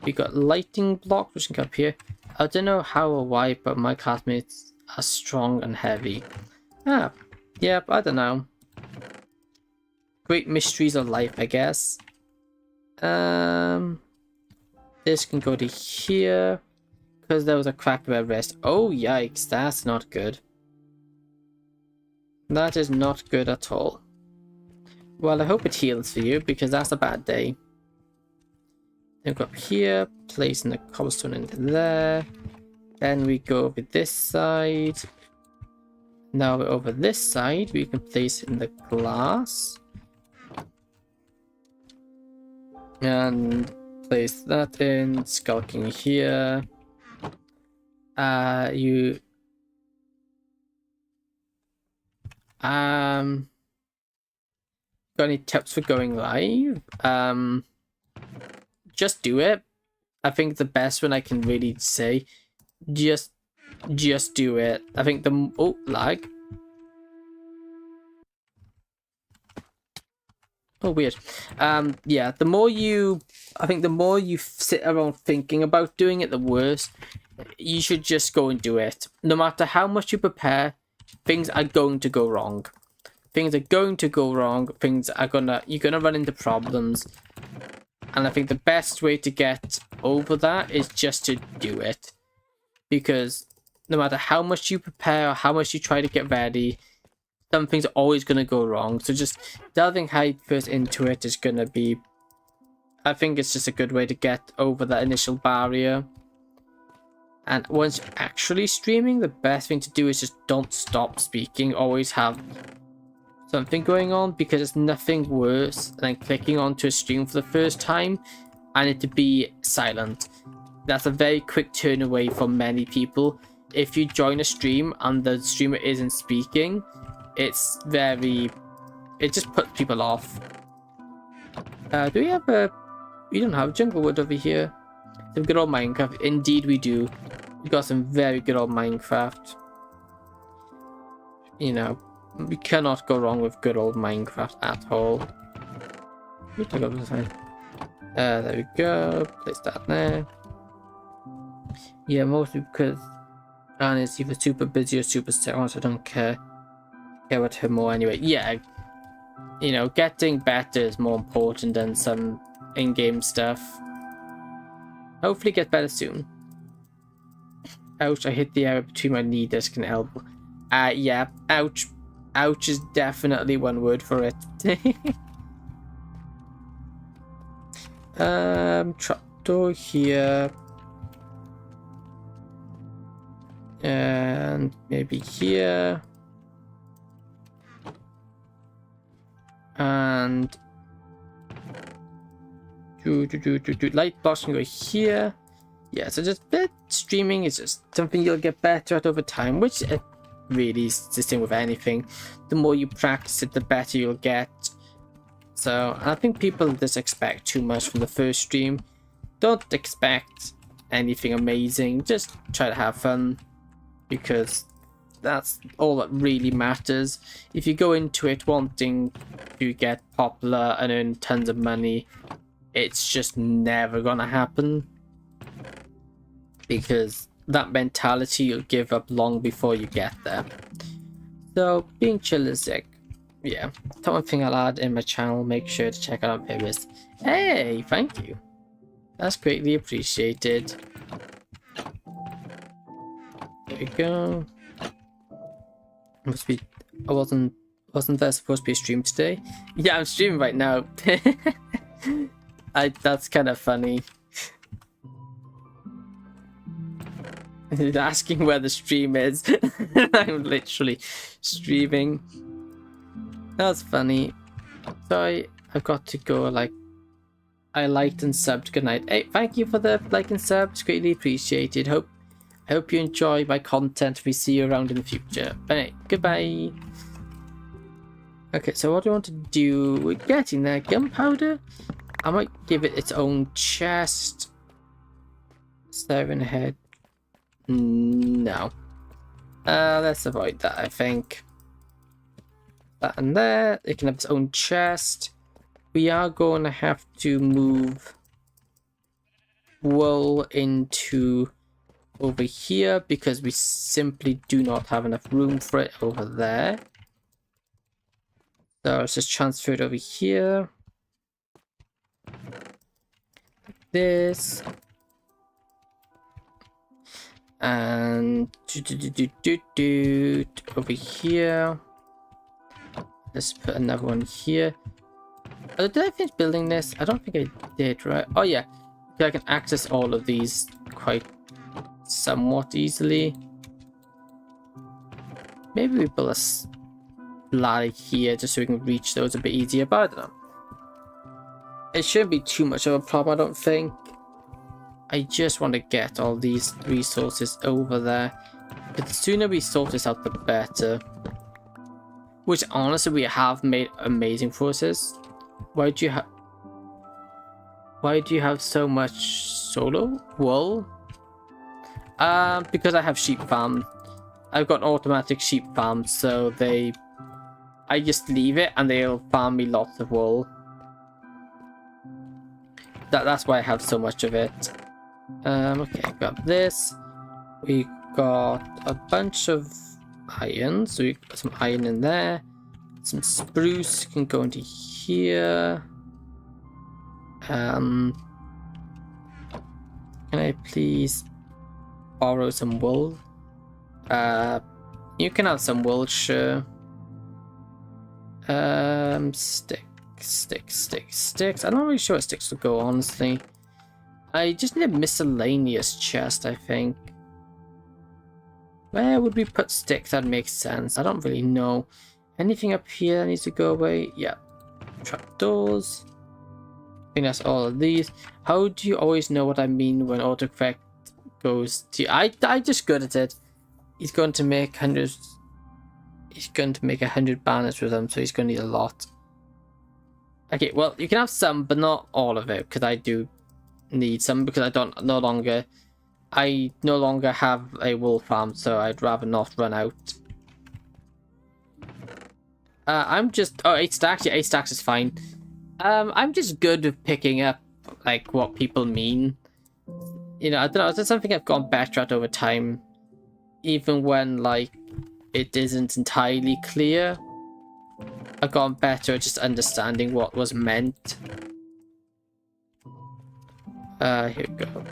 We got lighting block, which can go up here. I don't know how or why, but my classmates are strong and heavy. Ah, yep, I don't know. Great mysteries of life, I guess. This can go to here, because there was a crack where rest. Oh, yikes, that's not good. That is not good at all. Well, I hope it heals for you, because that's a bad day. Then go up here, placing the cobblestone into there. Then we go over this side. Now we're over this side, we can place in the glass. And place that in, skulking here. Got any tips for going live? Just do it. I think the best one I can really say, just do it. I think the... oh, lag. Oh, weird. Yeah, the more you... I think the more you sit around thinking about doing it, the worse. you should just go and do it. No matter how much you prepare, things are going to go wrong. Things are going to go wrong. You're gonna run into problems. And I think the best way to get over that is just to do it. Because no matter how much you prepare or how much you try to get ready, something's always going to go wrong. So just delving headfirst into it is going to be... I think it's just a good way to get over that initial barrier. And once you're actually streaming, the best thing to do is just don't stop speaking. Always have something going on, because it's nothing worse than clicking onto a stream for the first time and it to be silent. That's a very quick turn away for many people. If you join a stream and the streamer isn't speaking, it just puts people off. Do we have we don't have jungle wood over here. Some good old Minecraft. Indeed we do. We got some very good old Minecraft. You know, we cannot go wrong with good old Minecraft at all. There we go. Place that there. Yeah, mostly because Anne is either super busy or super sick, so I don't care about her more anyway. Yeah, you know, getting better is more important than some in-game stuff. Hopefully get better soon. Ouch, I hit the area between my knee, disc and elbow. Yeah, ouch. Ouch is definitely one word for it. Trapdoor here. And maybe here. And light box can go here. Yeah, so just streaming is just something you'll get better at over time, which really is the same with anything. The more you practice it, the better you'll get. So I think people just expect too much from the first stream. Don't expect anything amazing, just try to have fun, because that's all that really matters. If you go into it wanting to get popular and earn tons of money, it's just never gonna happen, because that mentality you'll give up long before you get there. So being chill is sick. Yeah, that's one thing I'll add in my channel. Make sure to check out Amphibious. Hey, thank you. That's greatly appreciated. There we go. Must be. I wasn't there supposed to be a stream today? Yeah, I'm streaming right now. That's kind of funny. Asking where the stream is. I'm literally streaming. That's funny. Sorry, I've got to go. Like, I liked and subbed. Good night. Hey, thank you for the like and subs. Greatly appreciated. I hope you enjoy my content. We see you around in the future. But anyway, goodbye. Okay, so what do I want to do? We're getting there. Gunpowder. I might give it its own chest. Siren head. No. Let's avoid that, I think. That and there. It can have its own chest. We are going to have to move wool into over here, because we simply do not have enough room for it over there. So let's just transfer it over here. Like this. And over here. Let's put another one here. Oh, did I finish building this? I don't think I did, right? Oh yeah, I can access all of these quite somewhat easily. Maybe we build a ladder here just so we can reach those a bit easier, but I don't know. It shouldn't be too much of a problem, I don't think. I just want to get all these resources over there. But the sooner we sort this out, the better. Which honestly, we have made amazing forces. Why do you have so much solo wool? Because I have sheep farm. I've got an automatic sheep farm, so I just leave it and they'll farm me lots of wool. That's why I have so much of it. Okay, grab this. We got a bunch of iron, so we got some iron in there. Some spruce can go into here. Can I please borrow some wool? You can have some wool, sure. Sticks. I'm not really sure what sticks will go, honestly. I just need a miscellaneous chest, I think. Where would we put sticks? That makes sense. I don't really know. Anything up here that needs to go away? Yeah. Trapdoors. I think that's all of these. How do you always know what I mean when autocorrect goes to... I'm just good at it. He's going to make hundreds... He's going to make 100 banners with them, so he's going to need a lot. Okay, well, you can have some, but not all of it, because I do need some, because I no longer have a wool farm, so I'd rather not run out. I'm just... Oh, 8 stacks? Yeah, 8 stacks is fine. I'm just good with picking up, like, what people mean. You know, I don't know, it's something I've gotten better at over time. Even when, like, it isn't entirely clear. I've gotten better at just understanding what was meant. Here we go.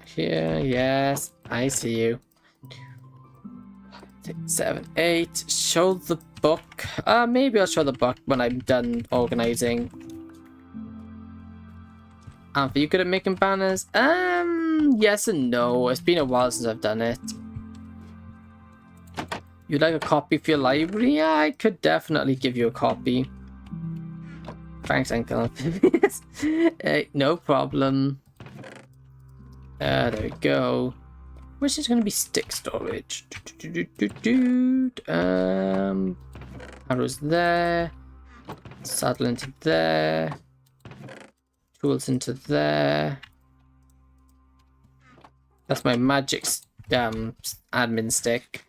Here, yes, I see you. 6, 7, 8. Show the book. Maybe I'll show the book when I'm done organizing. Are you good at making banners? Yes and no. It's been a while since I've done it. You'd like a copy for your library? Yeah, I could definitely give you a copy. Thanks, Uncle. Hey, no problem. There we go. Which is going to be stick storage. Arrows there. Saddle into there. Tools into there. That's my magic admin stick.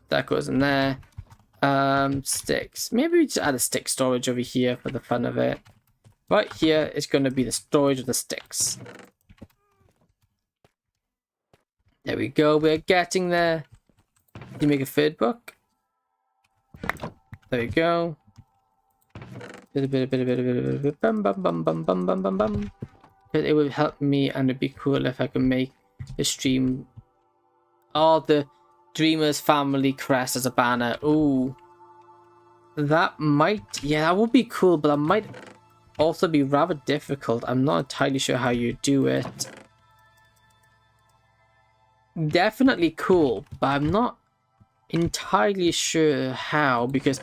That goes in there. Sticks. Maybe we just add a stick storage over here for the fun of it. Right here is going to be the storage of the sticks. There we go. We're getting there. You make a third book. There we go. Bum bum bum bum bum bum bum bum. But it would help me, and it'd be cool if I could make the stream. Oh, the Dreamers family crest as a banner. Ooh, that might. Yeah, that would be cool, but that might also be rather difficult. I'm not entirely sure how you do it. Definitely cool, but I'm not entirely sure how, because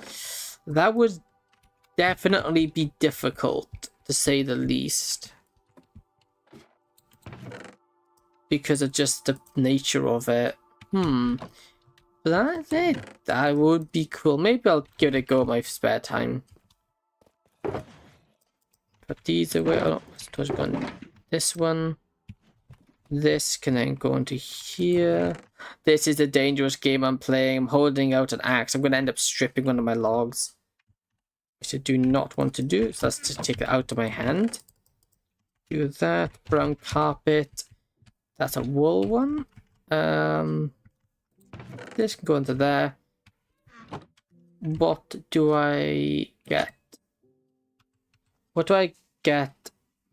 that would definitely be difficult, to say the least. Because of just the nature of it. But that's it. That would be cool. Maybe I'll give it a go in my spare time. Put these away. Oh, storage gun. This one. This can then go into here. This is a dangerous game I'm playing. I'm holding out an axe. I'm going to end up stripping one of my logs, which I do not want to do. So let's just take it out of my hand. Do that. Brown carpet. That's a wool one. This can go into there. What do I get? What do I get?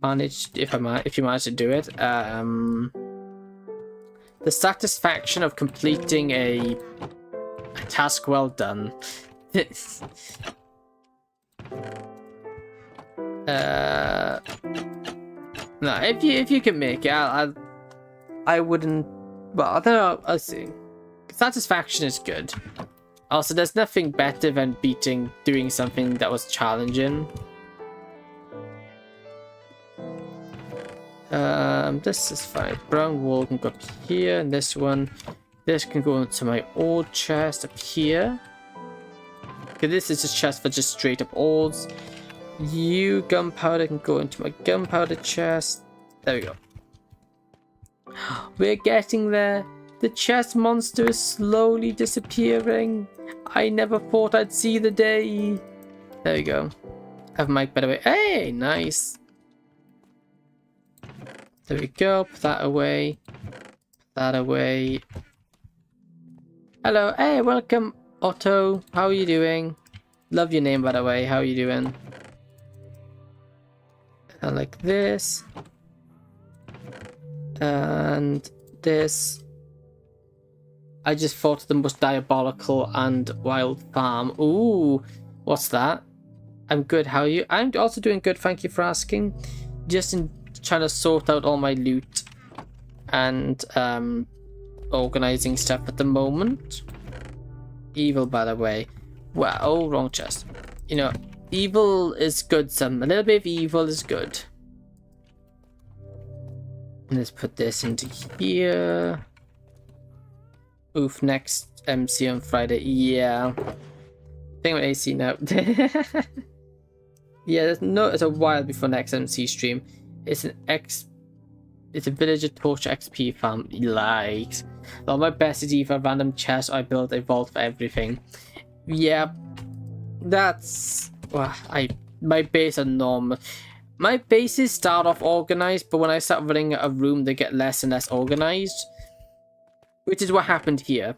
Managed if you manage to do it. The satisfaction of completing a task well done. No, if you can make it, I wouldn't. Well, I don't know. I'll see. Satisfaction is good. Also, there's nothing better than doing something that was challenging. This is fine. Brown wool can go up here, and this can go into my ore chest up here. Okay, this is a chest for just straight up ores. You gunpowder can go into my gunpowder chest. There we go. We're getting there. The chest monster is slowly disappearing. I never thought I'd see the day. There we go. Have Mike, by the way. Hey, nice. There we go. Put that away. Put that away. Hello. Hey, welcome, Otto. How are you doing? Love your name, by the way. How are you doing? And like this. And this. I just thought of the most diabolical and wild farm. Ooh, what's that? I'm good. How are you? I'm also doing good. Thank you for asking. Just trying to sort out all my loot and organizing stuff at the moment. Evil, by the way. Well, oh, wrong chest. You know, evil is good. A little bit of evil is good. Let's put this into here. Oof, next MC on Friday. Yeah. I think I'm AC now. Yeah, it's a while before next MC stream. It's a villager torture XP farm. Likes. Well, my best is either random chest or I build a vault for everything. Yeah. That's my base are normal. My bases start off organized, but when I start running out of room, they get less and less organized. Which is what happened here.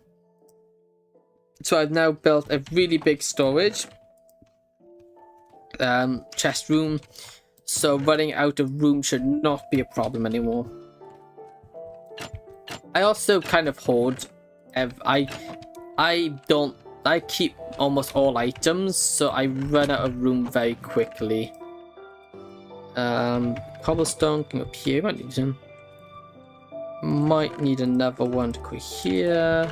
So I've now built a really big storage chest room. So running out of room should not be a problem anymore. I also kind of hoard. I keep almost all items, so I run out of room very quickly. Cobblestone can go up here. Might need another one to go here.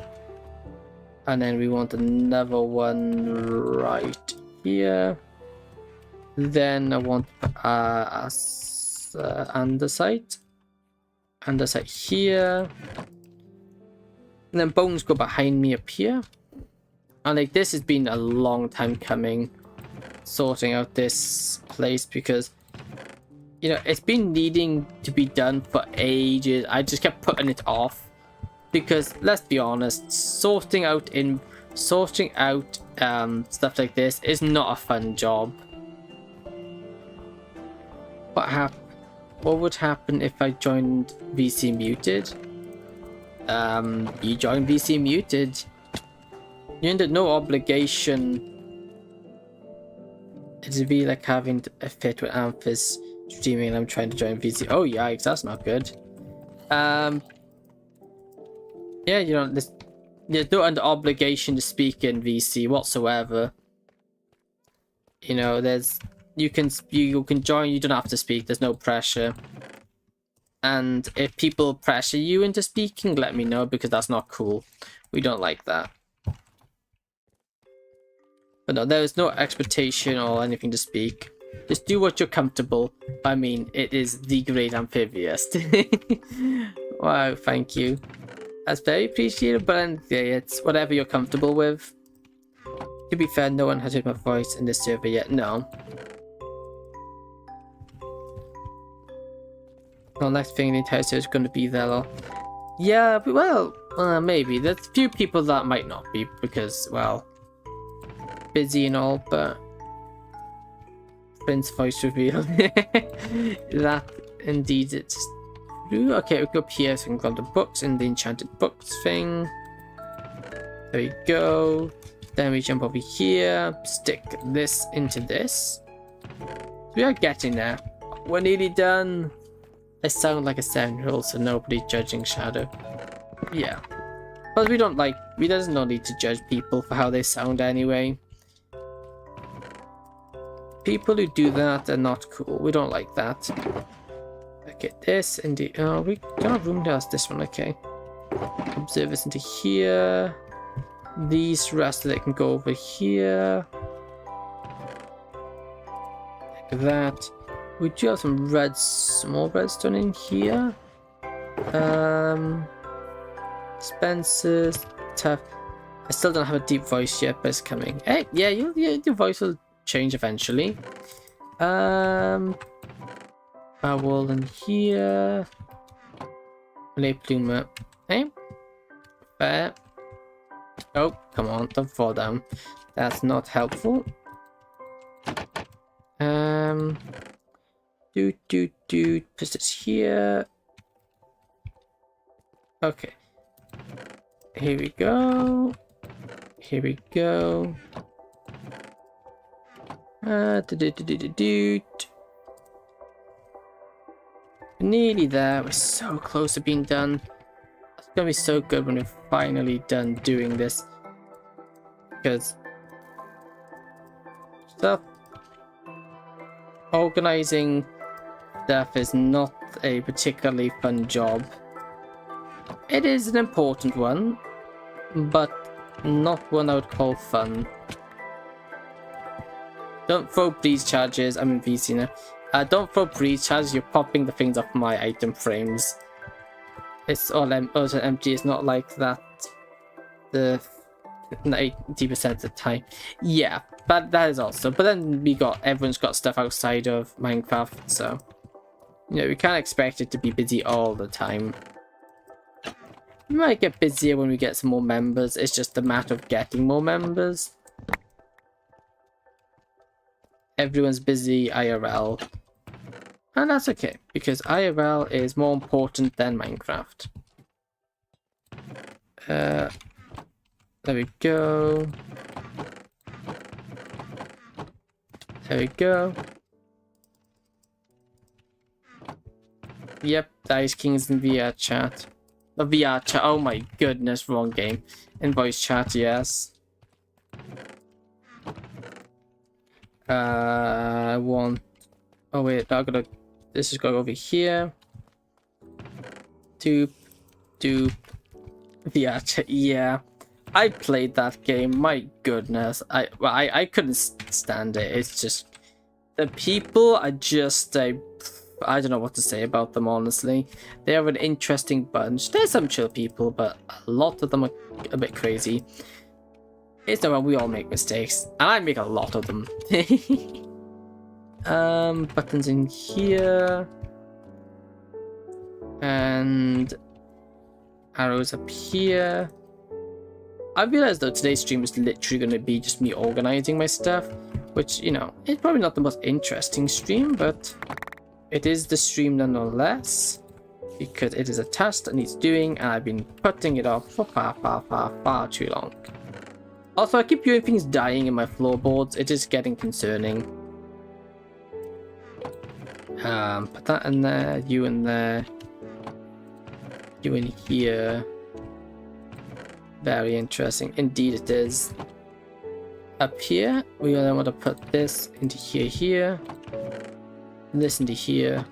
And then we want another one right here. Then I want andesite. Andesite here. And then bones go behind me up here. And like this has been a long time coming. Sorting out this place because you know, it's been needing to be done for ages. I just kept putting it off because let's be honest, sorting out stuff like this is not a fun job. What would happen if I joined VC Muted? You joined VC Muted. You're under no obligation. It'd be like having a fit with Amphibious streaming and I'm trying to join VC. Oh yikes, that's not good. Yeah, you know, there's no under obligation to speak in VC whatsoever. You know, you can join, you don't have to speak, there's no pressure. And if people pressure you into speaking, let me know because that's not cool. We don't like that. But no, there is no expectation or anything to speak. Just do what you're comfortable. I mean, it is the great Amphibious. Wow, thank you. That's very appreciated, but yeah, it's whatever you're comfortable with. To be fair, no one has heard my voice in this server yet. No. Well, next thing the entire server is going to be there. Yeah, but well, maybe. There's a few people that might not be because, well, busy and all, but Prince voice reveal. That indeed it's true. Okay, we go up here so we can grab the books in the enchanted books thing. There we go. Then we jump over here, stick this into this. We are getting there. We're nearly done. I sound like a 7-year-old, so nobody judging Shadow. Yeah. But we don't there's no need to judge people for how they sound anyway. People who do that are not cool. We don't like that. Okay, this into we don't have room to ask this one, okay. Observers into here. These rest that can go over here. Like that. We do have some small redstone in here. Spencer's tough. I still don't have a deep voice yet, but it's coming. Hey, yeah, your voice will change eventually. Bowel in here. Lay Plumer. Hey. Fair. Oh, come on, don't fall down. That's not helpful. Put this here. Okay. Here we go. Here we go. Nearly there. We're so close to being done. It's gonna be so good when we're finally done doing this. Because stuff, organizing stuff is not a particularly fun job. It is an important one, but not one I would call fun. Don't throw breeze charges. I'm in VC now. Don't throw breeze charges. You're popping the things off my item frames. It's all also empty. It's not like that. The 80% of the time. Yeah, but that is also. But then everyone's got stuff outside of Minecraft, so you know we can't expect it to be busy all the time. We might get busier when we get some more members. It's just a matter of getting more members. Everyone's busy IRL. And that's okay, because IRL is more important than Minecraft. There we go. There we go. Yep, Dice King's in VR chat. VR chat, oh my goodness, wrong game. In voice chat, yes. I want... Oh wait, now I gotta... This is going over here. Doop. VR chat, yeah. I played that game, my goodness. I couldn't stand it. It's just... The people are just... I don't know what to say about them, honestly. They are an interesting bunch. There's some chill people, but a lot of them are a bit crazy. It's not we all make mistakes, and I make a lot of them. Buttons in here. And arrows up here. I realized though today's stream is literally going to be just me organizing my stuff, which, you know, it's probably not the most interesting stream, but it is the stream nonetheless, because it is a task that needs doing, and I've been putting it off for far too long. Also, I keep hearing things dying in my floorboards. It is getting concerning. Put that in there, you in there, you in here. Very interesting. Indeed it is. Up here, we then want to put this into here, this into here.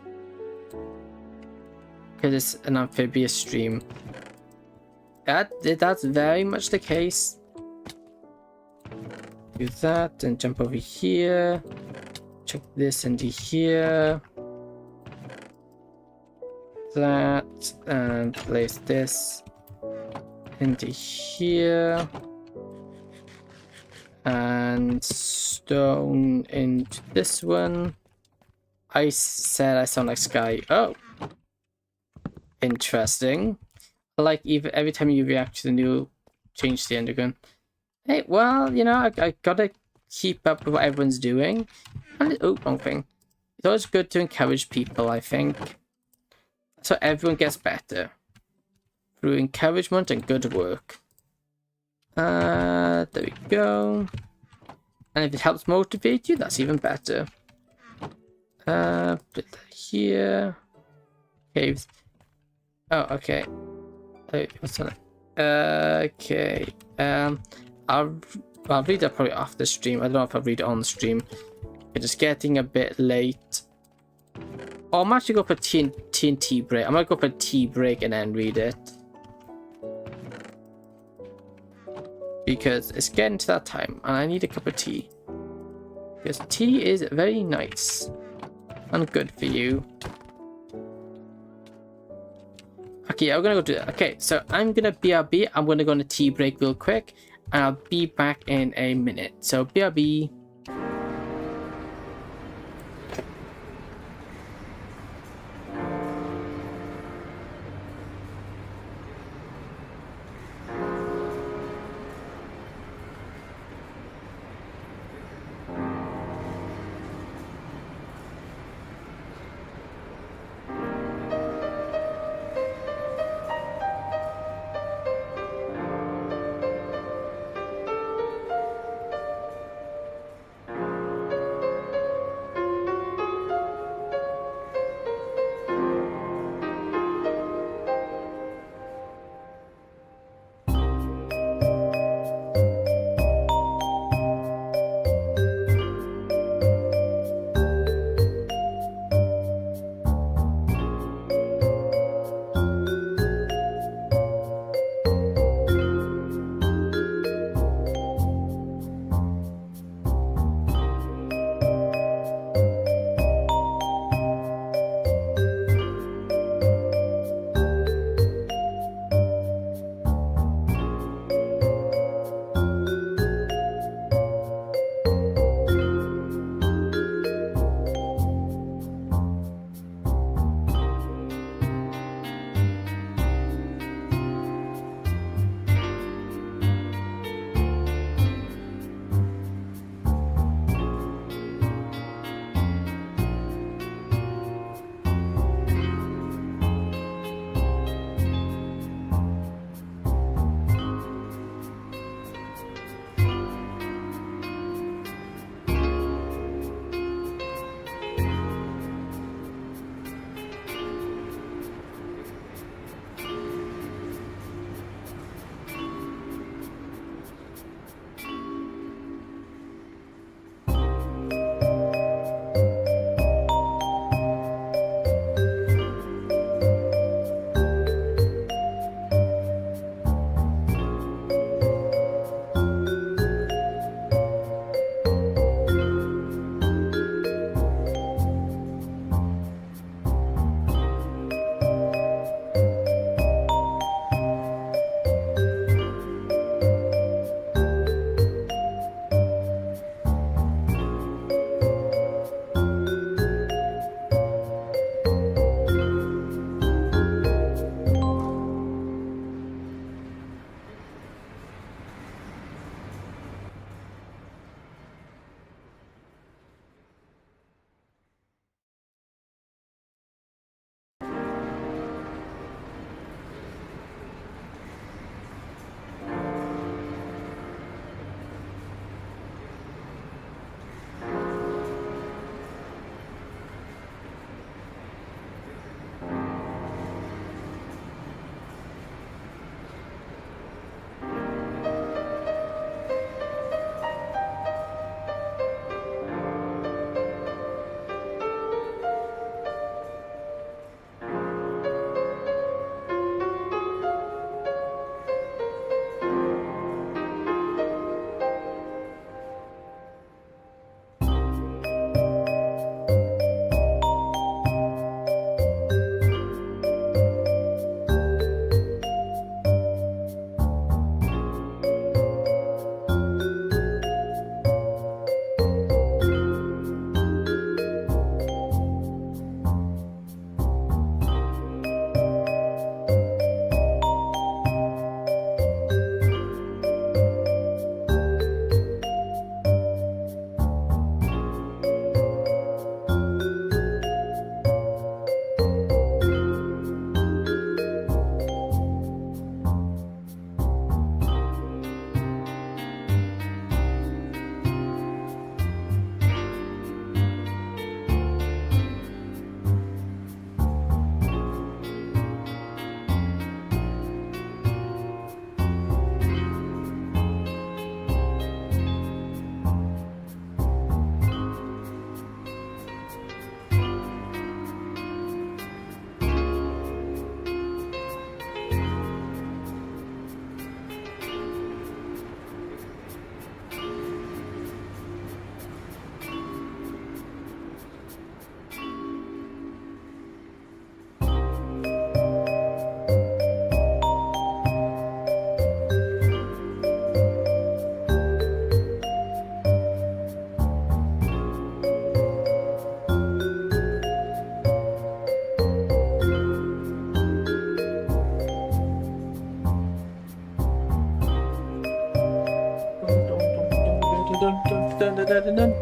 Because it's an amphibious stream. That's very much the case. Do that and jump over here. Chuck this into here. That and place this into here. And stone into this one. I said I sound like Sky. Oh. Interesting. Like every time you react to the new change to the underground. Hey, well, you know, I gotta keep up with what everyone's doing. And oh, wrong thing. It's always good to encourage people, I think. So everyone gets better. Through encouragement and good work. There we go. And if it helps motivate you, that's even better. Put that here. Caves. Oh, okay. What's on it? Okay. I'll read that probably off the stream. I don't know if I'll read it on the stream. It's getting a bit late. Oh, I'm actually going for TNT break. I'm going to go for tea break and then read it. Because it's getting to that time and I need a cup of tea. Because tea is very nice and good for you. Okay, I'm gonna go do that. Okay, so I'm gonna BRB. I'm gonna go on a tea break real quick. And I'll be back in a minute. So BRB.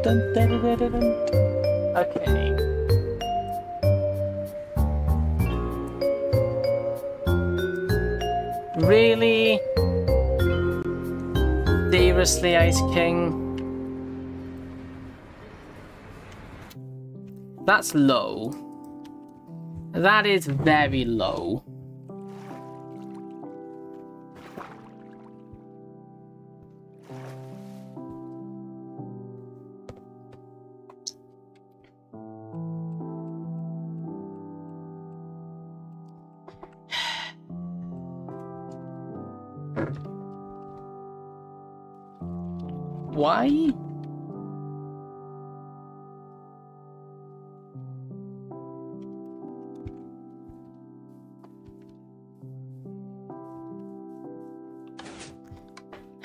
Dun, dun, dun, dun, dun, dun. Okay. Really? Seriously, Ice King? That's low. That is very low. Why?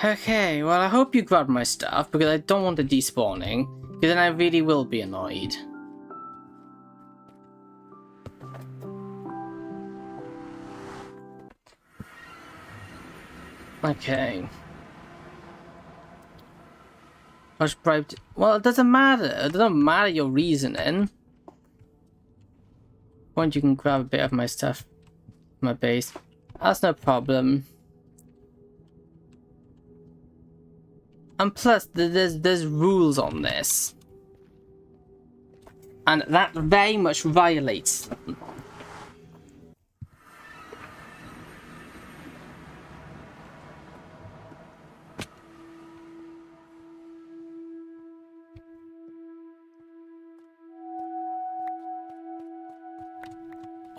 Okay, well I hope you grabbed my stuff because I don't want the despawning, because then I really will be annoyed. Okay. I was bribed. Well, it doesn't matter. It doesn't matter your reasoning. Once you can grab a bit of my stuff, my base, that's no problem. And plus, there's rules on this, and that very much violates them.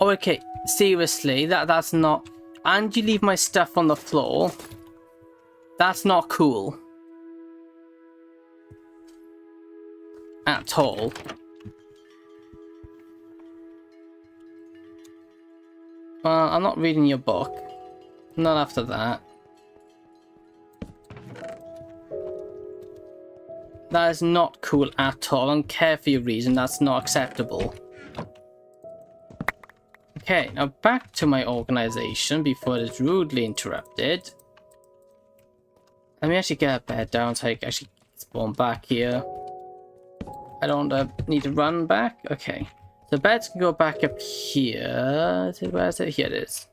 Oh, okay, seriously, that's not. And you leave my stuff on the floor. That's not cool. At all. Well, I'm not reading your book. Not after that. That is not cool at all. I don't care for your reason. That's not acceptable. Okay, now back to my organization before it is rudely interrupted. Let me actually get a bed down so I can actually spawn back here. I don't need to run back. Okay, the beds can go back up here. Where is it? Here it is.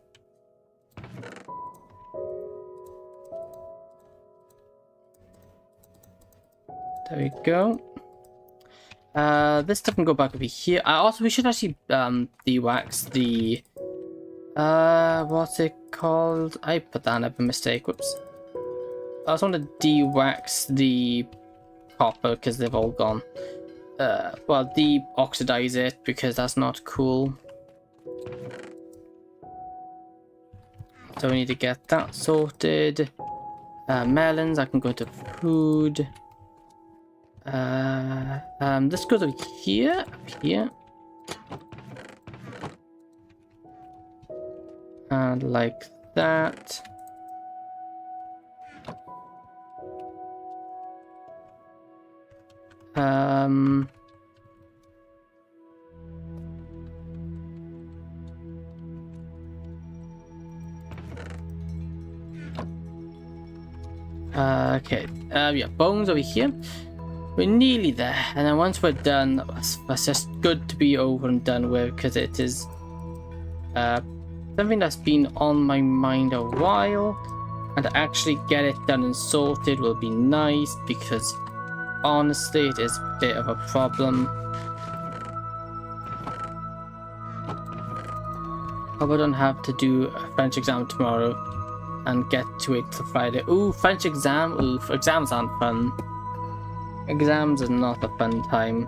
There we go. This stuff can go back over here. Also, we should actually de-wax the what's it called? I put that up a mistake. Whoops. I also want to de-wax the copper because they've all gone. Well, de-oxidize it because that's not cool. So we need to get that sorted. Melons, I can go to food. This goes over here, up here. And like that. Okay, yeah, bones over here. We're nearly there, and then once we're done, that's just good to be over and done with, because it is something that's been on my mind a while, and to actually get it done and sorted will be nice, because honestly it is a bit of a problem. Hope I don't have to do a French exam tomorrow and get to it till Friday. Ooh, French exam. Ooh, exams aren't fun. Exams are not a fun time.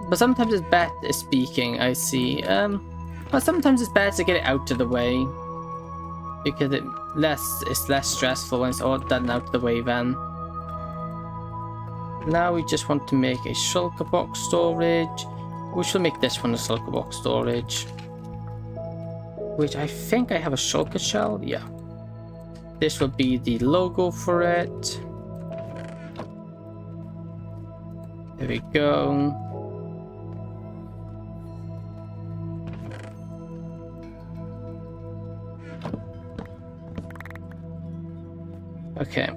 But sometimes it's better speaking, I see. But sometimes it's better to get it out of the way. Because it's less stressful when it's all done out of the way then. Now we just want to make a shulker box storage. We shall make this one a shulker box storage. Which I think I have a shulker shell, yeah. This will be the logo for it. There we go. Okay.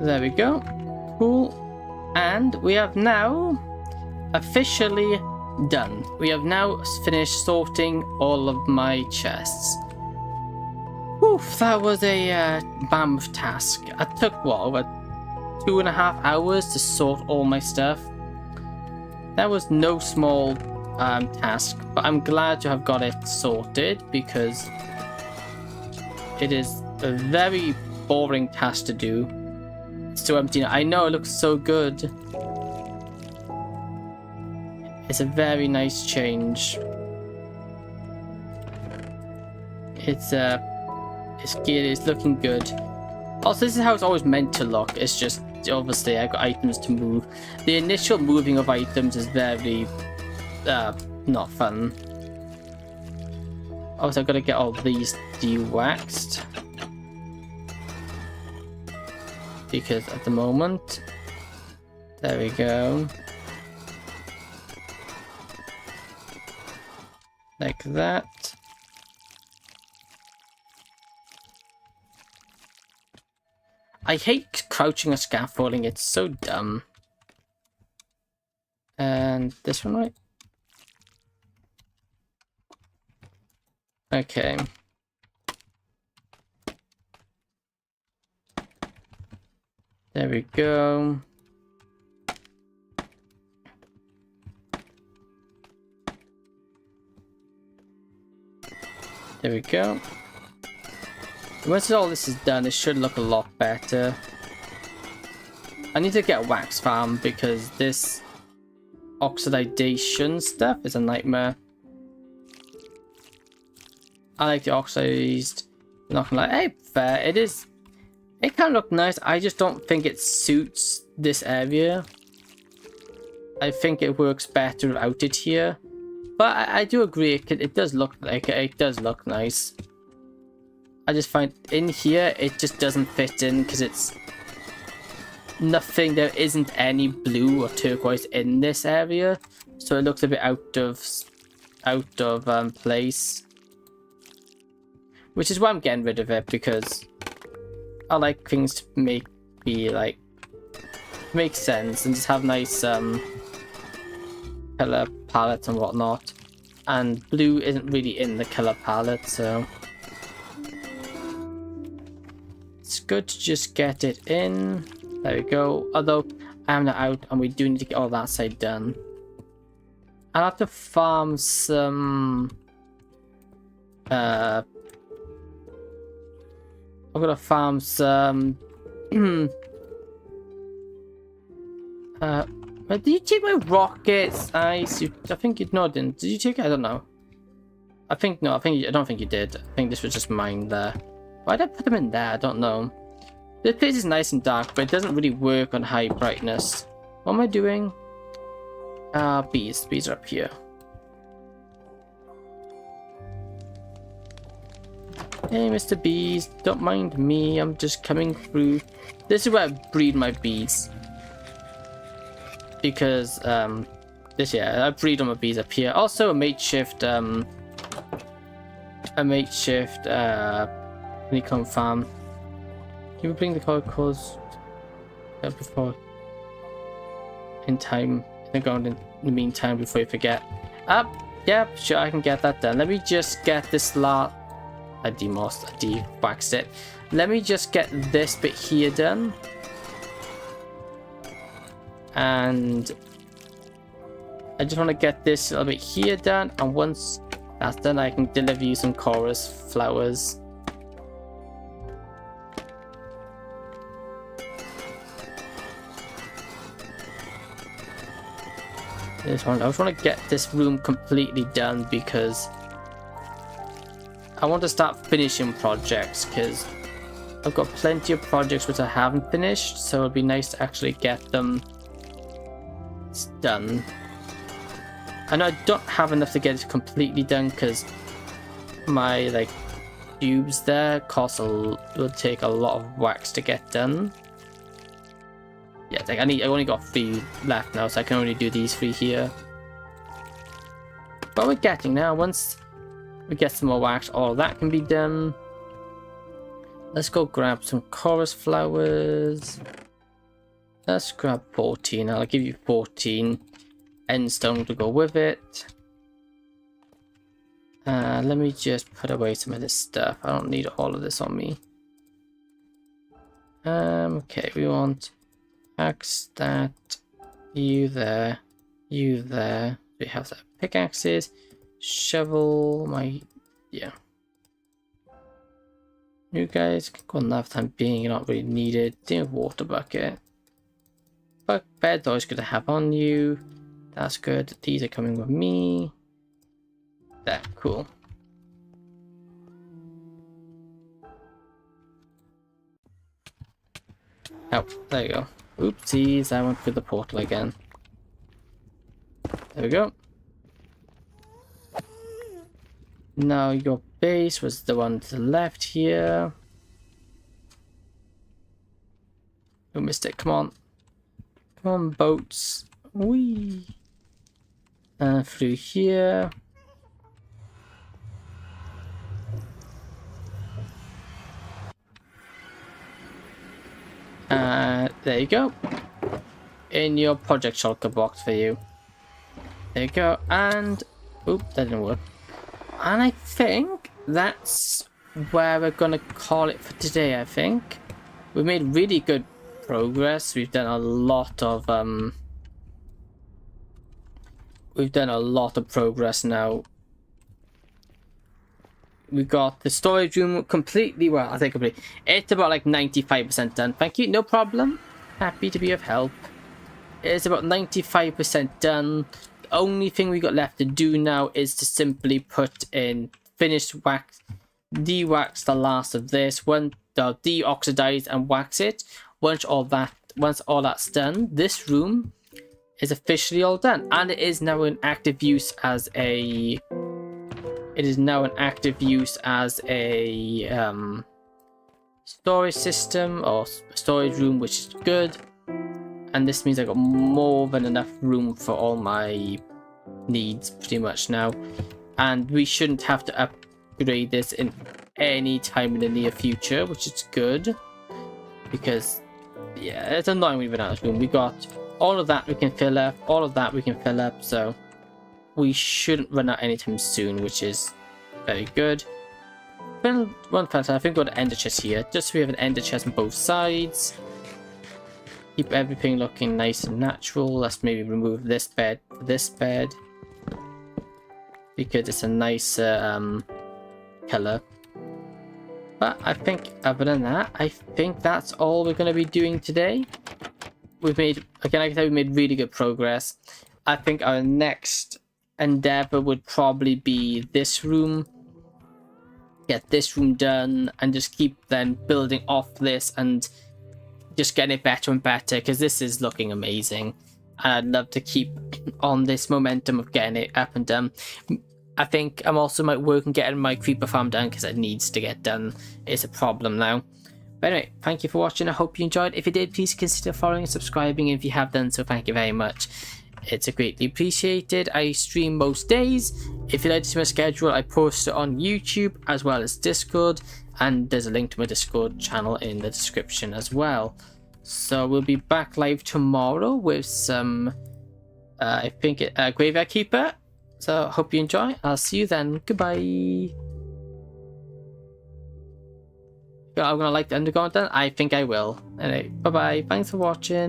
There we go. Cool. And we have now officially done. We have now finished sorting all of my chests. Oof, that was a mammoth task. It took, what, over 2.5 hours to sort all my stuff. That was no small task, but I'm glad to have got it sorted because it is a very boring task to do. It's so empty. I know it looks so good. It's a very nice change. It's geared, it's looking good. Also, this is how it's always meant to look. It's just, obviously, I got items to move. The initial moving of items is very, not fun. Also, I've got to get all these de-waxed. Because at the moment, there we go. Like that. I hate crouching or scaffolding, it's so dumb. And this one, right? Okay. There we go. There we go. Once all this is done, it should look a lot better. I need to get a wax farm because this oxidation stuff is a nightmare. I like the oxidized. Not gonna lie, hey, fair. It is. It can look nice. I just don't think it suits this area. I think it works better without it here. But I do agree. It does look like it does look nice. I just find in here it just doesn't fit in because it's nothing. There isn't any blue or turquoise in this area, so it looks a bit out of place. Which is why I'm getting rid of it, because I like things to make sense and just have nice color palettes and whatnot. And blue isn't really in the color palette, so it's good to just get it in. There we go. Although I am not out, and we do need to get all that side done. I'll have to farm some. I'm gonna farm some. Did you take my rockets? I think you didn't. Did you take it? I don't know. I think no. I don't think you did. I think this was just mine there. Why did I put them in there? I don't know. This place is nice and dark, but it doesn't really work on high brightness. What am I doing? Bees. Bees are up here. Hey, Mr. Bees, don't mind me. I'm just coming through. This is where I breed my bees. Because, I breed all my bees up here. Also, a makeshift honeycomb farm. Can you bring the chemicals before in time? In the meantime, before you forget. Yeah, sure, I can get that done. Let me just get this lot. I de-waxed it. Let me just get this bit here done. And I just want to get this little bit here done. And once that's done, I can deliver you some chorus flowers. I just want to get this room completely done because I want to start finishing projects, because I've got plenty of projects which I haven't finished, so it'd be nice to actually get them done. I know I don't have enough to get it completely done because my tubes there will take a lot of wax to get done. Yeah, I only got 3 left now, so I can only do these 3 here. But we're getting now. Once we get some more wax, all that can be done. Let's go grab some chorus flowers. Let's grab 14. I'll give you 14 endstone to go with it. Let me just put away some of this stuff. I don't need all of this on me. Okay, we want axe that, you there, you there. We have the pickaxes, shovel, yeah. You guys can go on that for the time being, you're not really needed. Do water bucket. But bed's always good to have on you. That's good. These are coming with me. There, cool. Oh, there you go. Oopsies, I went through the portal again. There we go. Now your base was the one to the left here. Oh, missed it. Come on. Come on, boats. Whee! Through here. There you go. In your project shulker box for you. There you go. And oop, that didn't work. And I think that's where we're gonna call it for today. I think we made really good progress. We've done a lot of progress now. We got the storage room completely, well, I think completely. It's about like 95% done. Thank you, no problem. Happy to be of help. It's about 95% done. The only thing we got left to do now is to simply put in finished wax, de-wax the last of this one, de-oxidize and wax it. Once all that's done, this room is officially all done, and it is now in active use as a storage system or storage room, which is good. And this means I got more than enough room for all my needs pretty much now, and we shouldn't have to upgrade this in any time in the near future, which is good, because yeah, it's annoying we've been out of room. We got all of that we can fill up, all of that we can fill up, so we shouldn't run out anytime soon, which is very good. Well, one fact, I think we've got an ender chest here, just so we have an ender chest on both sides. Keep everything looking nice and natural. Let's maybe remove this bed for this bed, because it's a nicer color. But I think other than that, I think that's all we're going to be doing today. We've made, again, like I said, we made really good progress. I think our next endeavor would probably be this room. Get this room done and just keep then building off this and just getting it better and better, because this is looking amazing. And I'd love to keep on this momentum of getting it up and done. I think I'm also might work on getting my creeper farm done, because it needs to get done. It's a problem now. But anyway, thank you for watching. I hope you enjoyed. If you did, please consider following and subscribing. If you have done so, thank you very much. It's greatly appreciated. I stream most days. If you'd like to see my schedule, I post it on YouTube as well as Discord, and there's a link to my Discord channel in the description as well. So we'll be back live tomorrow with some I think Graveyard Keeper. So hope you enjoy. I'll see you then. Goodbye. I'm gonna like the underground then. I think I will. Anyway, bye bye. Thanks for watching.